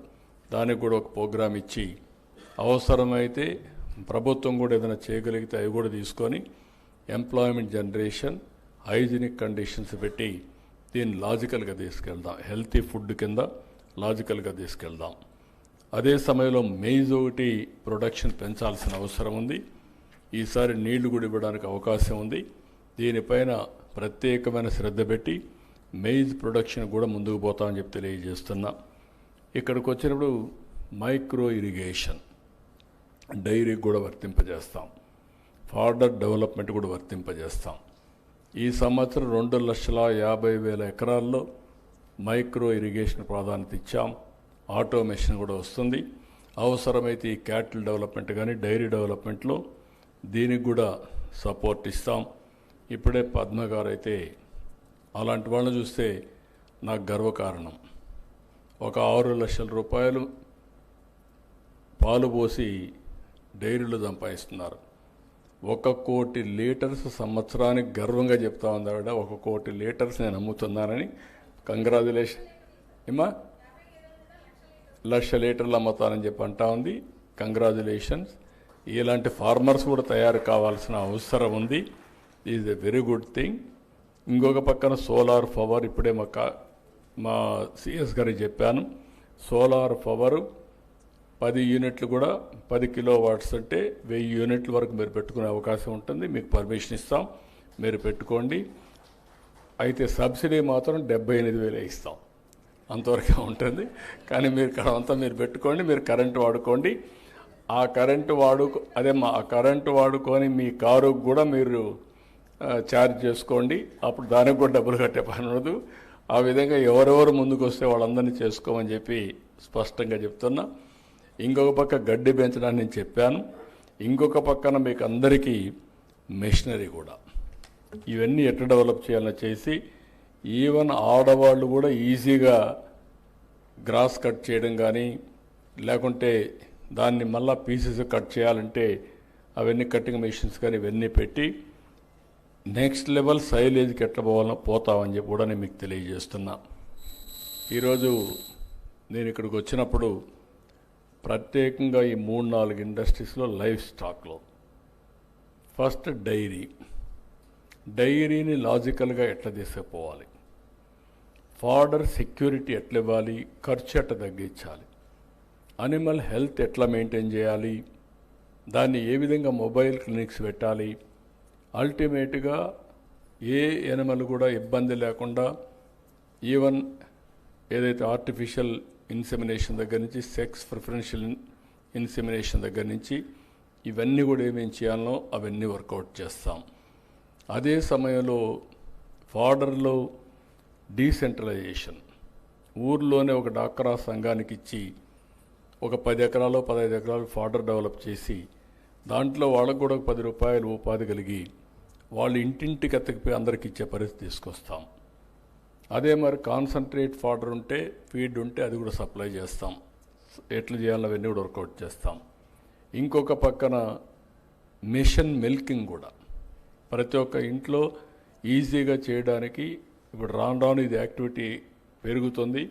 దానికి కూడా ఒక ప్రోగ్రామ్ ఇచ్చి అవసరమైతే ప్రభుత్వం కూడా ఏదైనా చేయగలిగితే అవి కూడా తీసుకొని ఎంప్లాయ్మెంట్ జనరేషన్, హైజీనిక్ కండిషన్స్ పెట్టి దీన్ని లాజికల్గా తీసుకెళ్దాం. హెల్తీ ఫుడ్ కింద లాజికల్గా తీసుకెళ్దాం. అదే సమయంలో మెయిజ్ ఒకటి ప్రొడక్షన్ పెంచాల్సిన అవసరం ఉంది. ఈసారి నీళ్లు కూడా ఇవ్వడానికి అవకాశం ఉంది. దీనిపైన ప్రత్యేకమైన శ్రద్ధ పెట్టి మెయిజ్ ప్రొడక్షన్ కూడా ముందుకు పోతామని చెప్పి తెలియజేస్తున్నా. ఇక్కడికి వచ్చినప్పుడు మైక్రో ఇరిగేషన్ డైరీ కూడా వర్తింపజేస్తాం, ఫార్డర్ డెవలప్మెంట్ కూడా వర్తింపజేస్తాం. ఈ సంవత్సరం 2,50,000 ఎకరాల్లో మైక్రో ఇరిగేషన్ ప్రాధాన్యత ఇచ్చాం. ఆటోమేషన్ కూడా వస్తుంది. అవసరమైతే ఈ క్యాటిల్ డెవలప్మెంట్ కానీ డైరీ డెవలప్మెంట్లో దీనికి కూడా సపోర్ట్ ఇస్తాం. ఇప్పుడే పద్మ గారు అయితే అలాంటి వాళ్ళని చూస్తే నాకు గర్వకారణం. ఒక 6 లక్షల రూపాయలు పాలు పోసి డైరీలో సంపాదిస్తున్నారు. 1 కోటి లీటర్స్ సంవత్సరానికి గర్వంగా చెప్తా ఉంది ఆవిడ. 1 కోటి లీటర్స్ నేను అమ్ముతున్నానని. కంగ్రాచులేషన్ ఏమా, 1,00,000 లీటర్లు అమ్ముతానని చెప్పి అంటా ఉంది. కంగ్రాచులేషన్స్. ఇలాంటి ఫార్మర్స్ కూడా తయారు కావాల్సిన అవసరం ఉంది. Is a very good thing. ఇంకొక పక్కన సోలార్ పవర్ ఇప్పుడే మా సిఎస్ గారికి చెప్పాను. సోలార్ పవర్ 10 యూనిట్లు కూడా 10 కిలోవాట్స్ అంటే 1000 యూనిట్ల వరకు మీరు పెట్టుకునే అవకాశం ఉంటుంది. మీకు పర్మిషన్ ఇస్తాం, మీరు పెట్టుకోండి. అయితే సబ్సిడీ మాత్రం 78,000 ఇస్తాం, అంతవరకే ఉంటుంది. కానీ మీరు అంతా మీరు పెట్టుకోండి, మీరు కరెంటు వాడుకోండి. ఆ కరెంటు కరెంటు వాడుకొని మీ కారుకు కూడా మీరు ఛార్జ్ చేసుకోండి. అప్పుడు దానికి కూడా డబ్బులు కట్టే పని ఉండదు. ఆ విధంగా ఎవరెవరు ముందుకు వస్తే వాళ్ళందరినీ చేసుకోమని చెప్పి స్పష్టంగా చెప్తున్నా. ఇంకొక పక్క గడ్డి పెంచడానికి నేను చెప్పాను. ఇంకొక పక్కన మీకు అందరికీ మెషినరీ కూడా ఇవన్నీ ఎట్లా డెవలప్ చేయాలని చేసి ఈవెన్ ఆడవాళ్ళు కూడా ఈజీగా గ్రాస్ కట్ చేయడం కానీ లేకుంటే దాన్ని మళ్ళా పీసెస్ కట్ చేయాలంటే అవన్నీ కటింగ్ మెషిన్స్ కానీ ఇవన్నీ పెట్టి నెక్స్ట్ లెవెల్ సైలేజ్కి ఎట్లా పోతామని చెప్పి కూడా నేను మీకు తెలియజేస్తున్నా. ఈరోజు నేను ఇక్కడికి వచ్చినప్పుడు ప్రత్యేకంగా ఈ 3-4 ఇండస్ట్రీస్లో లైఫ్ స్టాక్లో ఫస్ట్ డైరీని లాజికల్గా ఎట్లా తీసుకుపోవాలి, ఫార్డర్ సెక్యూరిటీ ఎట్లా ఇవ్వాలి, ఖర్చు ఎట్లా తగ్గించాలి, అనిమల్ హెల్త్ ఎట్లా మెయింటైన్ చేయాలి, దాన్ని ఏ విధంగా మొబైల్ క్లినిక్స్ పెట్టాలి, అల్టిమేట్గా ఏ ఎనిమల్ కూడా ఇబ్బంది లేకుండా ఈవెన్ ఏదైతే ఆర్టిఫిషియల్ ఇన్సెమినేషన్ దగ్గర నుంచి సెక్స్ ప్రిఫరెన్షియల్ ఇన్సెమినేషన్ దగ్గర నుంచి ఇవన్నీ కూడా ఏమేమి చేయాలనో అవన్నీ వర్కౌట్ చేస్తాం. అదే సమయంలో ఫార్డర్లో డీసెంట్రలైజేషన్, ఊర్లోనే ఒక డాక్రా సంఘానికి ఇచ్చి ఒక 10 ఎకరాలు 15 ఎకరాలు ఫార్డర్ డెవలప్ చేసి దాంట్లో వాళ్ళకు కూడా 10 రూపాయలు ఉపాధి కలిగి వాళ్ళు ఇంటింటికి ఎత్తకపోయి అందరికి ఇచ్చే పరిస్థితి తీసుకొస్తాం. అదే మరి కాన్సన్ట్రేట్ ఫార్డర్ ఉంటే ఫీడ్ ఉంటే అది కూడా సప్లై చేస్తాం. ఎట్లా చేయాలో అవన్నీ కూడా వర్కౌట్ చేస్తాం. ఇంకొక పక్కన మిషన్ మిల్కింగ్ కూడా ప్రతి ఒక్క ఇంట్లో ఈజీగా చేయడానికి ఇప్పుడు రాను రాను ఇది యాక్టివిటీ పెరుగుతుంది.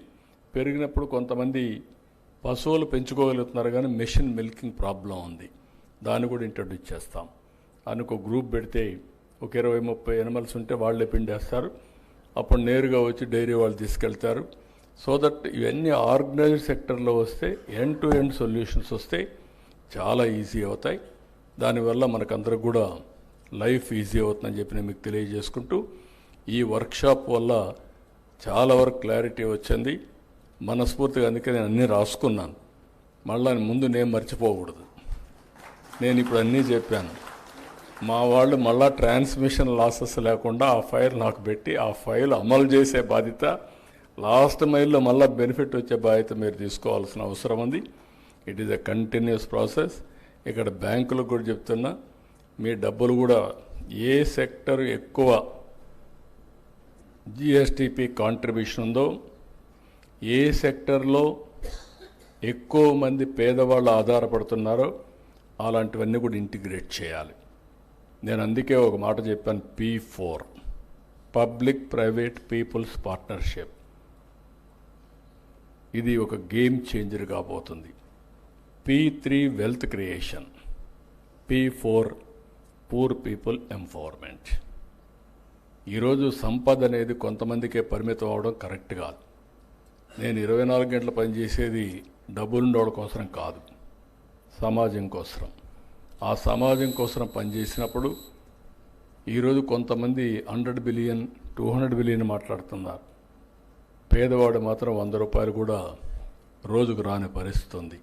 పెరిగినప్పుడు కొంతమంది పశువులు పెంచుకోగలుగుతున్నారు కానీ మెషిన్ మిల్కింగ్ ప్రాబ్లం ఉంది. దాన్ని కూడా ఇంట్రడ్యూస్ చేస్తాం. అనుకో గ్రూప్ పెడితే ఒక 20-30 ఎనిమల్స్ ఉంటే వాళ్ళే పిండేస్తారు. అప్పుడు నేరుగా వచ్చి డైరీ వాళ్ళు తీసుకెళ్తారు. సో దట్ ఇవన్నీ ఆర్గనైజ్డ్ సెక్టర్లో వస్తే ఎండ్ టు ఎండ్ సొల్యూషన్స్ వస్తే చాలా ఈజీ అవుతాయి. దానివల్ల మనకందరికి కూడా లైఫ్ ఈజీ అవుతుందని చెప్పి నేను మీకు తెలియజేసుకుంటూ, ఈ వర్క్షాప్ వల్ల చాలా వరకు క్లారిటీ వచ్చింది. మనస్ఫూర్తిగా అందుకే నేను అన్నీ రాసుకున్నాను. మళ్ళీ ముందు నేను మర్చిపోకూడదు. నేను ఇప్పుడు అన్నీ చెప్పాను. మా వాళ్ళు మళ్ళా ట్రాన్స్మిషన్ లాసెస్ లేకుండా ఆ ఫైల్ నాకు పెట్టి ఆ ఫైల్ అమలు చేసే బాధ్యత, లాస్ట్ మైల్లో మళ్ళీ బెనిఫిట్ వచ్చే బాధ్యత మీరు తీసుకోవాల్సిన అవసరం ఉంది. It is a continuous process. ఇక్కడ బ్యాంకులకు కూడా చెప్తున్నా, మీ డబ్బులు కూడా ఏ సెక్టర్ ఎక్కువ జిఎస్టిపి కాంట్రిబ్యూషన్ ఉందో, ఏ సెక్టర్లో ఎక్కువ మంది పేదవాళ్ళు ఆధారపడుతున్నారో అలాంటివన్నీ కూడా ఇంటిగ్రేట్ చేయాలి. నేను అందుకే ఒక మాట చెప్పాను, P4 public private peoples partnership. ఇది ఒక గేమ్ చేంజర్ కాబోతుంది. P3 wealth creation, P4 poor people empowerment. ఈరోజు సంపద అనేది కొంతమందికే పరిమితం అవడం కరెక్ట్ కాదు. నేను 24 గంటలు పనిచేసేది డబ్బులుండోళ్ళ కోసం కాదు, సమాజం కోసం. ఆ సమాజం కోసం పనిచేసినప్పుడు ఈరోజు కొంతమంది 100 బిలియన్ 200 బిలియన్ మాట్లాడుతున్నారు. పేదవాడు మాత్రం 100 రూపాయలు కూడా రోజుకు రాని పరిస్థితి ఉంది.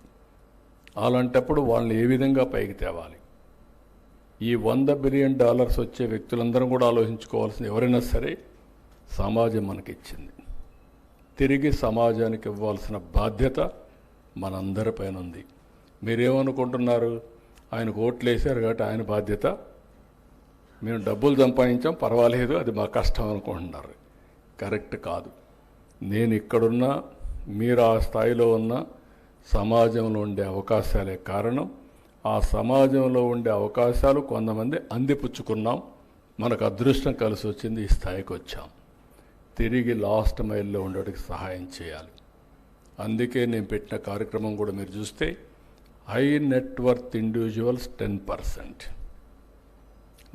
అలాంటప్పుడు వాళ్ళని ఏ విధంగా పైకి తేవాలి? ఈ $100 బిలియన్ వచ్చే వ్యక్తులందరం కూడా ఆలోచించుకోవాల్సింది, ఎవరైనా సరే సమాజం మనకిచ్చింది, తిరిగి సమాజానికి ఇవ్వాల్సిన బాధ్యత మనందరిపైన ఉంది. మీరేమనుకుంటున్నారు? ఆయనకు ఓట్లు వేశారు కాబట్టి ఆయన బాధ్యత, మేము డబ్బులు సంపాదించాం పర్వాలేదు అది మా కష్టం అనుకుంటున్నారు. కరెక్ట్ కాదు. నేను ఇక్కడున్నా, మీరు ఆ స్థాయిలో ఉన్న సమాజంలో ఉండే అవకాశాలే కారణం. ఆ సమాజంలో ఉండే అవకాశాలు కొంతమంది అందిపుచ్చుకున్నాం, మనకు అదృష్టం కలిసి వచ్చింది, ఈ స్థాయికి వచ్చాం. తిరిగి లాస్ట్ మైల్లో ఉండడానికి సహాయం చేయాలి. అందుకే నేను పెట్టిన కార్యక్రమం కూడా మీరు చూస్తే హై నెట్వర్త్ ఇండివిజువల్స్ 10%,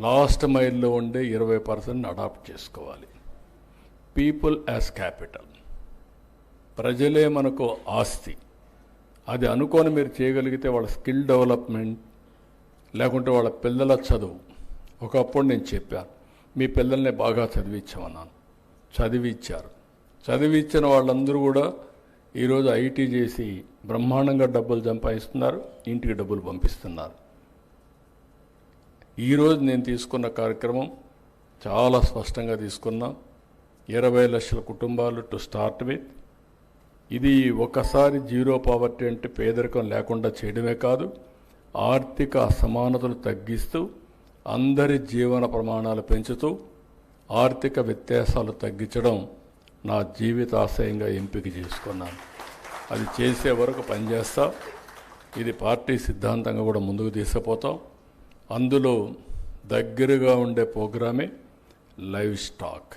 లాస్ట్ మైల్లో ఉండే 20% అడాప్ట్ చేసుకోవాలి. పీపుల్ యాజ్ క్యాపిటల్, ప్రజలే మనకు ఆస్తి. అది అనుకొని మీరు చేయగలిగితే వాళ్ళ స్కిల్ డెవలప్మెంట్, లేకుంటే వాళ్ళ పిల్లల చదువు. ఒకప్పుడు నేను చెప్పాను, మీ పిల్లల్ని బాగా చదివించామన్నాను, చదివించారు. చదివించిన వాళ్ళందరూ కూడా ఈరోజు ఐటీ చేసి బ్రహ్మాండంగా డబ్బులు సంపాదిస్తున్నారు, ఇంటికి డబ్బులు పంపిస్తున్నారు. ఈరోజు నేను తీసుకున్న కార్యక్రమం చాలా స్పష్టంగా తీసుకున్నాం. 20 లక్షల కుటుంబాలు టు స్టార్ట్ విత్. ఇది ఒకసారి జీరో పావర్టీ అంటే పేదరికం లేకుండా చేయడమే కాదు, ఆర్థిక అసమానతలు తగ్గిస్తూ అందరి జీవన ప్రమాణాలు పెంచుతూ ఆర్థిక వ్యత్యాసాలు తగ్గించడం నా జీవితాశయంగా ఎంపిక చేసుకున్నాను. అది చేసే వరకు పనిచేస్తా. ఇది పార్టీ సిద్ధాంతంగా కూడా ముందుకు తీసుకుపోతాం. అందులో దగ్గరగా ఉండే ప్రోగ్రామే లైవ్ స్టాక్.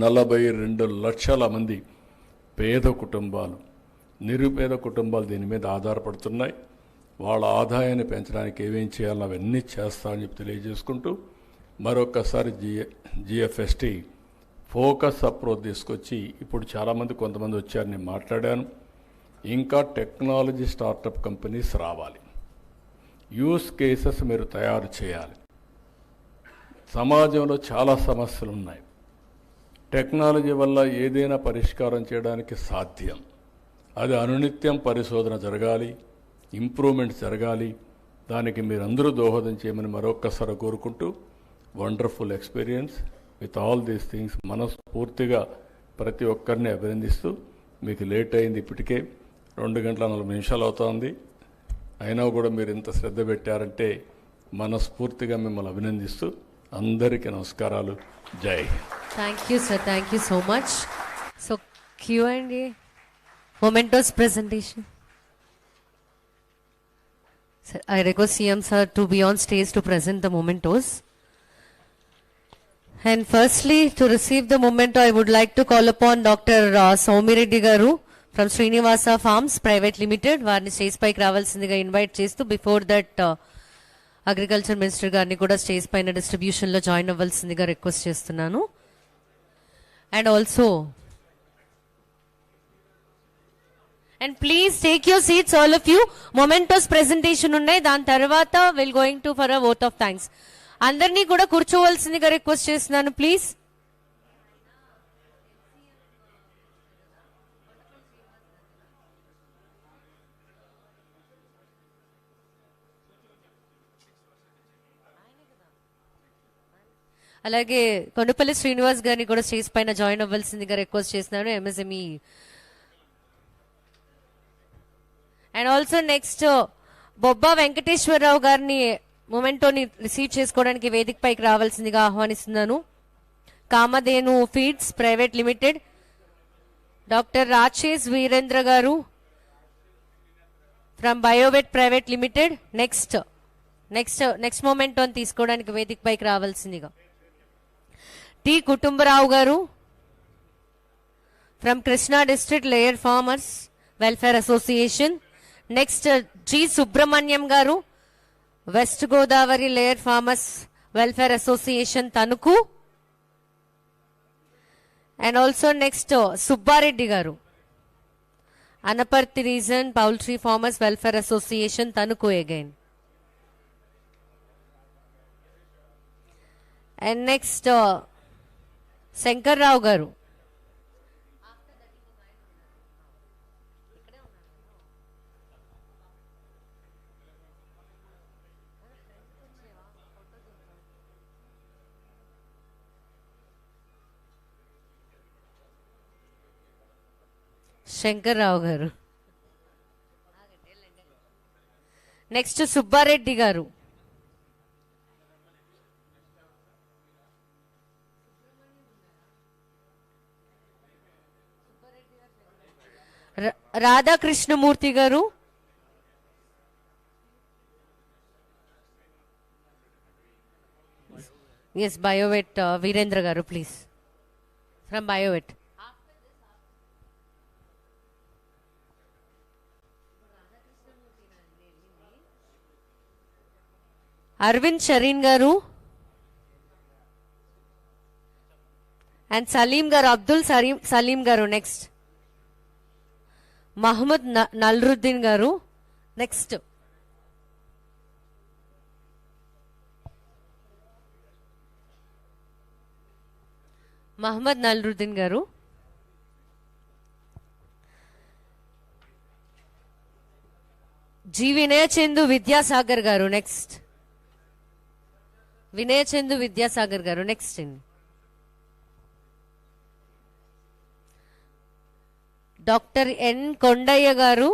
42 లక్షల మంది పేద కుటుంబాలు, నిరుపేద కుటుంబాలు దీని మీద ఆధారపడుతున్నాయి. వాళ్ళ ఆదాయాన్ని పెంచడానికి ఏమేం చేయాలో అవన్నీ చేస్తామని చెప్పి తెలియజేసుకుంటూ, మరొకసారి జిఎఫ్ఎస్టీ ఫోకస్ అప్రోచ్ తీసుకొచ్చి, ఇప్పుడు చాలామంది కొంతమంది వచ్చారు, నేను మాట్లాడాను, ఇంకా టెక్నాలజీ స్టార్టప్ కంపెనీస్ రావాలి, యూస్ కేసెస్ మీరు తయారు చేయాలి. సమాజంలో చాలా సమస్యలు ఉన్నాయి. టెక్నాలజీ వల్ల ఏదైనా పరిష్కారం చేయడానికి సాధ్యం. అది అనునిత్యం పరిశోధన జరగాలి, ఇంప్రూవ్మెంట్ జరగాలి. దానికి మీరందరూ దోహదం చేయమని మరొక్కసారి కోరుకుంటూ, wonderful experience with all these things. మనస్ఫూర్తిగా ప్రతి ఒక్కరిని అభినందిస్తూ, మీకు లేట్ అయింది, ఇప్పటికే 2 గంటల 40 నిమిషాలు అవుతోంది, అయినా కూడా మీరు ఇంత శ్రద్ధ పెట్టారంటే మనస్ఫూర్తిగా మిమ్మల్ని అభినందిస్తూ అందరికీ నమస్కారాలు. జై Hind. Thank you, sir. Thank you so much. So, Q&A, Momentos presentation. Sir, I request CM sir to be on stage to present the Momentos. And firstly, to receive the memento, I would like to call upon Dr. Somireddy Garu from Srinivasa Farms Private Limited. వారిని stage పైకి రావాల్సిందిగా invite చేస్తూ before that agriculture minister గారిని కూడా stage పైన distribution లో join అవ్వాల్సిందిగా request చేస్తున్నాను. And also and please take your seats, all of you. Momentous presentation ఉన్నాయి, దాని తర్వాత we'll going to for a vote of thanks. అందరినీ కూడా కూర్చోవలసిందిగా రిక్వెస్ట్ చేస్తున్నాను ప్లీజ్. అలాగే కొండపల్లి శ్రీనివాస్ గారిని కూడా స్టేజ్ పైన జాయిన్ అవ్వాల్సిందిగా రిక్వెస్ట్ చేస్తున్నాను, MSME. And also next Bobba Venkateswara Rao గారిని మొమెంటోని రిసీవ్ చేసుకోవడానికి వేదిక పైకి రావాల్సిందిగా ఆహ్వానిస్తున్నాను. Kamadhenu feeds private limited, doctor Rachesh Veerendra గారు from Biovet private limited next మొమెంటోని తీసుకోవడానికి వేదిక పైకి రావాల్సిందిగా. టి కుటుంబరావు గారు from Krishna district layer farmers welfare association. Next G Subrahmanyam గారు west Godavari layer farmers welfare association Tanuku. And also next Subba Reddy గారు Anaparthi region poultry farmers welfare association Tanuku again. And next Shankar Rao గారు నెక్స్ట్ సుబ్బారెడ్డి గారు. రాధాకృష్ణమూర్తి గారు. ఎస్ బయోవెట్ వీరేంద్ర గారు ప్లీజ్ ఫ్రమ్ బయోవెట్. అరవింద్ షరీన్ గారు అండ్ సలీం గారు, అబ్దుల్ సలీం గారు. నెక్స్ట్ మహమ్మద్ నల్రుద్దీన్ గారు. నెక్స్ట్ మహమ్మద్ నల్రుద్దీన్ గారు. జి వినయచందు విద్యాసాగర్ గారు. నెక్స్ట్ వినయచందు విద్యాసాగర్ గారు. నెక్స్ట్ డాక్టర్ ఎన్ కొండయ్య గారు.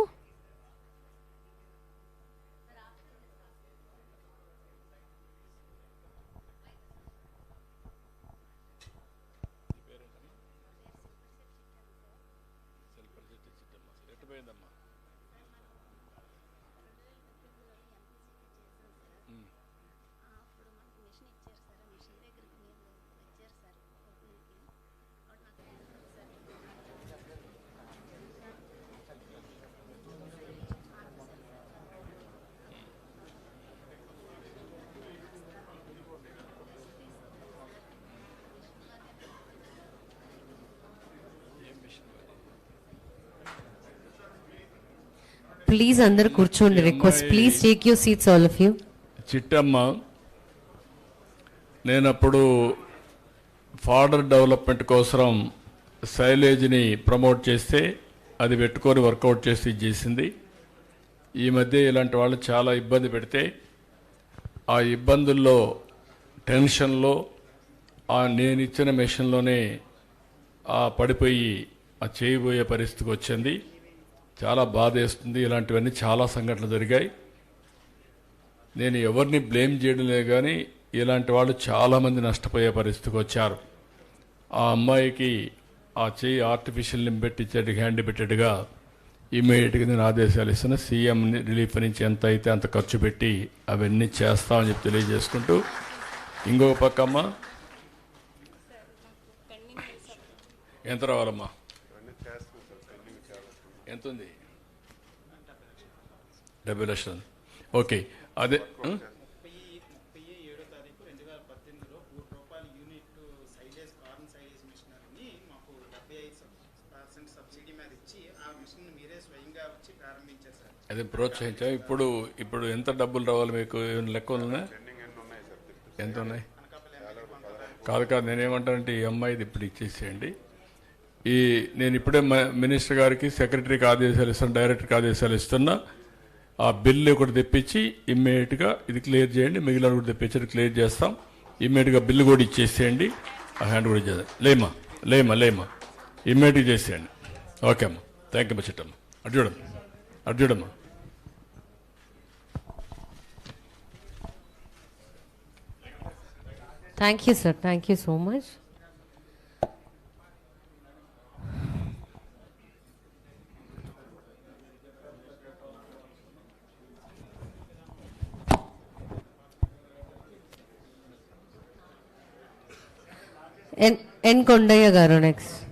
ప్లీజ్ అందరు కూర్చోండి request. Please take your seats all of you. Chittamma, నేనప్పుడు ఫాడర్ డెవలప్మెంట్ కోసం సైలేజ్ని ప్రమోట్ చేస్తే అది పెట్టుకొని వర్కౌట్ చేసి చేసింది. ఈ మధ్య ఇలాంటి వాళ్ళు చాలా ఇబ్బంది పెడితే ఆ ఇబ్బందుల్లో టెన్షన్లో నేను ఇచ్చిన మెషిన్లోనే పడిపోయి చేయబోయే పరిస్థితికి వచ్చింది. చాలా బాధ వేస్తుంది. ఇలాంటివన్నీ చాలా సంఘటనలు జరిగాయి. నేను ఎవరిని బ్లేమ్ చేయడం లేదు, కానీ ఇలాంటి వాళ్ళు చాలామంది నష్టపోయే పరిస్థితికి వచ్చారు. ఆ అమ్మాయికి ఆ చెయ్యి ఆర్టిఫిషియల్ లింబ్ పెట్టి హ్యాండ్ పెట్టేట్టుగా ఇమీడియట్గా నేను ఆదేశాలు ఇస్తున్నా. సీఎం రిలీఫ్ నుంచి ఎంత అయితే అంత ఖర్చు పెట్టి అవన్నీ చేస్తామని చెప్పి తెలియజేసుకుంటూ, ఇంకొక పక్కమ్మ ఎంత రావాలమ్మా? ఎంత ఉంది? 70 లక్షలు. ఓకే, అదే అదే ప్రోత్సహించా. ఇప్పుడు ఎంత డబ్బులు రావాలి మీకు? ఏమైనా లెక్క ఉందా? ఎంత ఉన్నాయి? కాదు, నేనేమంటానంటే ఈ అమ్మాయిది ఇప్పుడు ఇచ్చేసేయండి. నేను ఇప్పుడే మినిస్టర్ గారికి, సెక్రటరీకి ఆదేశాలు ఇస్తాను, డైరెక్టర్కి ఆదేశాలు ఇస్తున్నా. ఆ బిల్లు ఒకటి తెప్పించి ఇమ్మీడియట్గా ఇది క్లియర్ చేయండి. మిగిలిన కూడా తెప్పించి క్లియర్ చేస్తాం. ఇమ్మీడియట్గా బిల్లు కూడా ఇచ్చేసేయండి. ఆ హ్యాండ్ కూడా చేద్దాం. లేమా ఇమ్మీడియట్గా చేసేయండి. ఓకే అమ్మా, థ్యాంక్ యూ అమ్మా. చిట్టమ్మా అటు చూడమ్మా. Thank you, sir. Thank you so much. N. Kondaya garu next.